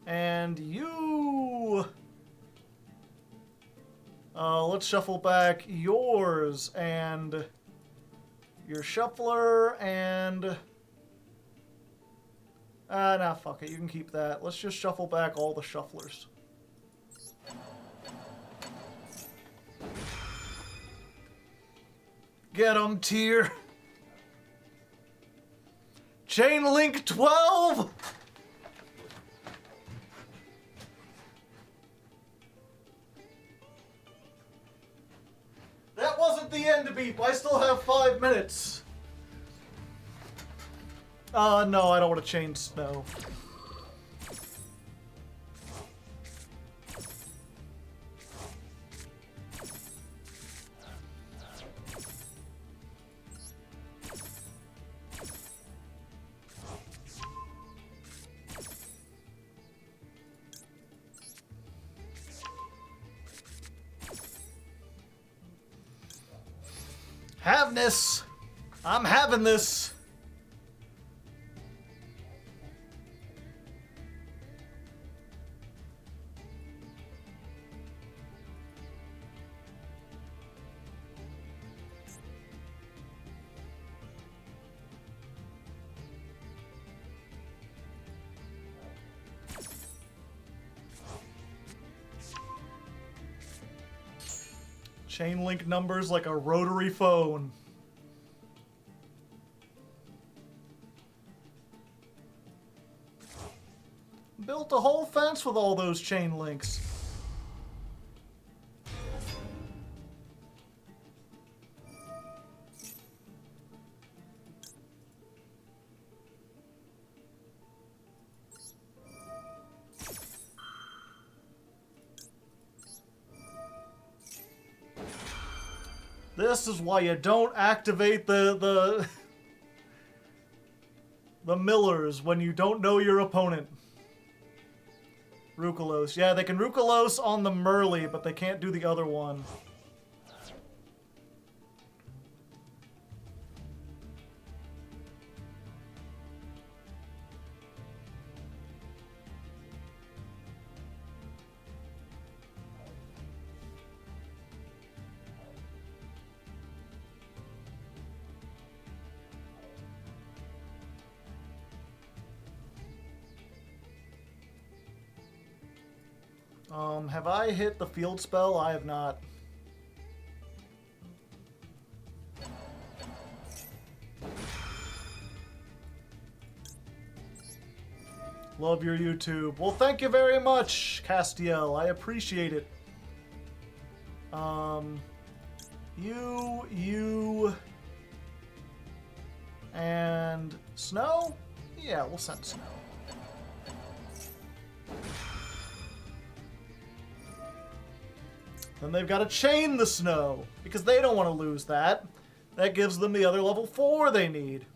And you... let's shuffle back yours and your shuffler and... nah, fuck it. You can keep that. Let's just shuffle back all the shufflers. Get 'em, Tear. Chain Link 12? That wasn't the end beep. I still have 5 minutes. No, I don't want to chain snow. Have this. I'm having this. Chain link numbers like a rotary phone. Built a whole fence with all those chain links. This is why you don't activate the millers when you don't know your opponent. Rukalos. Yeah, they can Rukalos on the Merly, but they can't do the other one. Have I hit the field spell? I have not. Love your YouTube. Well, thank you very much, Castiel. I appreciate it. You, and Snow? Yeah, we'll send Snow. Then they've got to chain the Snow, because they don't want to lose that. That gives them the other level 4 they need.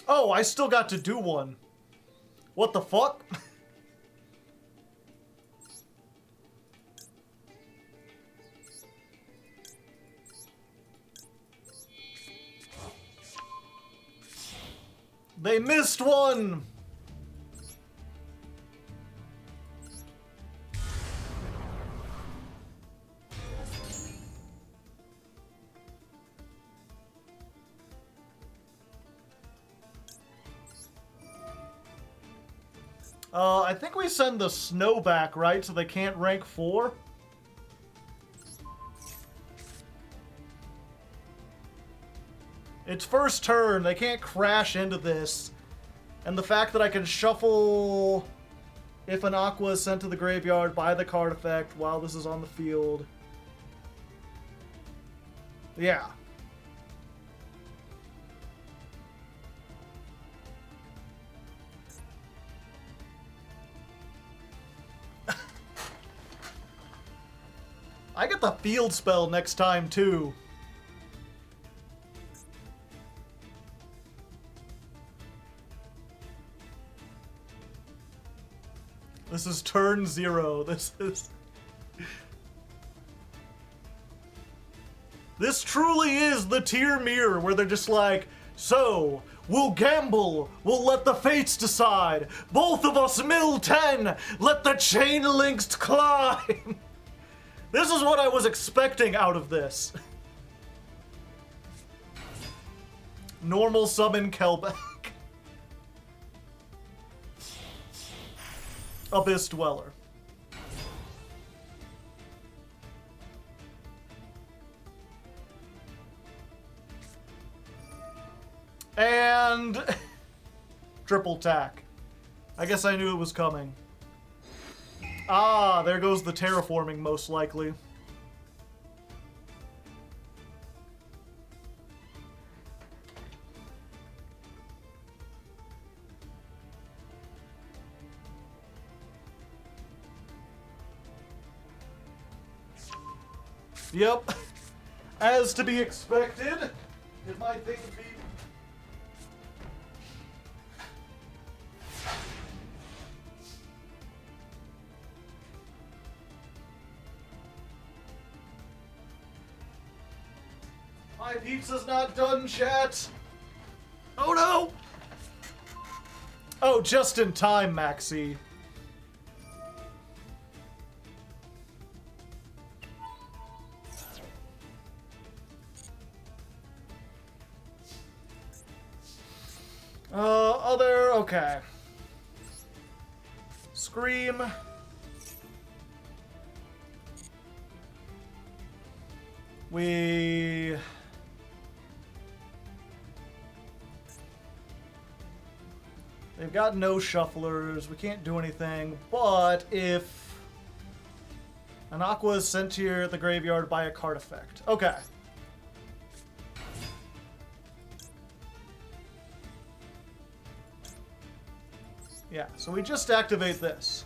Oh, I still got to do one. What the fuck? They missed one! I think we send the Snow back, right? So they can't rank 4? It's first turn. They can't crash into this. And the fact that I can shuffle if an Aqua is sent to the graveyard by the card effect while this is on the field. Yeah. I get the field spell next time, too. This is turn 0. This truly is the tier mirror where they're just like, so, we'll gamble, we'll let the fates decide. Both of us mill 10, let the chain links climb. This is what I was expecting out of this. Normal summon Kelbeck. Abyss Dweller. And triple tack. I guess I knew it was coming. Ah, there goes the terraforming, most likely. Yep. As to be expected, it might think be... My pizza's not done, chat. Oh no! Oh, just in time, Maxie. Okay. Scream. They've got no shufflers. We can't do anything. But if an Aqua is sent to the graveyard by a card effect. Okay. Yeah, so we just activate this.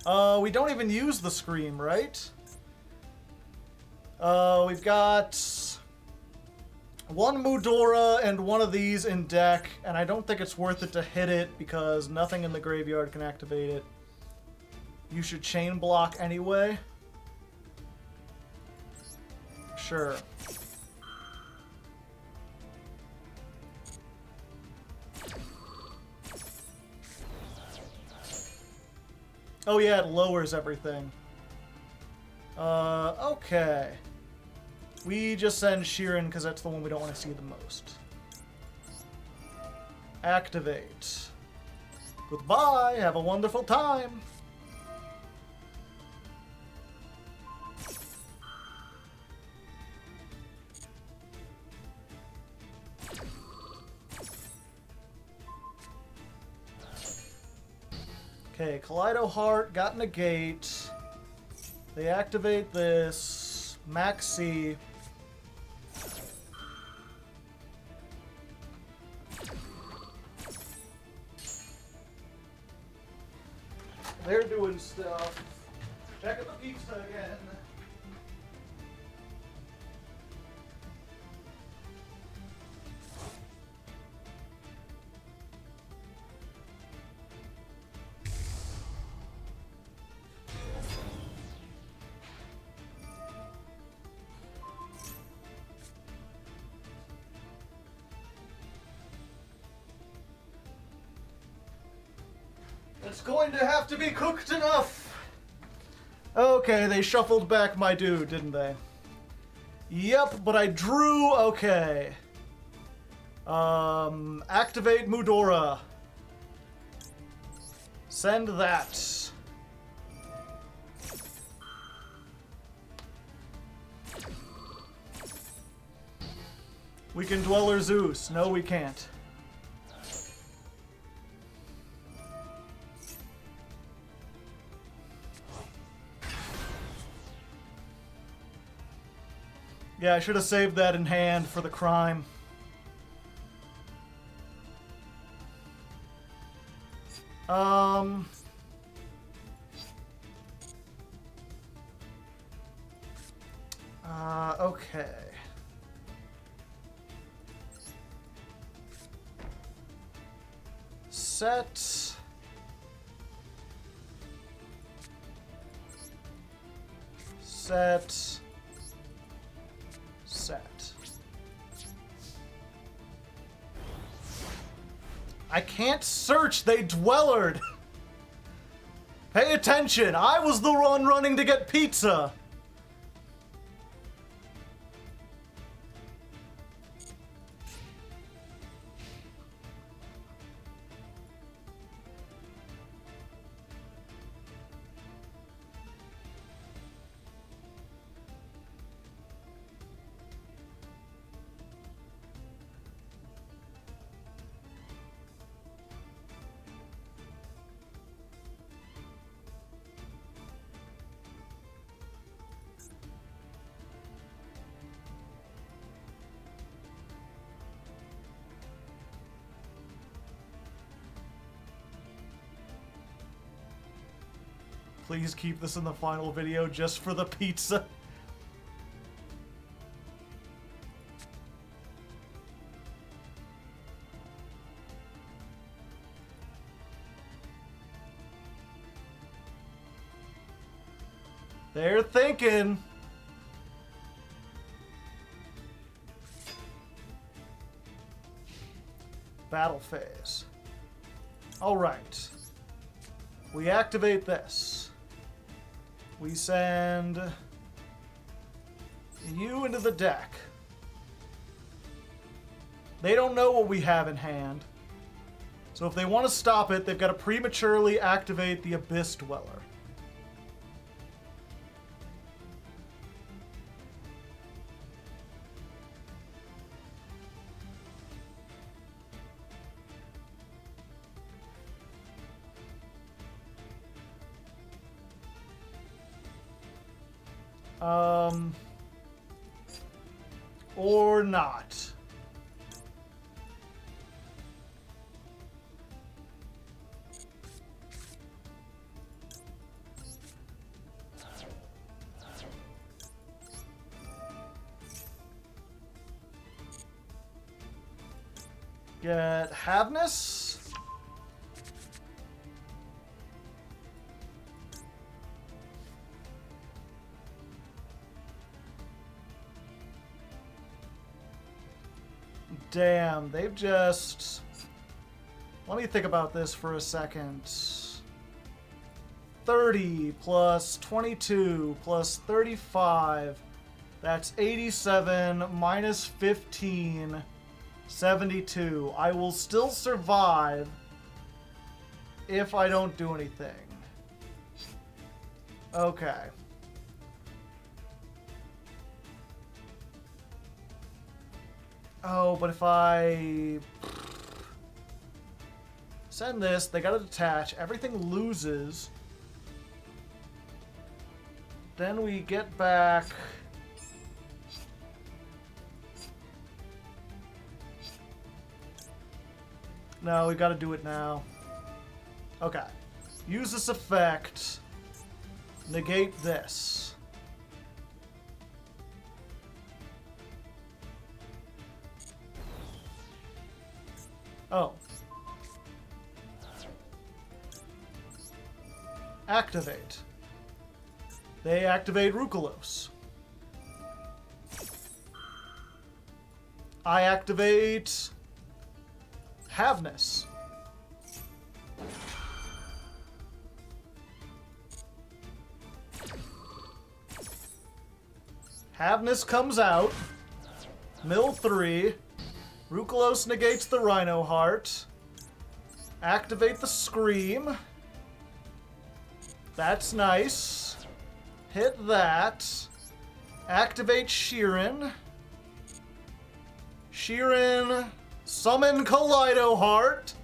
We don't even use the Scream, right? We've got one Mudora and one of these in deck, and I don't think it's worth it to hit it because nothing in the graveyard can activate it. You should chain block anyway. Sure. Oh yeah, it lowers everything. Okay. We just send Sheeran because that's the one we don't want to see the most. Activate. Goodbye, have a wonderful time. Okay, Kaleido Heart got negate. They activate this. Maxi. They're doing stuff. Checking the pizza again. It's going to have to be cooked enough. Okay, they shuffled back my dude, didn't they? Yep, but I drew. Okay. Activate Mudora. Send that. We can Dweller Zeus. No, we can't. Yeah, I should have saved that in hand for the crime. Okay. Set. Set. I can't search, they dwellered. Pay attention, I was the one running to get pizza. Please keep this in the final video just for the pizza. They're thinking. Battle phase. All right. We activate this. We send you into the deck. They don't know what we have in hand. So if they want to stop it, they've got to prematurely activate the Abyss Dweller. Or not. Get Havness. Damn, they've just... Let me think about this for a second. 30 plus 22 plus 35. That's 87 minus 15. 72. I will still survive if I don't do anything. Okay. Oh, but if I send this, they gotta detach. Everything loses. Then we get back. No, we gotta do it now. Okay. Use this effect. Negate this. Oh. Activate. They activate Rukalos. I activate Havness. Havness comes out. Mill 3. Rukalos negates the Rhino Heart. Activate the Scream. That's nice. Hit that. Activate Sheeran. Sheeran. Summon Kaleido Heart.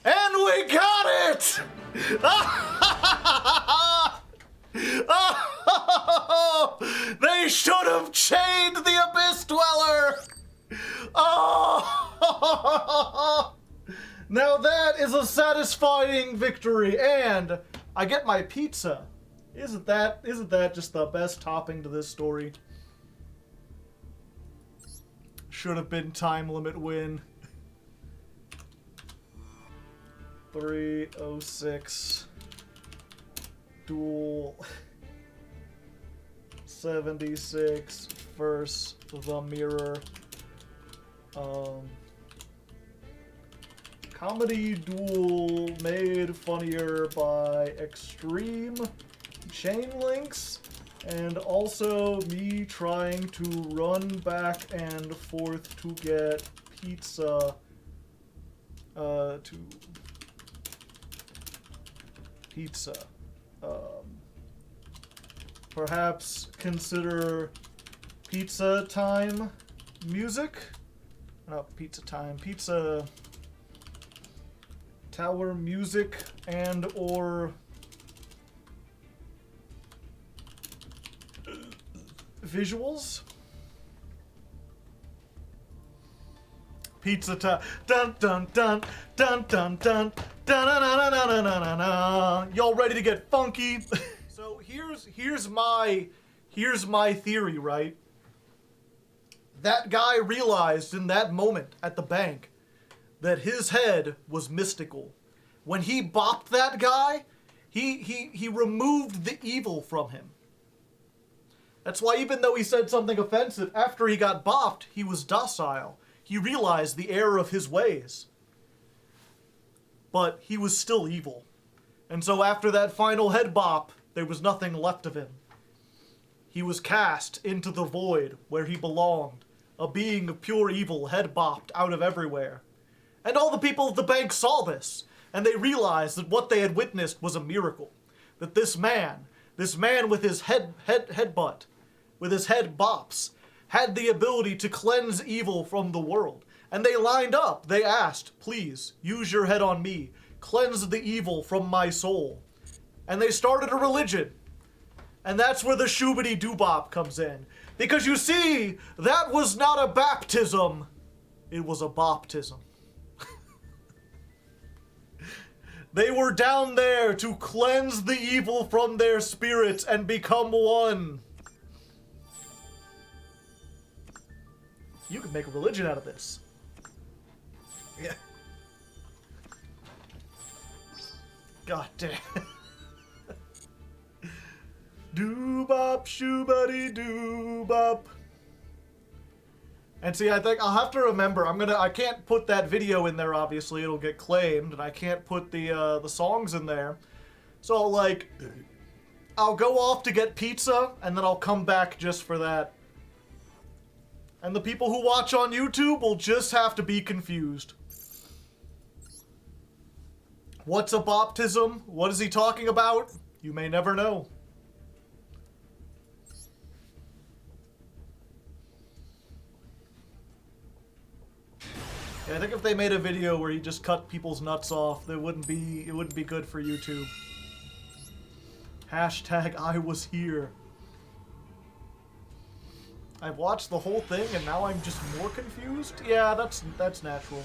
And we got it! They should have chained the Abyss Dweller! Oh! Now that is a satisfying victory, and I get my pizza. Isn't that just the best topping to this story? Should have been time limit win. 306 duel 76 versus the mirror. Comedy duel made funnier by extreme chain links and also me trying to run back and forth to get pizza perhaps consider pizza time music. No, pizza time. Pizza tower music and or visuals. Pizza time. Dun dun dun dun dun dun dun dun dun dun dun dun dun. Y'all ready to get funky? So here's my theory, right? That guy realized in that moment at the bank that his head was mystical. When he bopped that guy, he removed the evil from him. That's why even though he said something offensive, after he got bopped, he was docile. He realized the error of his ways. But he was still evil. And so after that final head bop, there was nothing left of him. He was cast into the void where he belonged, a being of pure evil head bopped out of everywhere. And all the people at the bank saw this, and they realized that what they had witnessed was a miracle. That this man with his headbutt, with his head bops, had the ability to cleanse evil from the world. And they lined up. They asked, please, use your head on me. Cleanse the evil from my soul. And they started a religion. And that's where the shoobity doobop comes in. Because you see, that was not a baptism. It was a boptism. They were down there to cleanse the evil from their spirits and become one. You could make a religion out of this. Yeah. God damn. Doobop shoobity doobop. And see, I think I'll have to remember. I can't put that video in there. Obviously, it'll get claimed, and I can't put the songs in there. So like, I'll go off to get pizza, and then I'll come back just for that. And the people who watch on YouTube will just have to be confused. What's a boptism? What is he talking about? You may never know. Yeah, I think if they made a video where he just cut people's nuts off, it wouldn't be good for YouTube. Hashtag I was here. I've watched the whole thing and now I'm just more confused? Yeah, that's natural.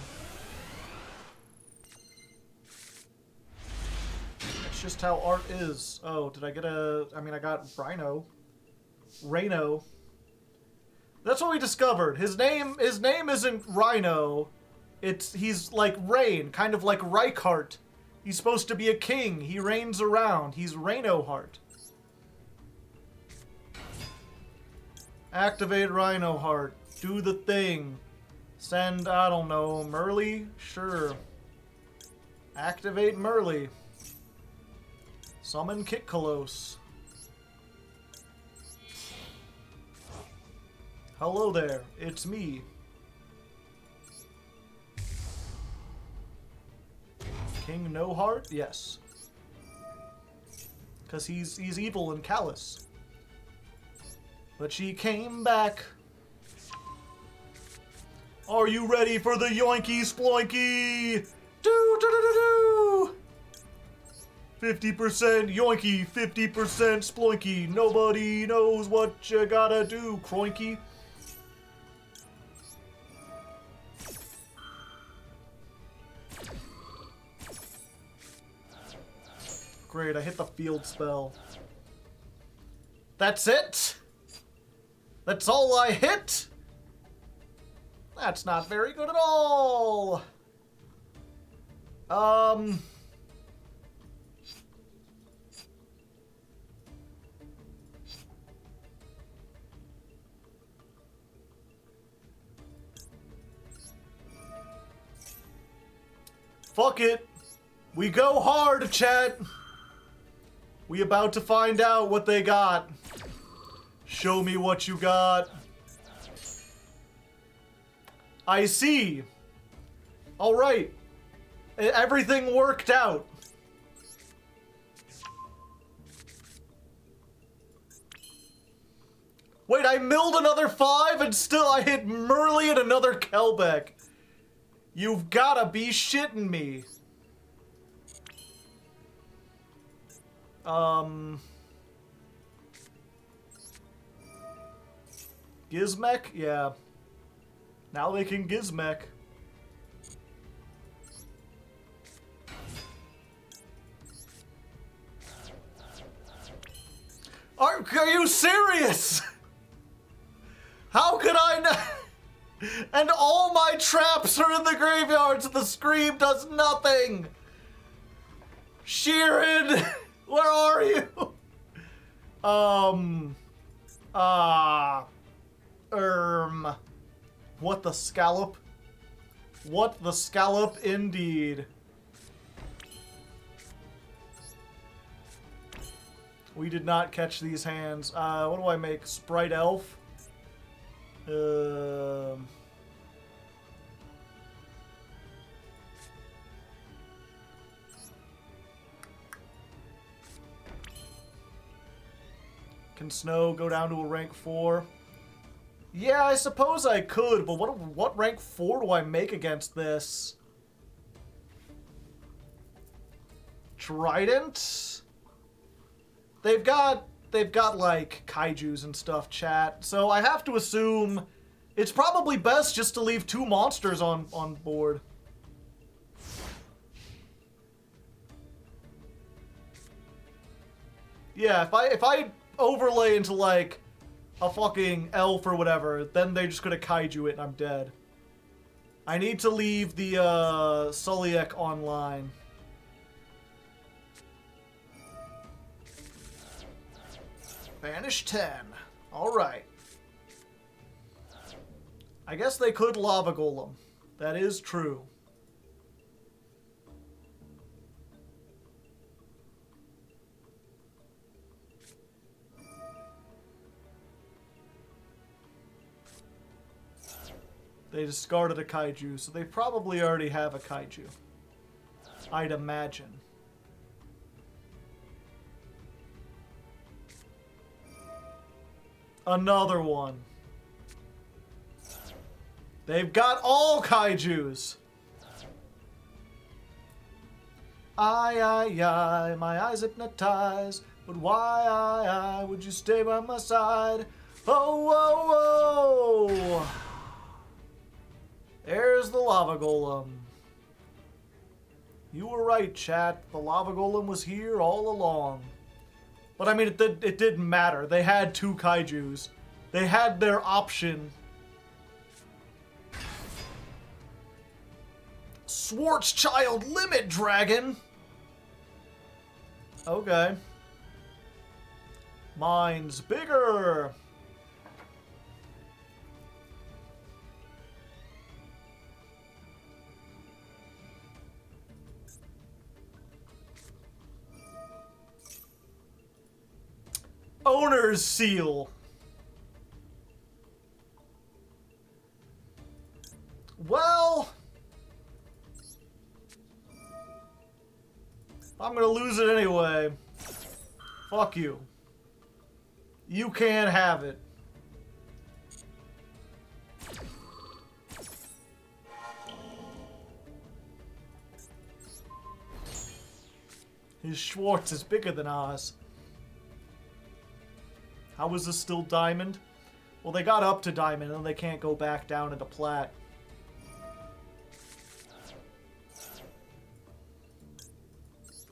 That's just how art is. Oh, did I get I got Rhino. Rhino. That's what we discovered. His name isn't Rhino. He's like Rain, kind of like Reichardt. He's supposed to be a king. He reigns around. He's Rhino Heart. Activate Rhino Heart. Do the thing. Send, I don't know, Merly? Sure. Activate Merly. Summon Kitkalos. Hello there, it's me. King No Heart? Yes. Because he's evil and callous. But she came back. Are you ready for the yoinky sploinky? Do do do do do. 50% yoinky, 50% sploinky. Nobody knows what you gotta do, croinky. Great, I hit the field spell. That's it? That's all I hit? That's not very good at all. Fuck it. We go hard, chat. We about to find out what they got. Show me what you got. I see. All right. Everything worked out. Wait, I milled another 5 and still I hit Merly and another Kelbeck. You've gotta be shitting me. Gizmek? Yeah. Now they can Gizmek. Are you serious? How could I not? And all my traps are in the graveyard, so the scream does nothing. Sheeran, where are you? What the scallop? What the scallop indeed. We did not catch these hands. What do I make? Sprite Elf? Can Snow go down to a rank 4? Yeah, I suppose I could, but what rank 4 do I make against this? Trident? They've got like kaijus and stuff, chat. So I have to assume it's probably best just to leave 2 monsters on board. Yeah, if I overlay into like a fucking elf or whatever, then they're just gonna kaiju it and I'm dead. I need to leave the Suliek online. Banish 10. Alright. I guess they could lava golem. That is true. They discarded a kaiju, so they probably already have a kaiju. I'd imagine. Another one. They've got all kaijus. I, my eyes hypnotize. But why, would you stay by my side? Oh, whoa, whoa. There's the lava golem. You were right, chat. The lava golem was here all along. But I mean, it didn't matter. They had two kaijus. They had their option. Schwarzschild Limit Dragon? Okay. Mine's bigger. Owner's Seal. Well, I'm gonna lose it anyway. Fuck you. You can't have it. His Schwartz is bigger than ours. How is this still diamond? Well, they got up to diamond and they can't go back down into plat.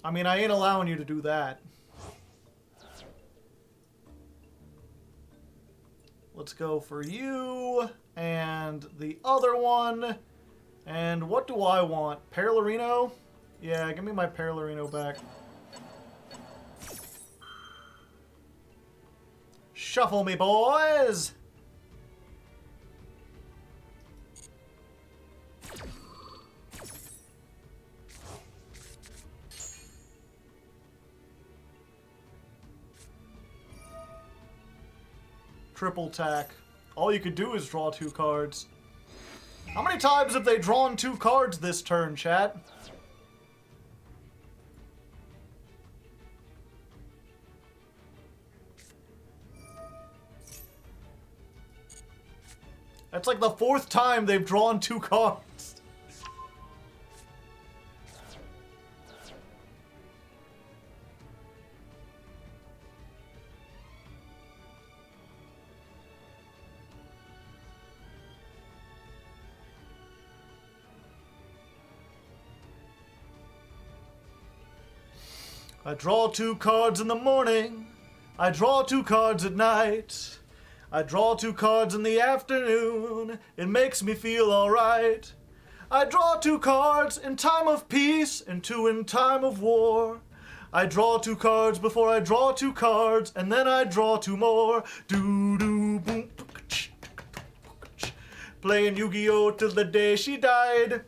I mean, I ain't allowing you to do that. Let's go for you and the other one. And what do I want? Perlarino? Yeah, give me my Perlarino back. Shuffle me, boys! Triple tack. All you could do is draw 2 cards. How many times have they drawn 2 cards this turn, chat? That's like the 4th time they've drawn 2 cards. I draw 2 cards in the morning. I draw 2 cards at night. I draw 2 cards in the afternoon. It makes me feel alright. I draw 2 cards in time of peace and 2 in time of war. I draw 2 cards before I draw 2 cards, and then I draw 2 more. Doo-doo, boom. Playing Yu-Gi-Oh! Till the day she died.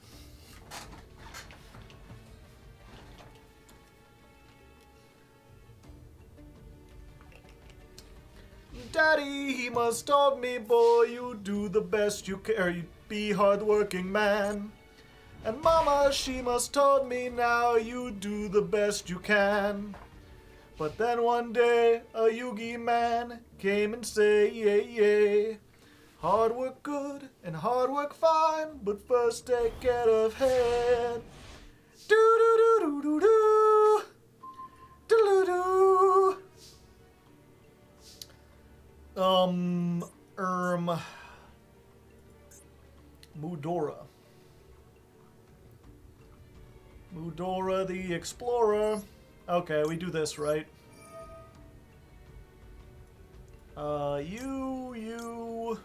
Daddy, he must taught me, boy, you do the best you can, or you be hard-working man. And Mama, she must taught me, now you do the best you can. But then one day, a Yugi man came and say, yeah, yeah, hard work good and hard work fine, but first take care of head. Do-do-do-do-do-do, do-do-do. Mudora. Mudora the Explorer. Okay, we do this, right? You.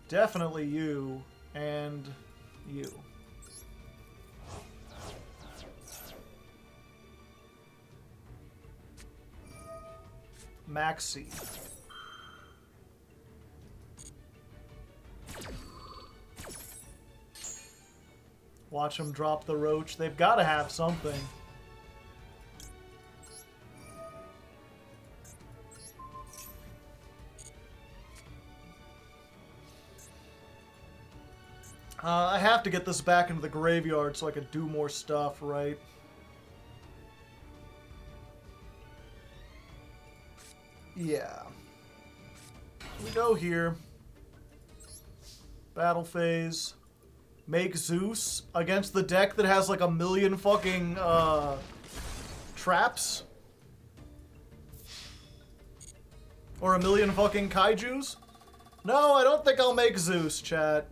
Definitely you. And you. Maxi. Watch them drop the roach. They've got to have something. I have to get this back into the graveyard so I can do more stuff, right? Yeah. We go here. Battle phase. Make Zeus against the deck that has like a million fucking traps. Or a million fucking kaijus. No, I don't think I'll make Zeus, chat.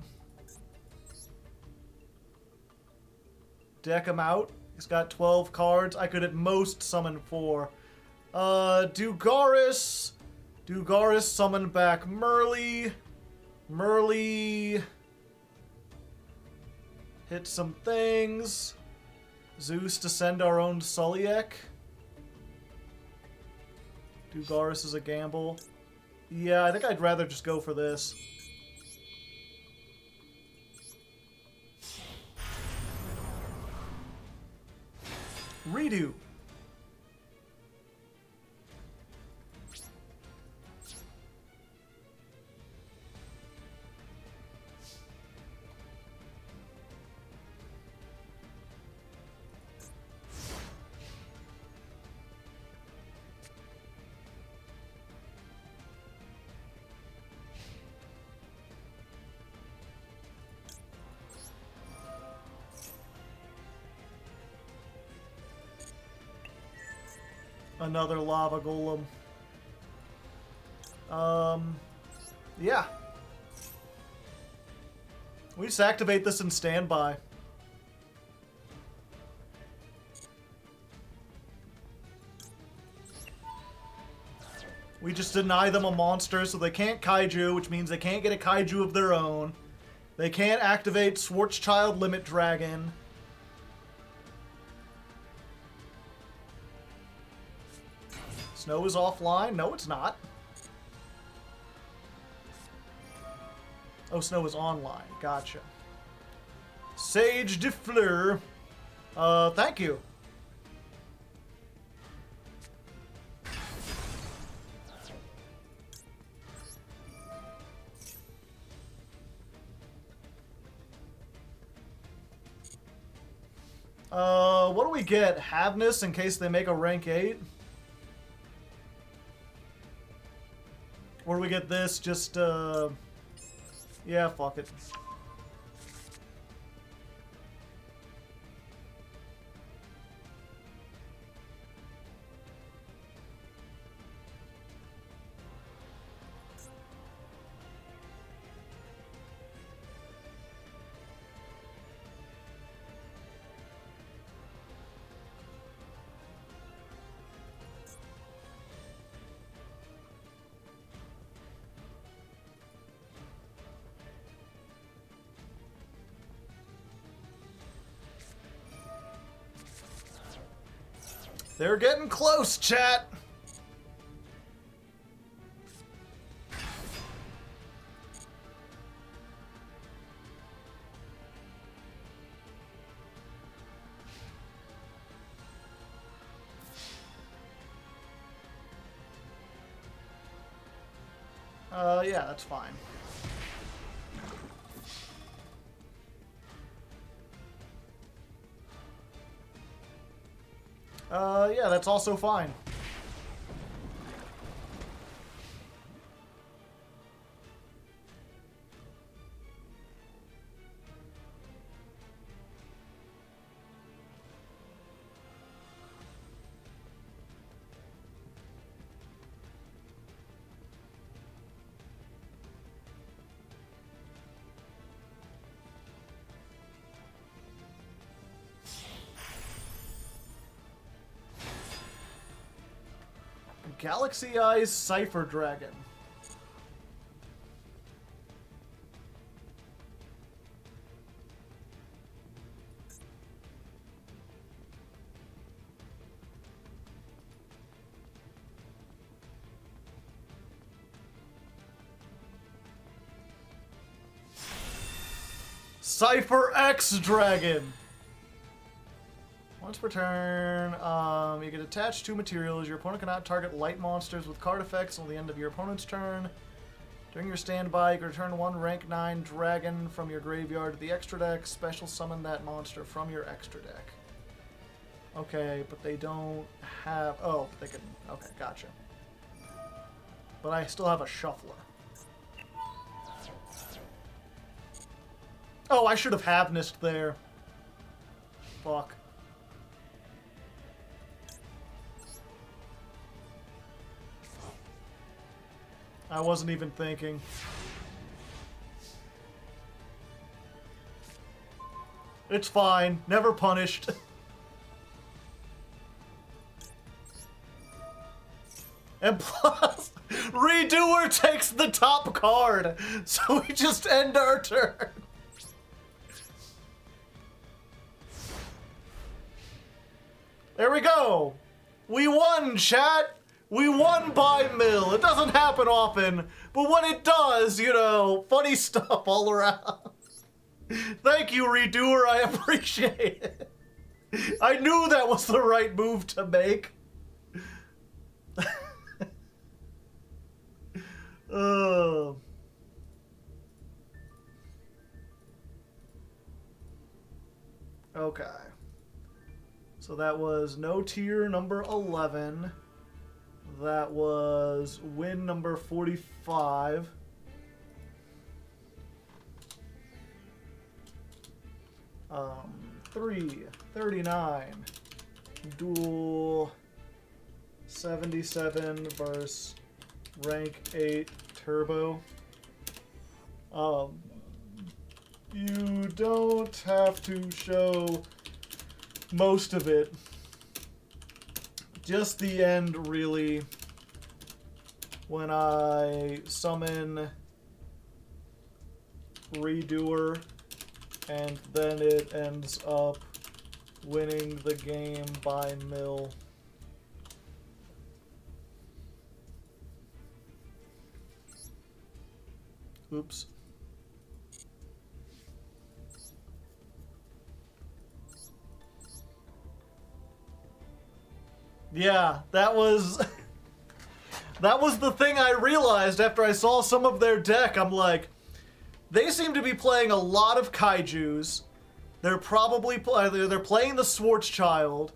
Deck him out. He's got 12 cards. I could at most summon 4. Dugaris. Dugaris summon back Merly. Merly. Hit some things. Zeus to send our own Suliek. Dugaris is a gamble. Yeah, I think I'd rather just go for this. Redo. Another lava golem. Yeah. We just activate this and standby. We just deny them a monster so they can't kaiju, which means they can't get a kaiju of their own. They can't activate Schwarzschild Limit Dragon. Snow is offline? No, it's not. Oh, Snow is online. Gotcha. Sage de Fleur. Thank you. What do we get? Havness in case they make a rank 8? Or do we get this? Just, yeah, fuck it. They're getting close, chat. Yeah, that's fine. Yeah, that's also fine. Galaxy Eyes Cypher Dragon. Cypher X Dragon. Once per turn, you can attach 2 materials. Your opponent cannot target light monsters with card effects until the end of your opponent's turn. During your standby, you can return 1 rank 9 dragon from your graveyard to the extra deck. Special summon that monster from your extra deck. Okay, but they don't have... Oh, they can... Okay, gotcha. But I still have a shuffler. Oh, I should have Havnist there. Fuck. I wasn't even thinking. It's fine. Never punished. And plus, Redoer takes the top card, so we just end our turn. There we go. We won, chat. We won by mill. It doesn't happen often, but when it does, you know, funny stuff all around. Thank you, Redoer. I appreciate it. I knew that was the right move to make. Okay. So that was no tier number 11. That was win number 45. Um, 39. Duel 77 versus rank 8 turbo. You don't have to show most of it. Just the end, really, when I summon Redoer, and then it ends up winning the game by mill. Oops. Yeah, that was that was the thing I realized after I saw some of their deck. I'm like, they seem to be playing a lot of kaijus. They're probably they're playing the Schwarzschild.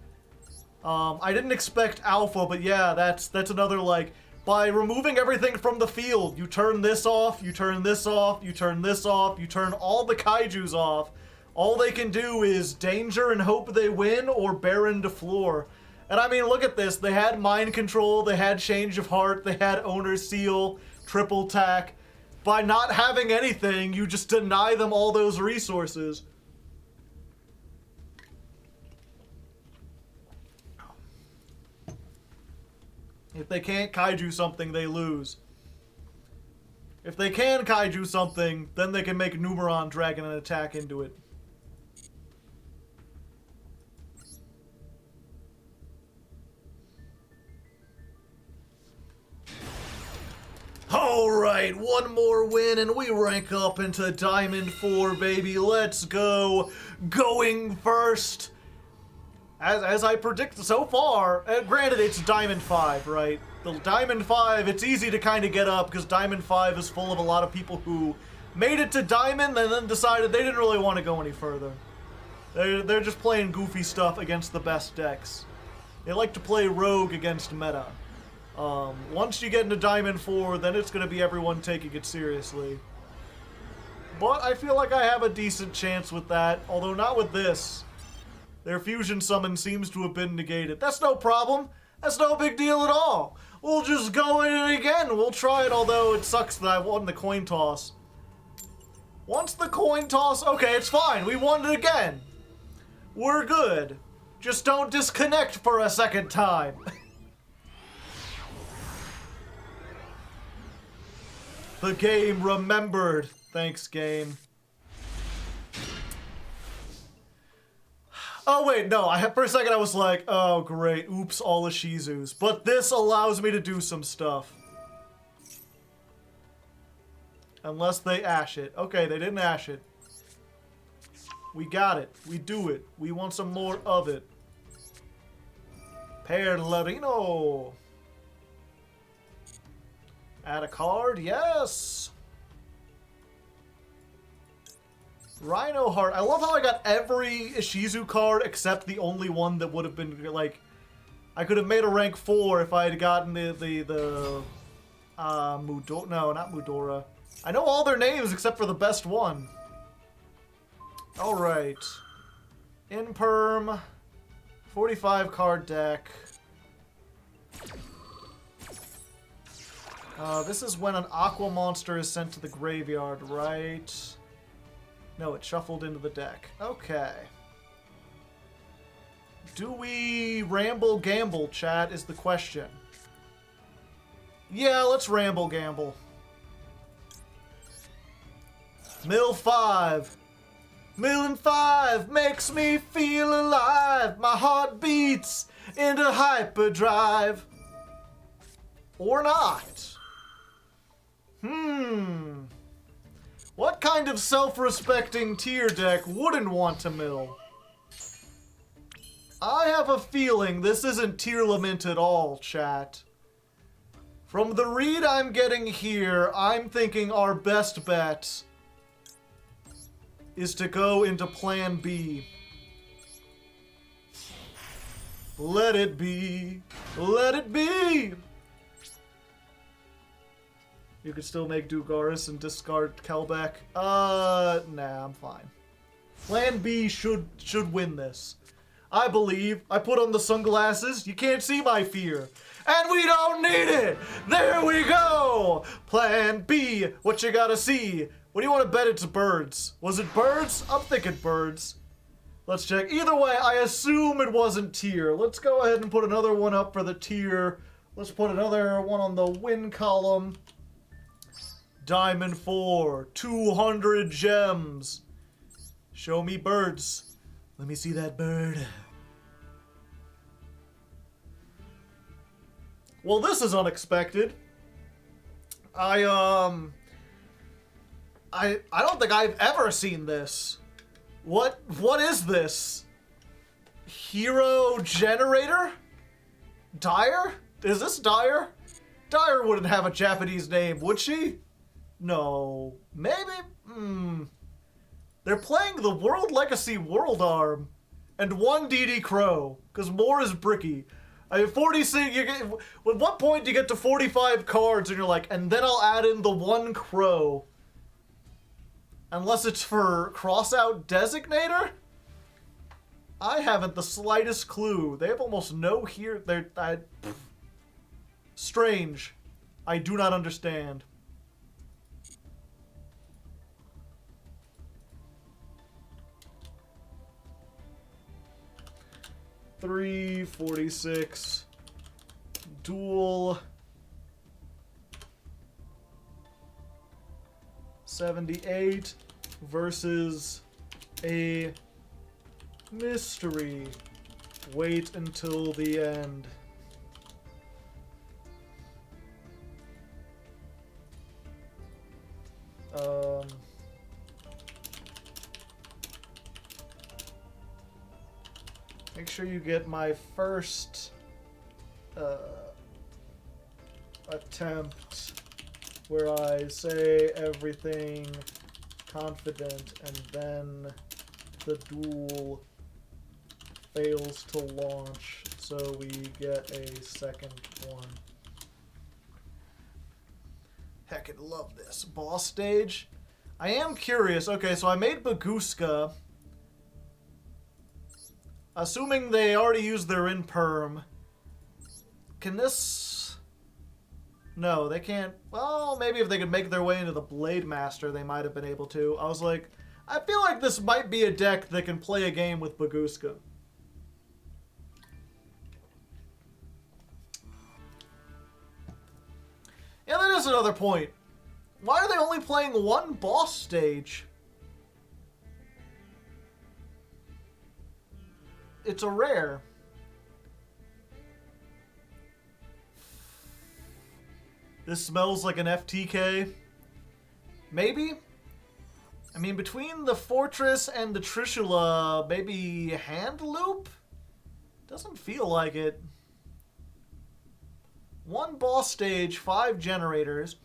I didn't expect Alpha, but yeah, that's another, like, by removing everything from the field, you turn this off, you turn this off, you turn this off, you turn all the kaijus off. All they can do is danger and hope they win, or Baron to floor. And I mean, look at this. They had Mind Control, they had Change of Heart, they had Owner's Seal, Triple Tack. By not having anything, you just deny them all those resources. If they can't kaiju something, they lose. If they can kaiju something, then they can make Numeron Dragon and attack into it. Alright, one more win and we rank up into Diamond 4, baby. Let's go. Going first. As I predicted so far, granted it's Diamond 5, right? The Diamond 5, it's easy to kind of get up because Diamond 5 is full of a lot of people who made it to Diamond and then decided they didn't really want to go any further. They're just playing goofy stuff against the best decks. They like to play Rogue against meta. Once you get into Diamond 4, then it's going to be everyone taking it seriously. But I feel like I have a decent chance with that, although not with this. Their fusion summon seems to have been negated. That's no problem. That's no big deal at all. We'll just go in it again. We'll try it, although it sucks that I won the coin toss. Once the coin toss... Okay, it's fine. We won it again. We're good. Just don't disconnect for a second time. The game remembered. Thanks, game. Oh, wait, no. For a second, I was like, oh, great. Oops, all the Shizus. But this allows me to do some stuff. Unless they ash it. Okay, they didn't ash it. We got it. We do it. We want some more of it. Tearlaments. Add a card. Yes. Rhino Heart. I love how I got every Ishizu card except the only one that would have been, like... I could have made a rank 4 if I had gotten the Mudora. No, not Mudora. I know all their names except for the best one. Alright. Imperm. 45 card deck. This is when an Aqua monster is sent to the graveyard, right? No, it shuffled into the deck. Okay. Do we ramble gamble, chat, is the question. Yeah, let's ramble gamble. Mill 5. Millin' 5 makes me feel alive. My heart beats into hyperdrive. Or not. What kind of self-respecting tier deck wouldn't want to mill? I have a feeling this isn't Tearlament at all, chat. From the read I'm getting here, I'm thinking our best bet is to go into Plan B. Let it be. Let it be. You could still make Dugaris and discard Kelbeck. Nah, I'm fine. Plan B should win this. I believe. I put on the sunglasses. You can't see my fear. And we don't need it! There we go! Plan B. What you gotta see? What do you want to bet it's birds? Was it birds? I'm thinking birds. Let's check. Either way, I assume it wasn't tier. Let's go ahead and put another one up for the tier. Let's put another one on the win column. Diamond 4. 200 gems. Show me birds. Let me see that bird. Well, this is unexpected. I don't think I've ever seen this. What is this? Hero generator? Dyer? Is this Dyer? Dyer wouldn't have a Japanese name, would she? No. Maybe? They're playing the World Legacy World Arm and one DD Crow, because more is bricky. I mean, 46, at what point do you get to 45 cards and you're like, and then I'll add in the one Crow? Unless it's for cross-out Designator? I haven't the slightest clue. They have almost no here. Strange. I do not understand. $346 duel 78 versus a mystery. Wait until the end. Make sure you get my first attempt where I say everything confident and then the duel fails to launch, so we get a second one. Heckin' love this. Boss stage? I am curious. Okay, so I made Baguska. Assuming they already used their Imperm. Can this... No, they can't... Well, maybe if they could make their way into the Blade Master, they might have been able to. I was like, I feel like this might be a deck that can play a game with Baguska. Yeah, that is another point. Why are they only playing one boss stage? It's a rare. This smells like an FTK. Maybe? I mean, between the Fortress and the Trishula, maybe Hand Loop? Doesn't feel like it. 1 boss stage, 5 generators.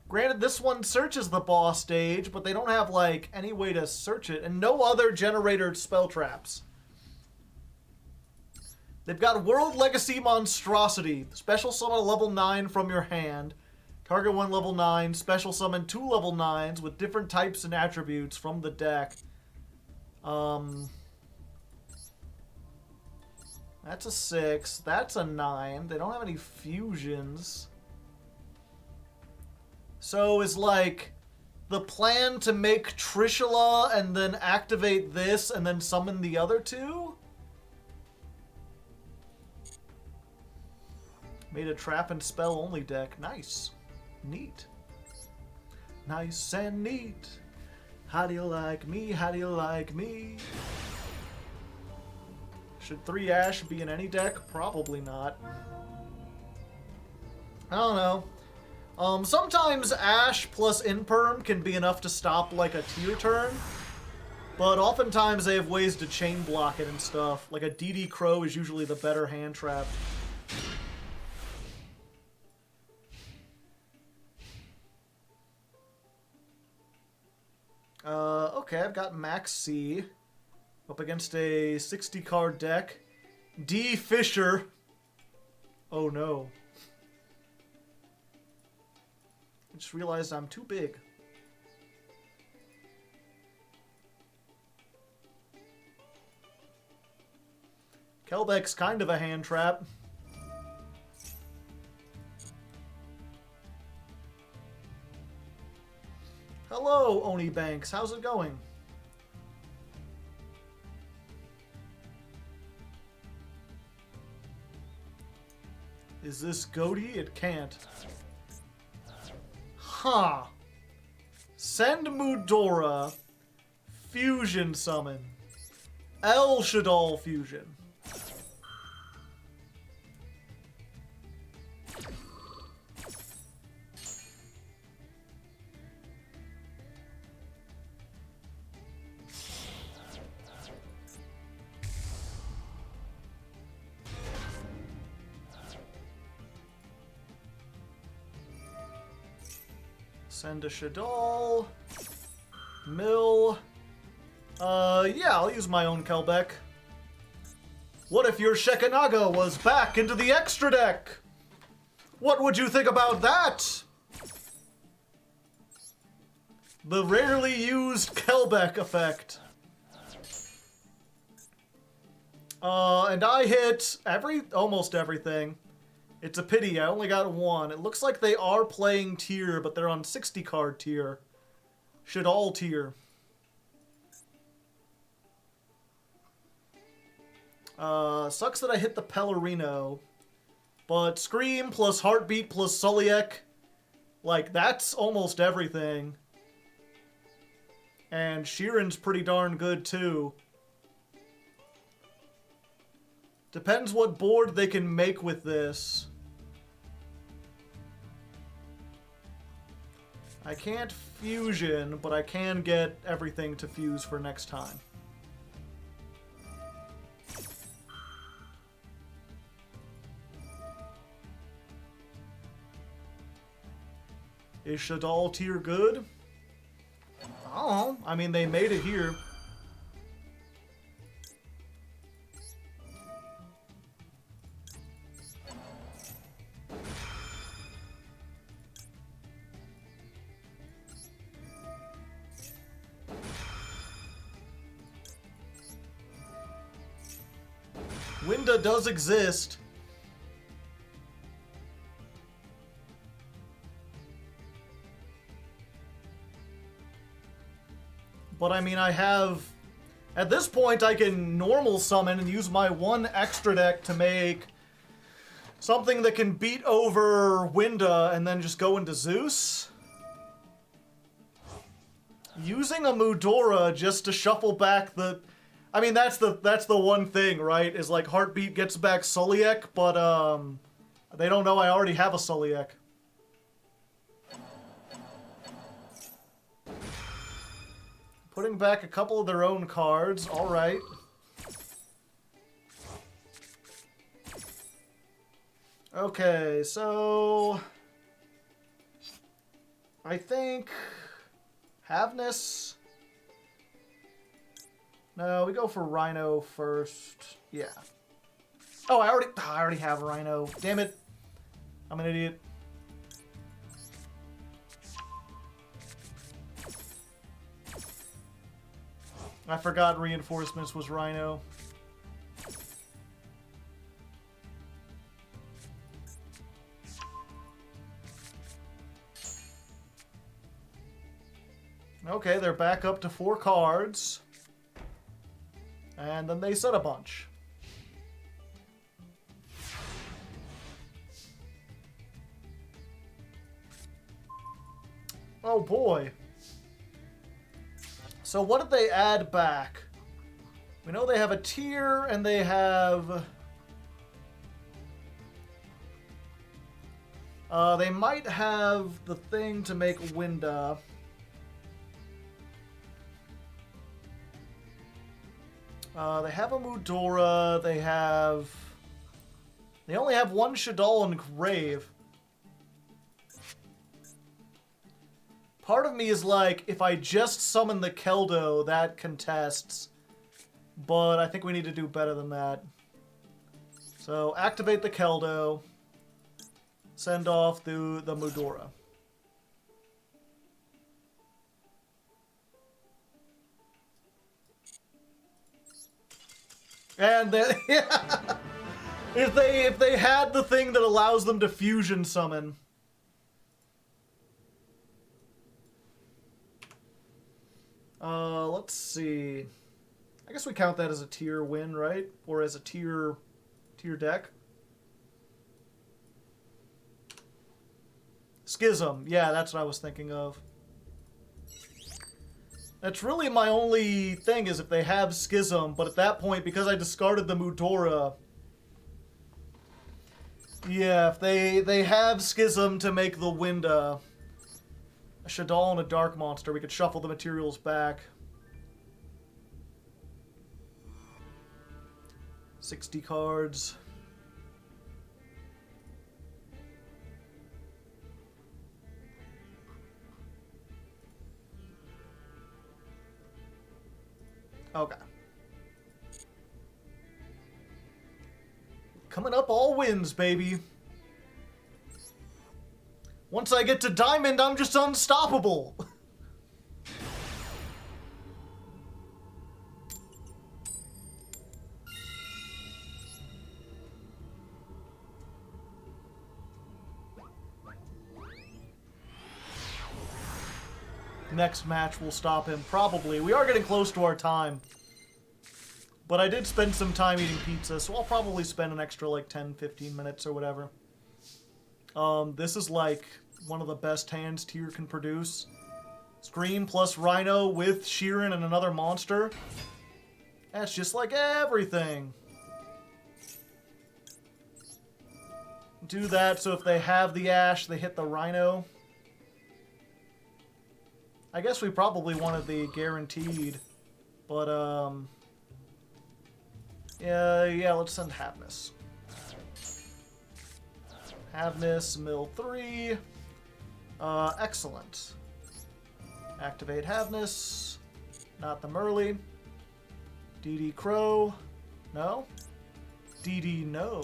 Granted, this one searches the boss stage, but they don't have, like, any way to search it. And no other generated spell traps. They've got World Legacy Monstrosity. Special summon a level 9 from your hand. Target 1 level 9. Special summon 2 level 9s with different types and attributes from the deck. That's a 6. That's a 9. They don't have any fusions. So is, like, the plan to make Trishula and then activate this and then summon the other 2? Made a trap and spell only deck. Nice. Neat. Nice and neat. How do you like me? How do you like me? Should 3 Ash be in any deck? Probably not. I don't know. Sometimes Ash plus Imperm can be enough to stop, like, a tier turn. But oftentimes they have ways to chain block it and stuff. Like a DD Crow is usually the better hand trap. Okay, I've got Max C up against a 60-card deck. D. Fisher. Oh no. I just realized I'm too big. Kelbeck's kind of a hand trap. Hello, Oni Banks. How's it going? Is this Goaty? It can't. Huh. Send Mudora. Fusion summon. El Shadal fusion. Send a Shadal. Mill. Yeah, I'll use my own Kelbeck. What if your Shekanaga was back into the extra deck? What would you think about that? The rarely used Kelbeck effect. And I hit almost everything. It's a pity, I only got 1. It looks like they are playing tier, but they're on 60-card tier. Shadal tier. Sucks that I hit the Pellerino. But Scream plus Heartbeat plus Suliek, like, that's almost everything. And Sheeran's pretty darn good, too. Depends what board they can make with this. I can't fusion, but I can get everything to fuse for next time. Is Shadal tier good? I don't know. I mean, they made it here. Winda does exist. But I mean, I have... At this point, I can normal summon and use my 1 extra deck to make something that can beat over Winda and then just go into Zeus. Using a Mudora just to shuffle back the... I mean, that's the one thing, right? Is like Heartbeat gets back Suliek, but they don't know I already have a Suliek. Putting back a couple of their own cards. All right. Okay, so... I think... Havness? No, we go for Rhino first. Yeah. Oh, I already have Rhino. Damn it. I'm an idiot. I forgot Reinforcements was Rhino. Okay, they're back up to 4 cards. And then they set a bunch. Oh boy. So what did they add back? We know they have a tier and they have... they might have the thing to make Winda. They have a Mudora, they have... They only have 1 Shaddoll and Grave. Part of me is like, if I just summon the Keldo, that contests. But I think we need to do better than that. So, activate the Keldo. Send off the Mudora. And then, yeah. If they had the thing that allows them to fusion summon. Let's see. I guess we count that as a tier win, right? Or as a tier deck. Schism. Yeah, that's what I was thinking of. That's really my only thing, is if they have Schism, but at that point, because I discarded the Mudora... Yeah, if they have Schism to make the Winda, a Shaddoll and a Dark Monster, we could shuffle the materials back. 60 cards. Okay. Coming up, all wins, baby. Once I get to Diamond, I'm just unstoppable. Next match will stop him, probably. We are getting close to our time. But I did spend some time eating pizza, so I'll probably spend an extra, like, 10, 15 minutes or whatever. This is, like, one of the best hands Tier can produce. Scream plus Rhino with Sheeran and another monster. That's just like everything. Do that so if they have the Ash, they hit the Rhino. I guess we probably wanted the guaranteed, but, yeah, let's send Havness. Havness, mill 3. Excellent. Activate Havness. Not the Merly. DD Crow. No. DD No.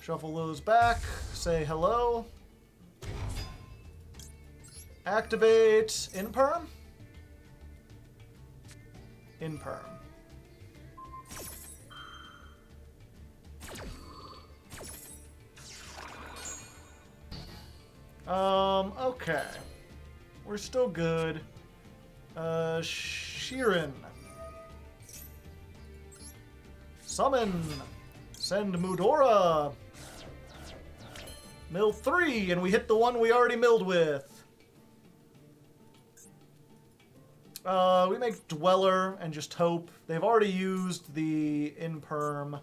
Shuffle those back. Say hello. Activate Imperm. Imperm. Okay. We're still good. Sheeran. Summon. Send Mudora. Mill 3, and we hit the one we already milled with. We make Dweller and just hope. They've already used the Imperm.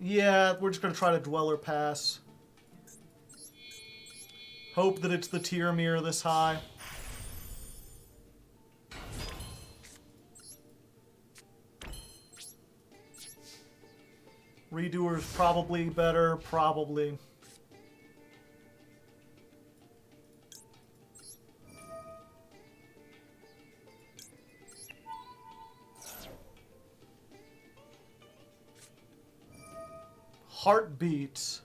Yeah, we're just gonna try to Dweller pass. Hope that it's the tier mirror this high. Redoer's probably better, probably. Heartbeat.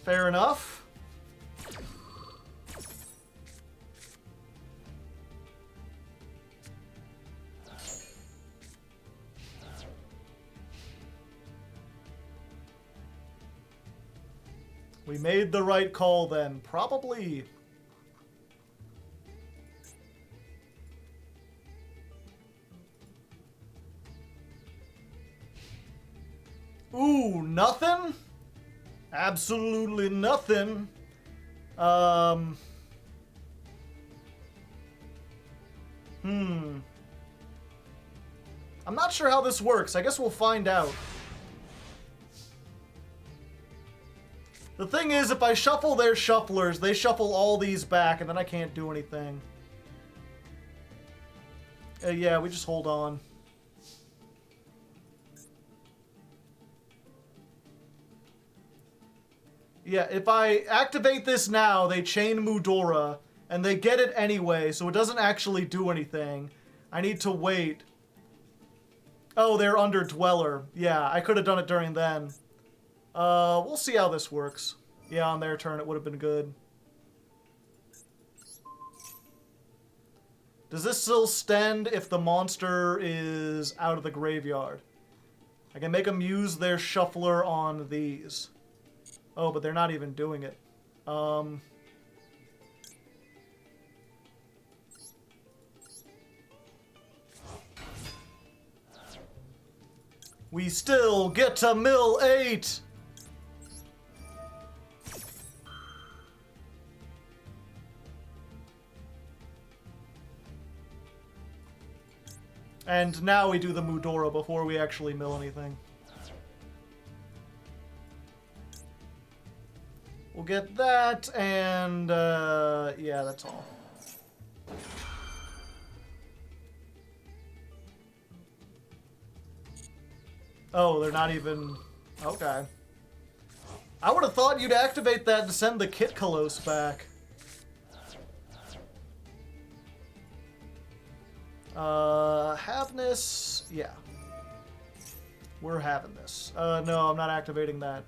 Fair enough. We made the right call then, probably. Ooh, nothing? Absolutely nothing. I'm not sure how this works. I guess we'll find out. The thing is, if I shuffle their shufflers, they shuffle all these back, and then I can't do anything. Yeah, we just hold on. Yeah, if I activate this now, they chain Mudora, and they get it anyway, so it doesn't actually do anything. I need to wait. Oh, they're under Dweller. Yeah, I could have done it during then. We'll see how this works. Yeah, on their turn it would have been good. Does this still stand if the monster is out of the graveyard? I can make them use their shuffler on these. Oh, but they're not even doing it. We still get to mill 8! And now we do the Mudora before we actually mill anything. We'll get that, and yeah, that's all. Oh, they're not even... Okay. I would have thought you'd activate that to send the Kit Kalos back. Haveness... Yeah. We're having this. No, I'm not activating that.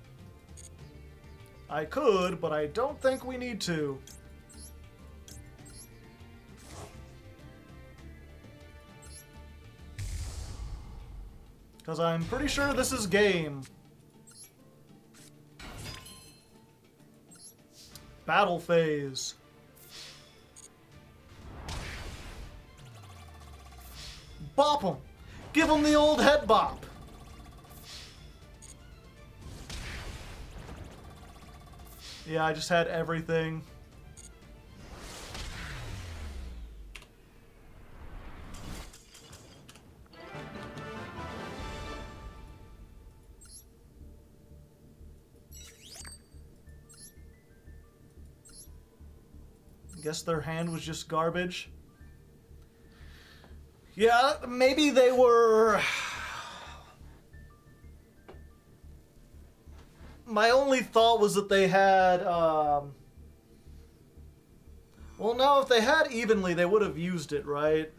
I could, but I don't think we need to. Because I'm pretty sure this is game. Battle phase. Bop him! Give him the old head bop! Yeah, I just had everything. Guess their hand was just garbage. Yeah, maybe they were... My only thought was that they had, well, no, if they had evenly, they would have used it, right?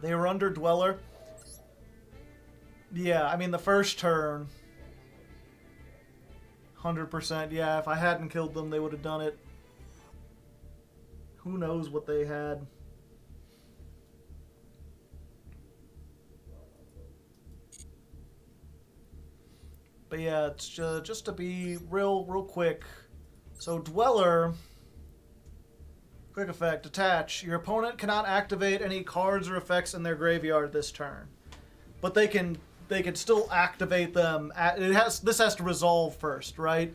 They were under Dweller. Yeah, I mean, the first turn, 100%, yeah, if I hadn't killed them, they would have done it. Who knows what they had. But yeah, it's just to be real quick. So Dweller, quick effect, attach. Your opponent cannot activate any cards or effects in their graveyard this turn, but they can still activate them. This has to resolve first, right?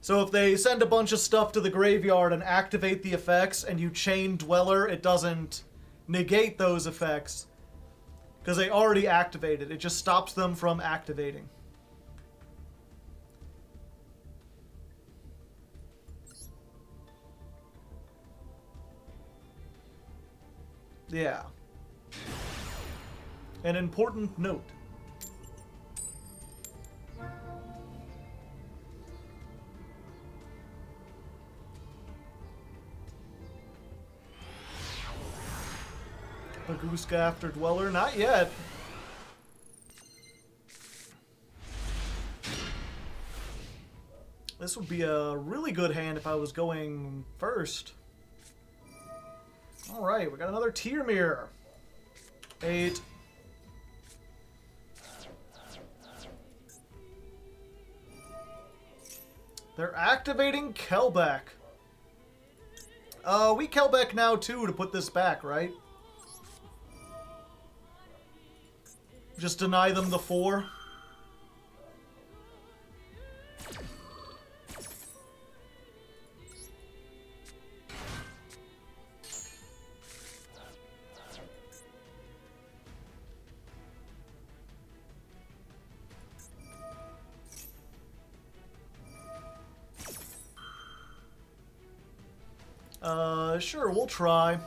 So if they send a bunch of stuff to the graveyard and activate the effects and you chain Dweller, it doesn't negate those effects. Because they already activated. It just stops them from activating. Yeah. An important note. Baguska after Dweller? Not yet. This would be a really good hand if I was going first. Alright, we got another Tier Mirror. 8. They're activating Kelbeck. We Kelbeck now too to put this back, right? Just deny them the 4. Sure, we'll try.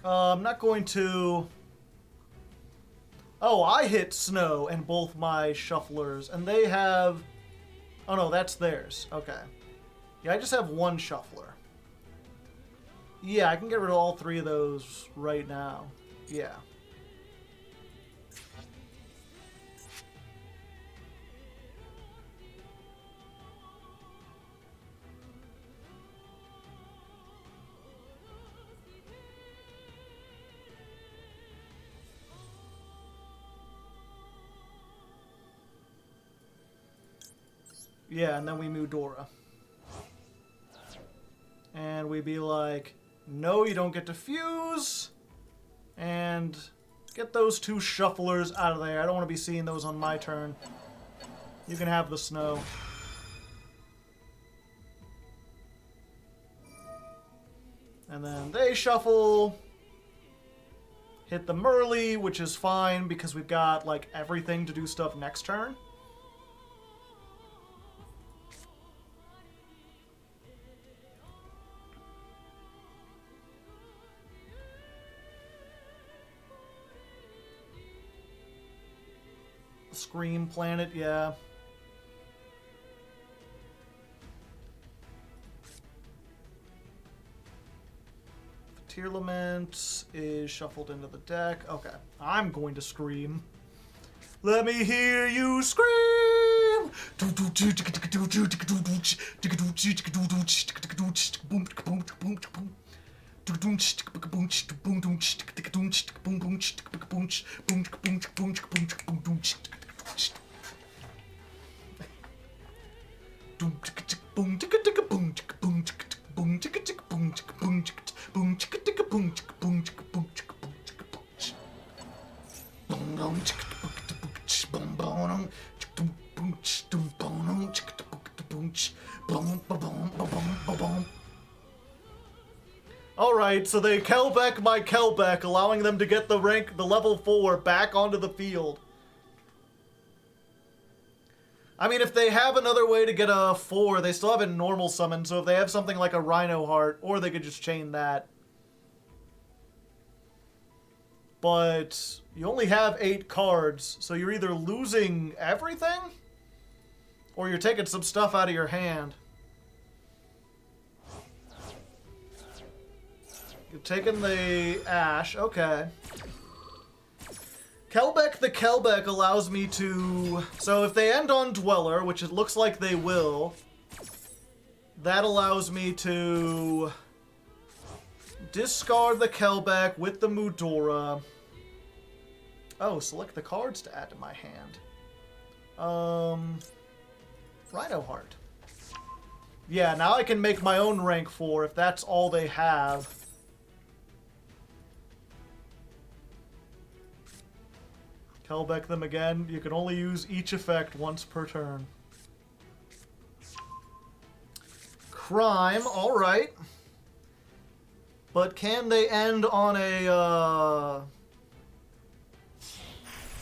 I'm not going to... Oh, I hit Snow and both my Shufflers, and they have... Oh no, that's theirs. Okay. Yeah, I just have one Shuffler. Yeah, I can get rid of all 3 of those right now. Yeah. Yeah, and then we Mudora. And we be like, no, you don't get to fuse. And get those 2 Shufflers out of there. I don't want to be seeing those on my turn. You can have the Snow. And then they shuffle. Hit the Merly, which is fine because we've got, like, everything to do stuff next turn. Scream Planet, yeah. Tearlament is shuffled into the deck. Okay, I'm going to scream. Let me hear you scream! Alright, so they Kelbeck my Kelbeck, allowing them to get the level 4 back onto the field. I mean, if they have another way to get a 4, they still have a normal summon, so if they have something like a Rhino Heart, or they could just chain that. But you only have 8 cards, so you're either losing everything, or you're taking some stuff out of your hand. You're taking the Ash, okay. Kelbeck the Kelbeck allows me to... So if they end on Dweller, which it looks like they will, that allows me to discard the Kelbeck with the Mudora. Oh, select the cards to add to my hand. Rhino Heart. Yeah, now I can make my own rank 4 if that's all they have. Hellbeck them again. You can only use each effect once per turn. Crime, alright. But can they end on a,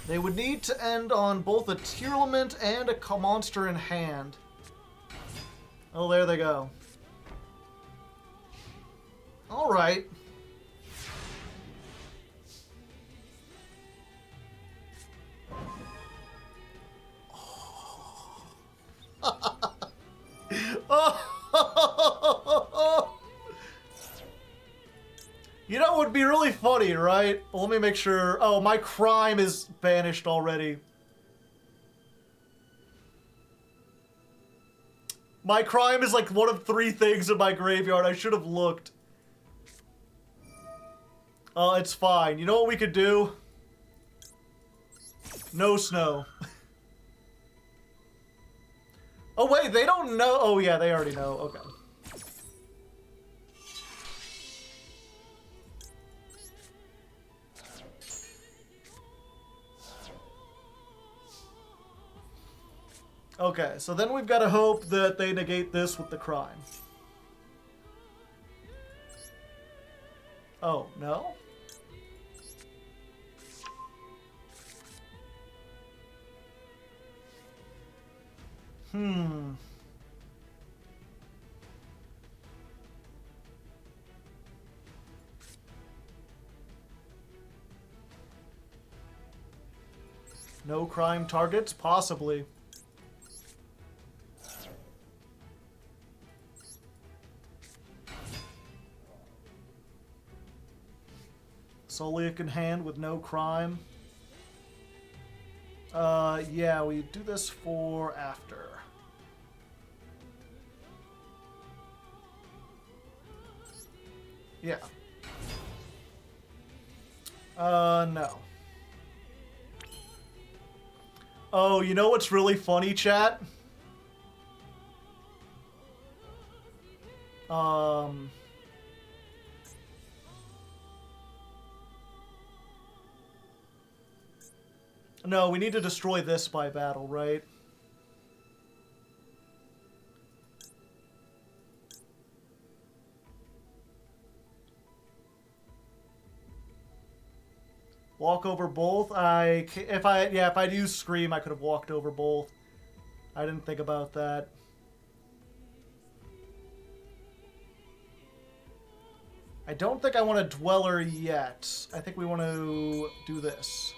They would need to end on both a Tearlament and a monster in hand. Oh, there they go. Alright. You know, it would be really funny, right? Well, let me make sure. Oh, my crime is banished already. My crime is like one of 3 things in my graveyard. I should have looked. It's fine. You know what we could do? No snow. Oh, wait, they don't know. Oh, yeah, they already know. Okay. Okay, so then we've got to hope that they negate this with the crime. Oh, no? No crime targets? Possibly. Solic in hand with no crime. Yeah, we do this for after. Yeah. No. Oh, you know what's really funny, chat? No, we need to destroy this by battle, right? Walk over both. If I'd used Scream, I could have walked over both. I didn't think about that. I don't think I want a Dweller yet. I think we want to do this.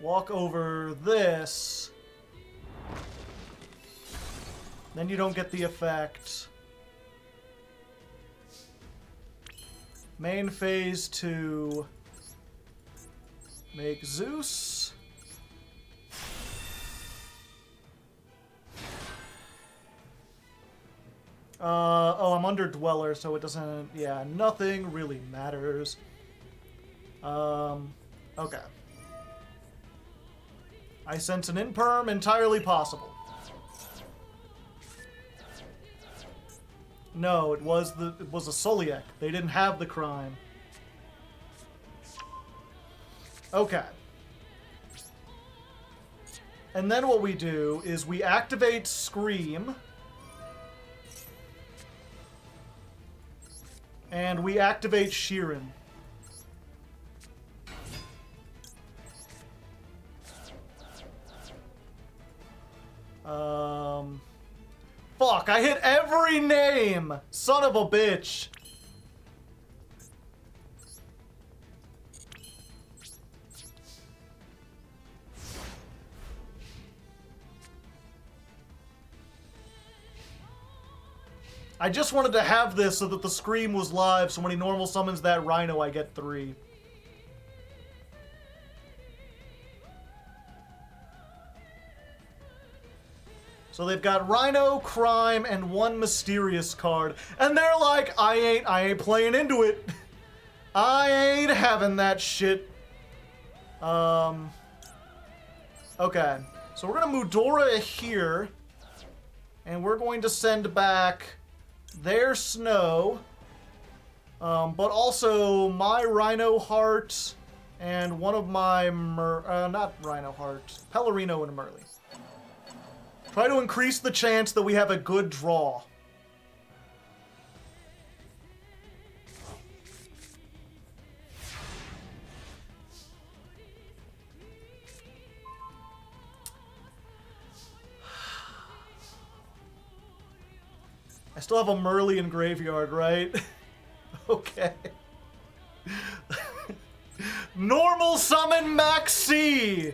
Walk over this. Then you don't get the effect. Main phase 2. Make Zeus. Oh, I'm under Dweller, so it doesn't... Yeah, nothing really matters. Okay. I sense an imperm, entirely possible. No, it was a Soliek. They didn't have the crime. Okay. And then what we do is we activate Scream. And we activate Sheeran. Fuck, I hit every name! Son of a bitch! I just wanted to have this so that the Scream was live, so when he normal summons that Rhino, I get 3. So they've got Rhino, Crime, and 1 Mysterious card. And they're like, I ain't playing into it. I ain't having that shit. Okay. So we're gonna Mudora here. And we're going to send back their snow, but also my Rhino Heart and one of my not Rhino Heart, Pellerino and Merly. Try to increase the chance that we have a good draw. I still have a Merly in graveyard, right? Okay. Normal summon Max C!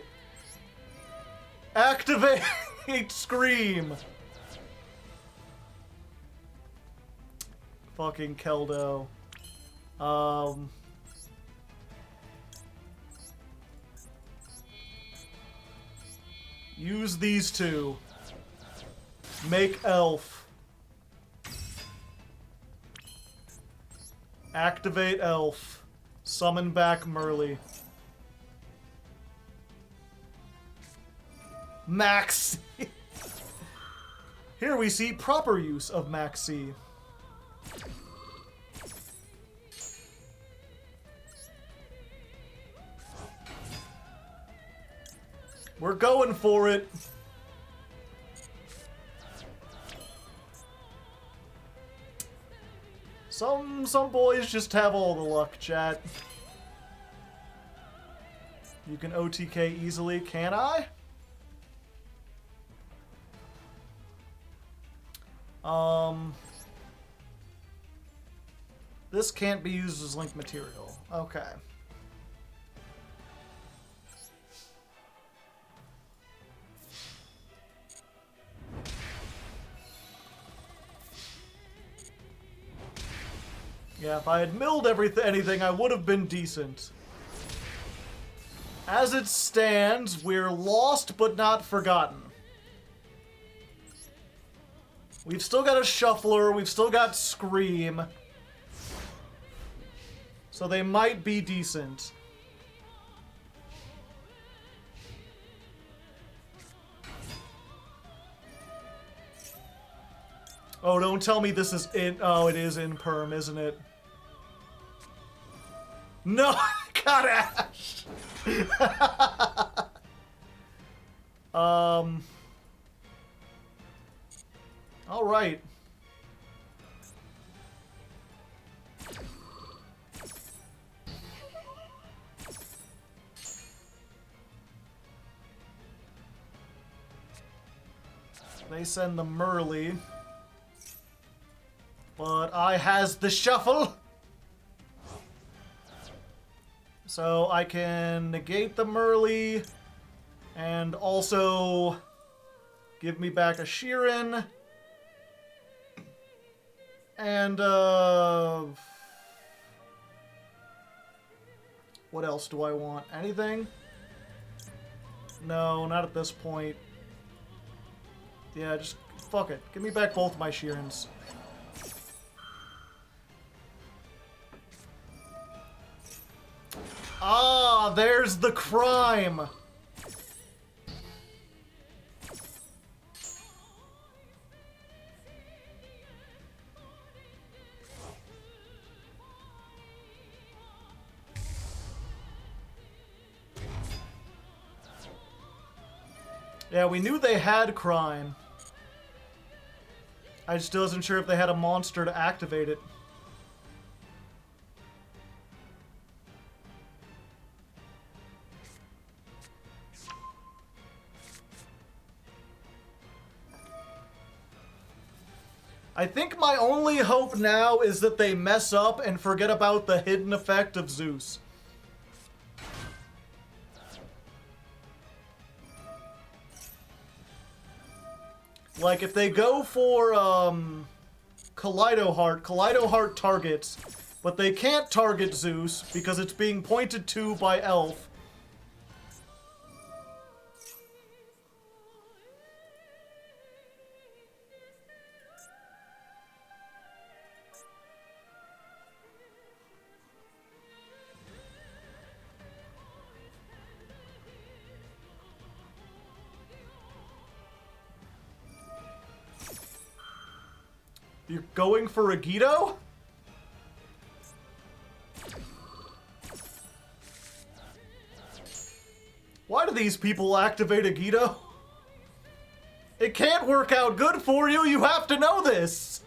Activate Scream! Fucking Keldo. Use these two. Make Elf. Activate Elf. Summon back Merly. Max C. Here we see proper use of Max C. We're going for it. Some boys just have all the luck, chat. You can OTK easily, can I? This can't be used as link material. Okay. Yeah, if I had milled anything, I would have been decent. As it stands, we're lost but not forgotten. We've still got a Shuffler, we've still got Scream. So they might be decent. Oh, don't tell me this is in... Oh, it is in perm, isn't it? No! God, Ash! Alright. They send the Merly. But I has the Shuffle. So I can negate the Merly. And also give me back a Sheeran. And, what else do I want? Anything? No, not at this point. Yeah, just fuck it. Give me back both my Sheerans. Ah, there's the crime! Yeah, we knew they had crime. I just wasn't sure if they had a monster to activate it. I think my only hope now is that they mess up and forget about the hidden effect of Zeus. Like, if they go for, Kaleido Heart targets, but they can't target Zeus because it's being pointed to by Elf. You're going for a Guido? Why do these people activate a Guido? It can't work out good for you, you have to know this!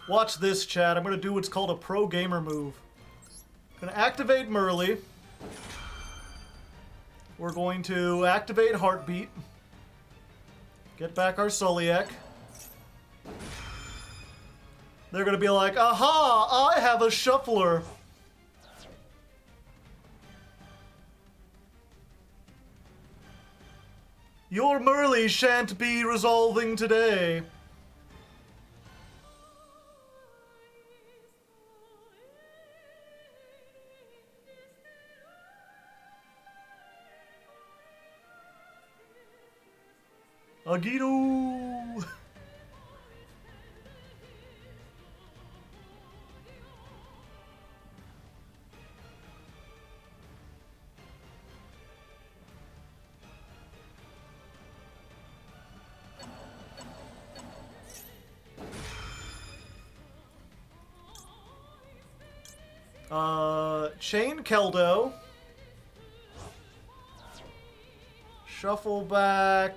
Watch this, chat. I'm gonna do what's called a pro gamer move. I'm gonna activate Merly. We're going to activate Heartbeat. Get back our Sulliek. They're gonna be like, aha! I have a Shuffler! Your Merly shan't be resolving today. Agido! Chain Keldo. Shuffle back.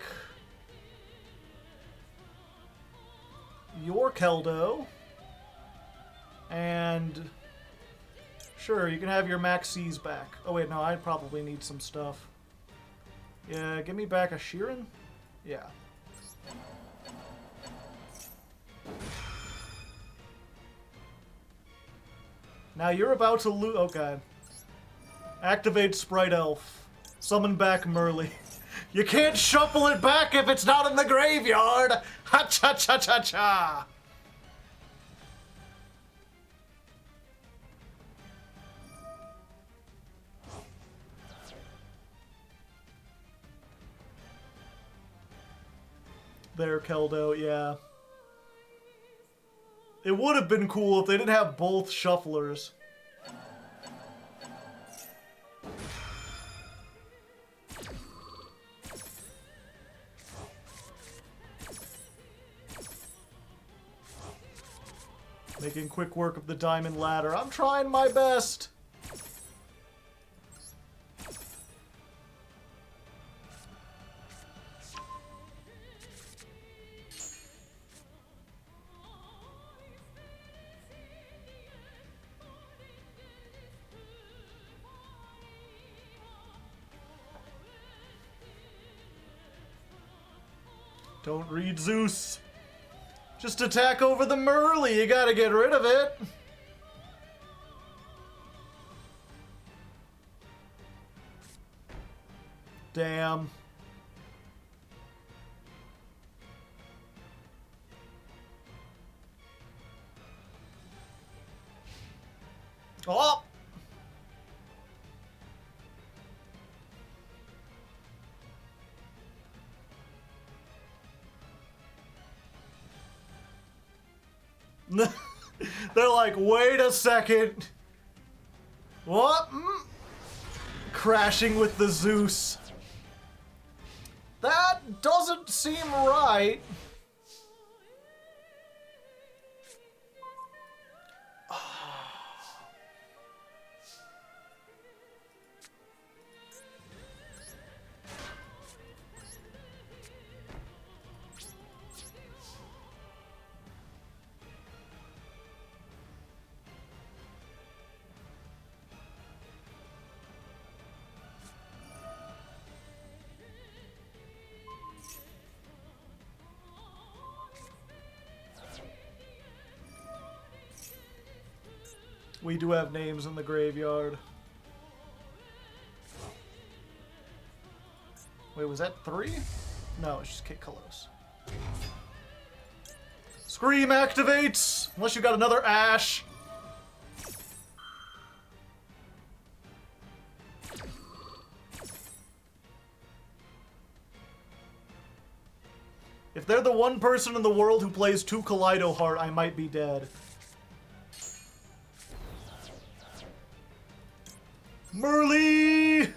Your Keldo. And sure, you can have your Max C's back. Oh wait, no, I probably need some stuff. Yeah, give me back a Sheeran? Yeah. Now you're about to lose. Oh god. Activate Sprite Elf. Summon back Merly. You can't shuffle it back if it's not in the graveyard! Ha-cha-cha-cha-cha! There, Keldo, yeah. It would have been cool if they didn't have both shufflers. Making quick work of the diamond ladder. I'm trying my best. Don't read Zeus. Just attack over the Merly. You gotta get rid of it. Damn. Oh! They're like, wait a second. What? Crashing with the Zeus. That doesn't seem right. We do have names in the graveyard. Wait, was that 3? No, it's just Kit Kalos. Scream activates! Unless you got another Ash. If they're the one person in the world who plays 2 Kaleido Heart, I might be dead. Merly!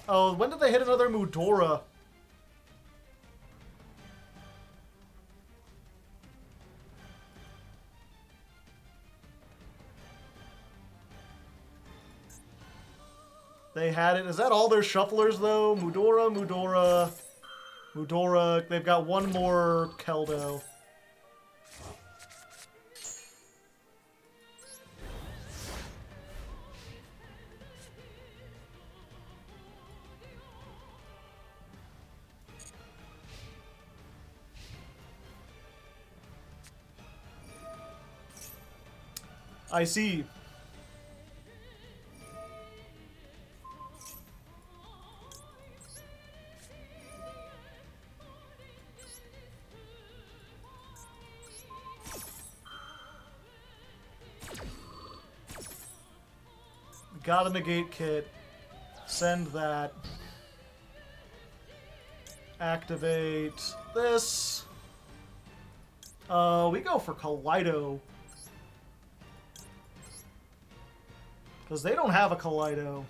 Oh, when did they hit another Mudora? They had it. Is that all their shufflers, though? Mudora. They've got one more Keldo. I see. Got a negate kit. Send that. Activate this. We go for Kaleido. Because they don't have a Kaleido.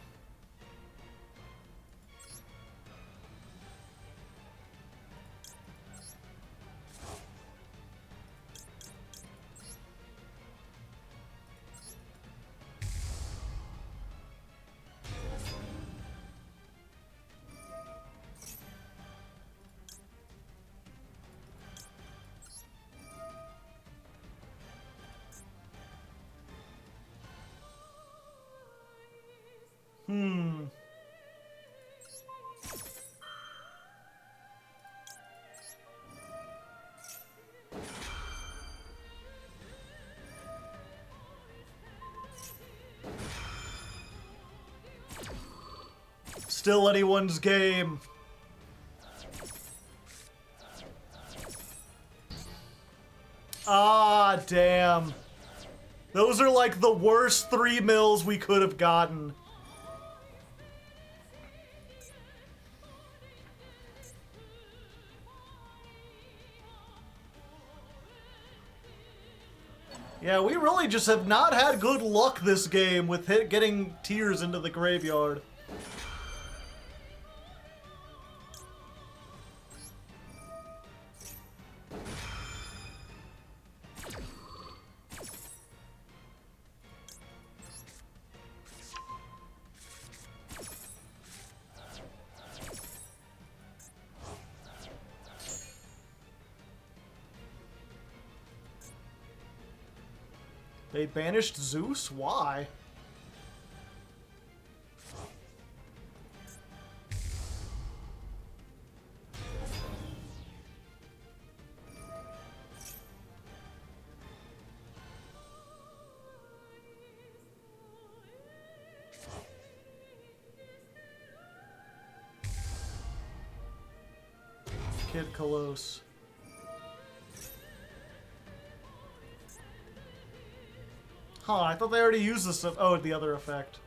Still anyone's game. Ah, damn. Those are like the worst 3 mills we could have gotten. Yeah, we really just have not had good luck this game with getting Tears into the graveyard. They banished Zeus? Why? Kid Kolos. Huh, I thought they already used this. Oh, the other effect.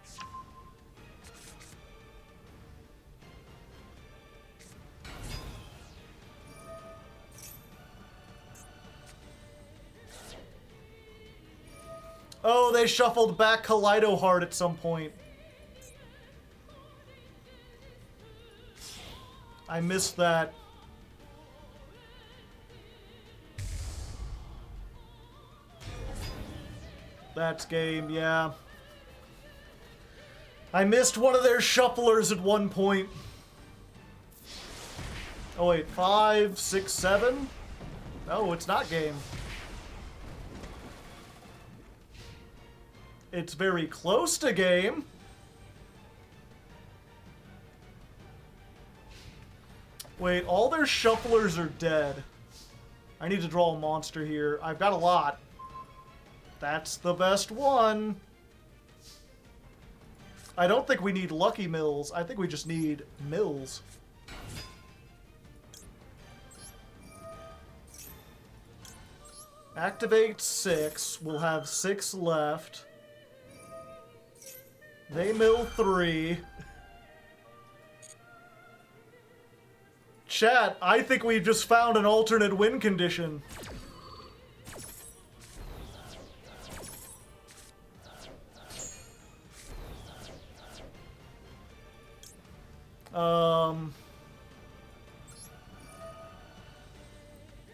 Oh, they shuffled back Kaleido Heart at some point. I missed that. That's game, yeah. I missed one of their shufflers at one point. Oh wait, 5, 6, 7? No, it's not game. It's very close to game. Wait, all their shufflers are dead. I need to draw a monster here. I've got a lot. That's the best one. I don't think we need Lucky Mills. I think we just need Mills. Activate 6. We'll have 6 left. They mill 3. chat, I think we've just found an alternate win condition.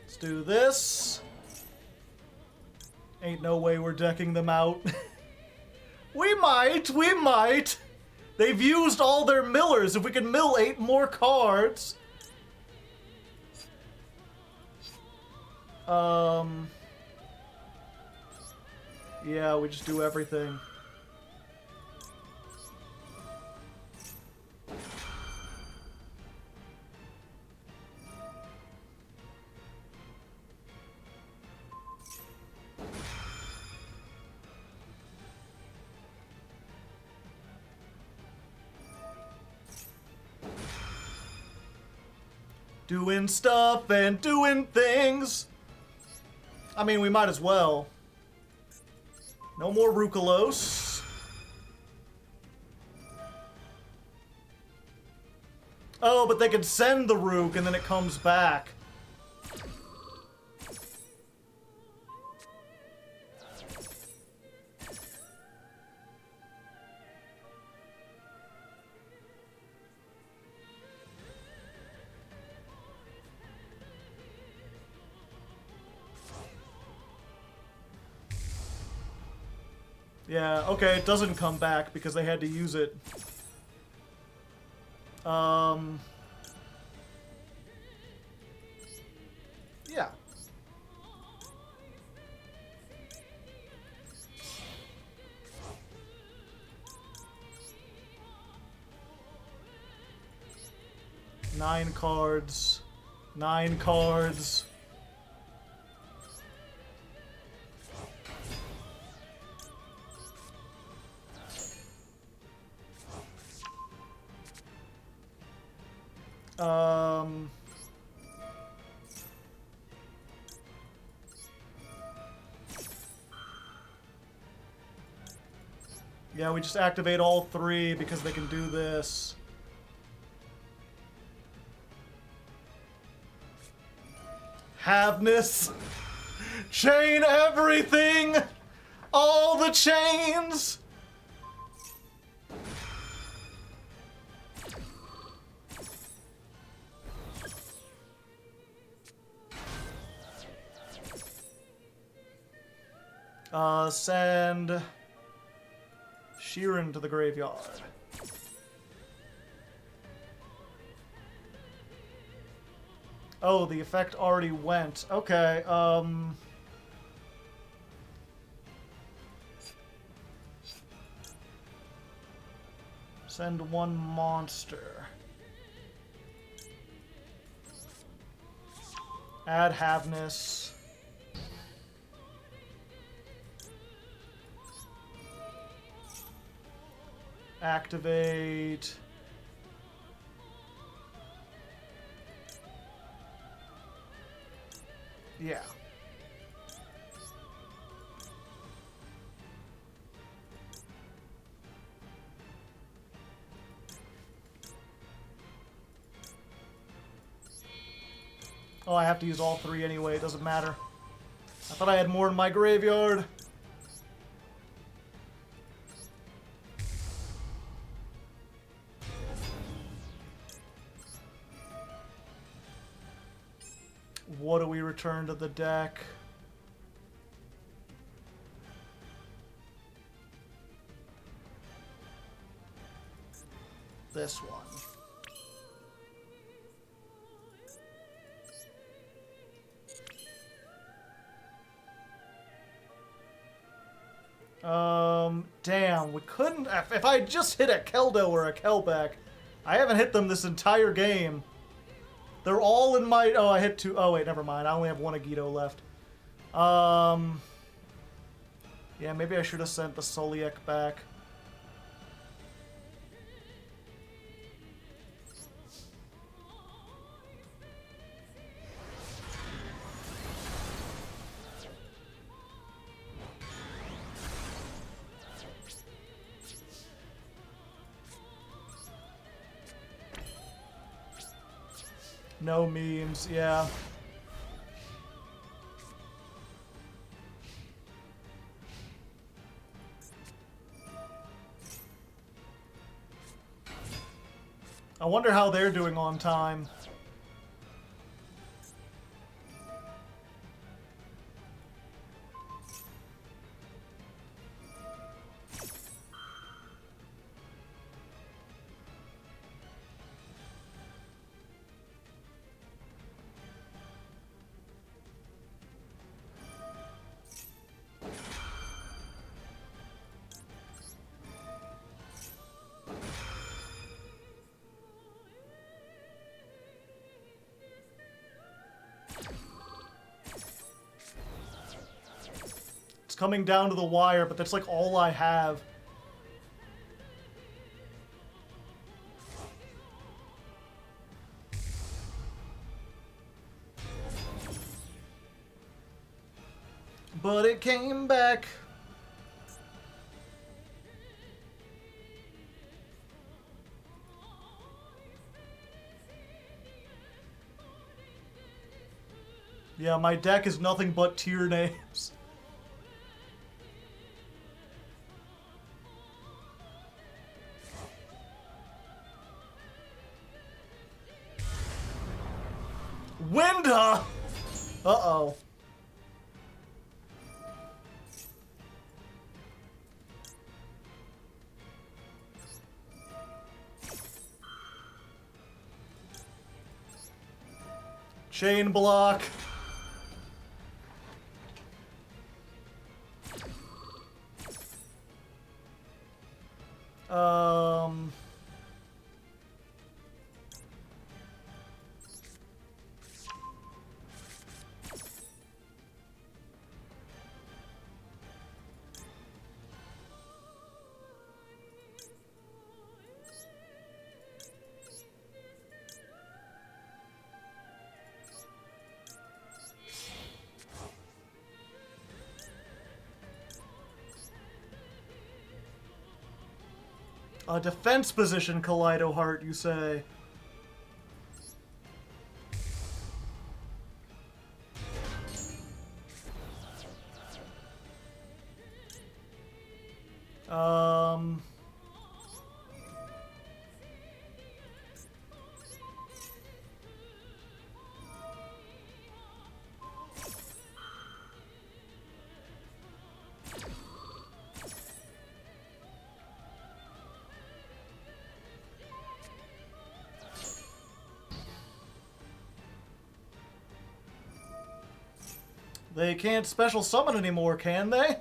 Let's do this. Ain't no way we're decking them out. We might. They've used all their millers. If we can mill 8 more cards. Yeah, we just do everything. Doing stuff and doing things. I mean, we might as well. No more Rukalos. Oh, but they can send the Rook and then it comes back. Yeah, okay, it doesn't come back because they had to use it. Yeah. Nine cards. 9 cards. Yeah, we just activate all 3 because they can do this. Haveness. Chain everything! All the chains! Send Sheeran to the graveyard. Oh, the effect already went. Okay, send 1 monster. Add Haveness. Activate. Yeah. Oh, I have to use all 3 anyway, it doesn't matter. I thought I had more in my graveyard. What do we return to the deck? This one. Damn, we couldn't... If I just hit a Keldo or a Kelbeck, I haven't hit them this entire game. They're all in my... Oh, I hit 2... Oh, wait, never mind. I only have 1 Agito left. Yeah, maybe I should have sent the Soliek back. No memes, yeah. I wonder how they're doing on time. Coming down to the wire, but that's like all I have. But it came back. Yeah, my deck is nothing but tier names. Winda! Uh-oh. Chain block. A defense position, Kaleido Heart, you say? They can't special summon anymore, can they?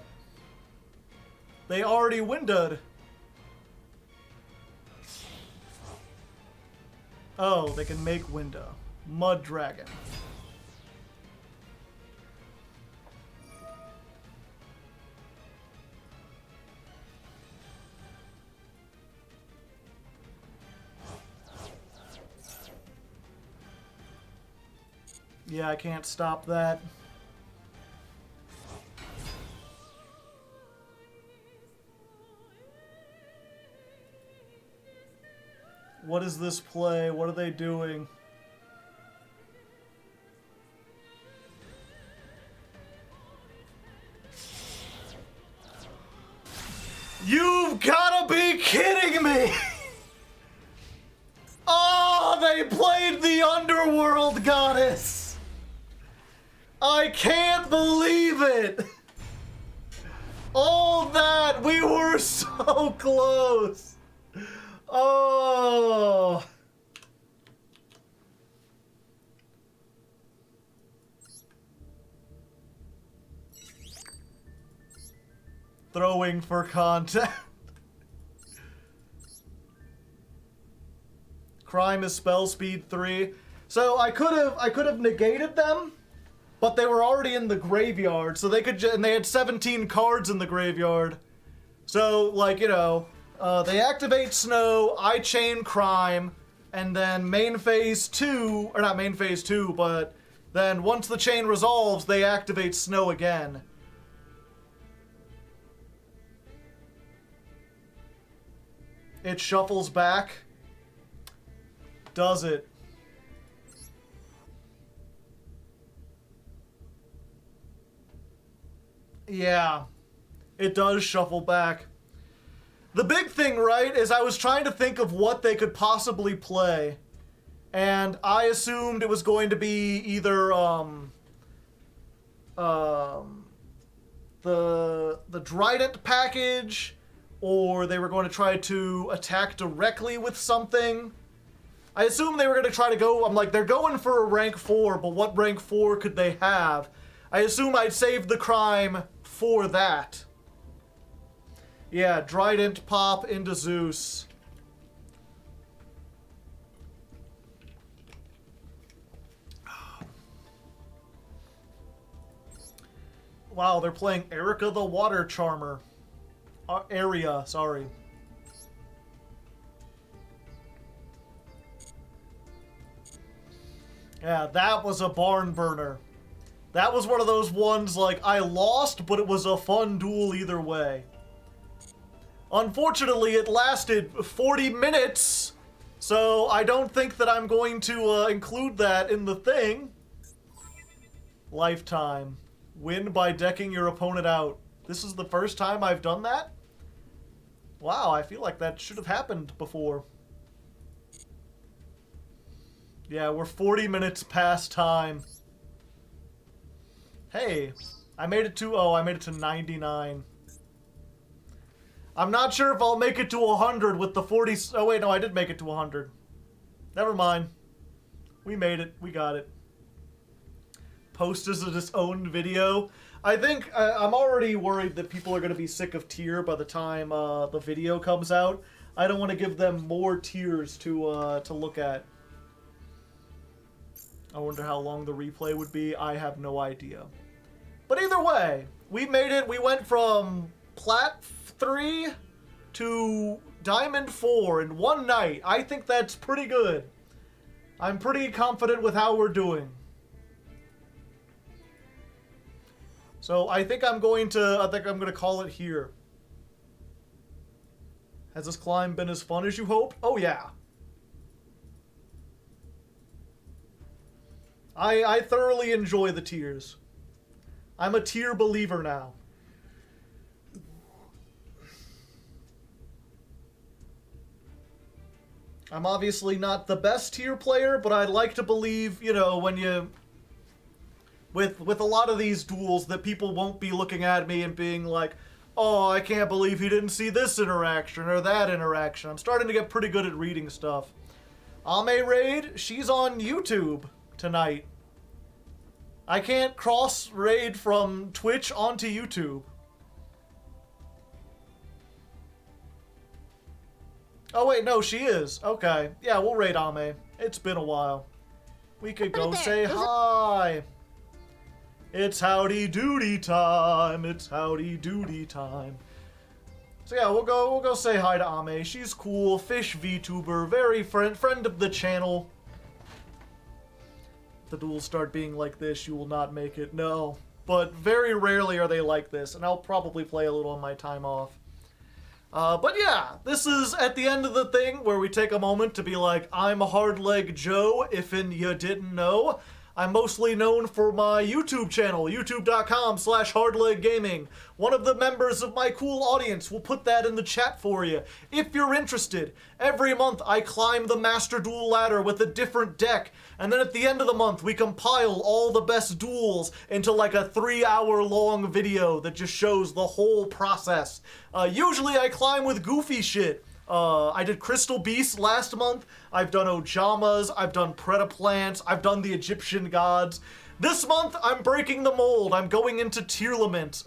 They already windowed. Oh, they can make window. Mud Dragon. Yeah, I can't stop that. What is this play? What are they doing? You've gotta be kidding me! Oh, they played the Underworld Goddess! I can't believe it! All that! We were so close! Oh! Throwing for content. Crime is spell speed 3. So I could have negated them, but they were already in the graveyard, so they could and they had 17 cards in the graveyard. So like, you know, they activate Snow, I chain Crime, and then main phase 2, or not main phase 2, but then once the chain resolves, they activate Snow again. It shuffles back. Does it? Yeah, it does shuffle back. The big thing, right, is I was trying to think of what they could possibly play. And I assumed it was going to be either, the Trident package, or they were going to try to attack directly with something. I assumed they were going to try to go, I'm like, they're going for a rank 4, but what rank 4 could they have? I assume I'd save the crime for that. Yeah, Trident pop into Zeus. Wow, they're playing Erica the Water Charmer. Area, sorry. Yeah, that was a barn burner. That was one of those ones, like, I lost, but it was a fun duel either way. Unfortunately, it lasted 40 minutes, so I don't think that I'm going to include that in the thing. Lifetime. Win by decking your opponent out. This is the first time I've done that? Wow, I feel like that should have happened before. Yeah, we're 40 minutes past time. Hey, I made it to 99. I'm not sure if I'll make it to 100 with the 40... Oh, wait, no, I did make it to 100. Never mind. We made it. We got it. Post as a disowned video. I think I'm already worried that people are going to be sick of tier by the time the video comes out. I don't want to give them more tiers to look at. I wonder how long the replay would be. I have no idea. But either way, we made it. We went from Plat 3 to Diamond 4 in one night. I think that's pretty good. I'm pretty confident with how we're doing. So I think I'm going to call it here. Has this climb been as fun as you hoped? Oh yeah. I thoroughly enjoy the tiers. I'm a tier believer now. I'm obviously not the best tier player, but I'd like to believe, you know, when you... With a lot of these duels that people won't be looking at me and being like, oh, I can't believe he didn't see this interaction or that interaction. I'm starting to get pretty good at reading stuff. Ame Raid, she's on YouTube tonight. I can't cross-raid from Twitch onto YouTube. Oh wait, no, she is. Okay. Yeah, we'll raid Ame. It's been a while. We could go say hi. It's howdy doody time. It's howdy doody time. So yeah, we'll go say hi to Ame. She's cool, fish VTuber, very friend of the channel. If the duels start being like this, you will not make it. No. But very rarely are they like this, and I'll probably play a little on my time off. But yeah, this is at the end of the thing where we take a moment to be like, I'm Hardleg Joe, if you didn't know. I'm mostly known for my YouTube channel, youtube.com/hardleggaming. One of the members of my cool audience will put that in the chat for you. If you're interested, every month I climb the Master Duel ladder with a different deck, and then at the end of the month we compile all the best duels into like a 3-hour long video that just shows the whole process. Usually I climb with goofy shit. I did Crystal Beasts last month, I've done Ojamas, I've done Predaplants, I've done the Egyptian gods. This month, I'm breaking the mold, I'm going into Tearlament.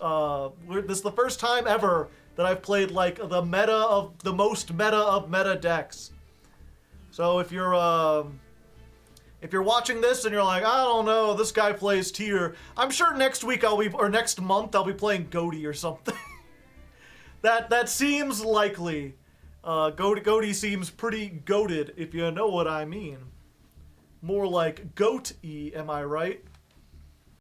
This is the first time ever that I've played, like, the most meta of meta decks. So if you're watching this and you're like, I don't know, this guy plays Tier, I'm sure next month I'll be playing Goaty or something. That seems likely. Goaty seems pretty goated, if you know what I mean. More like goat-y, am I right?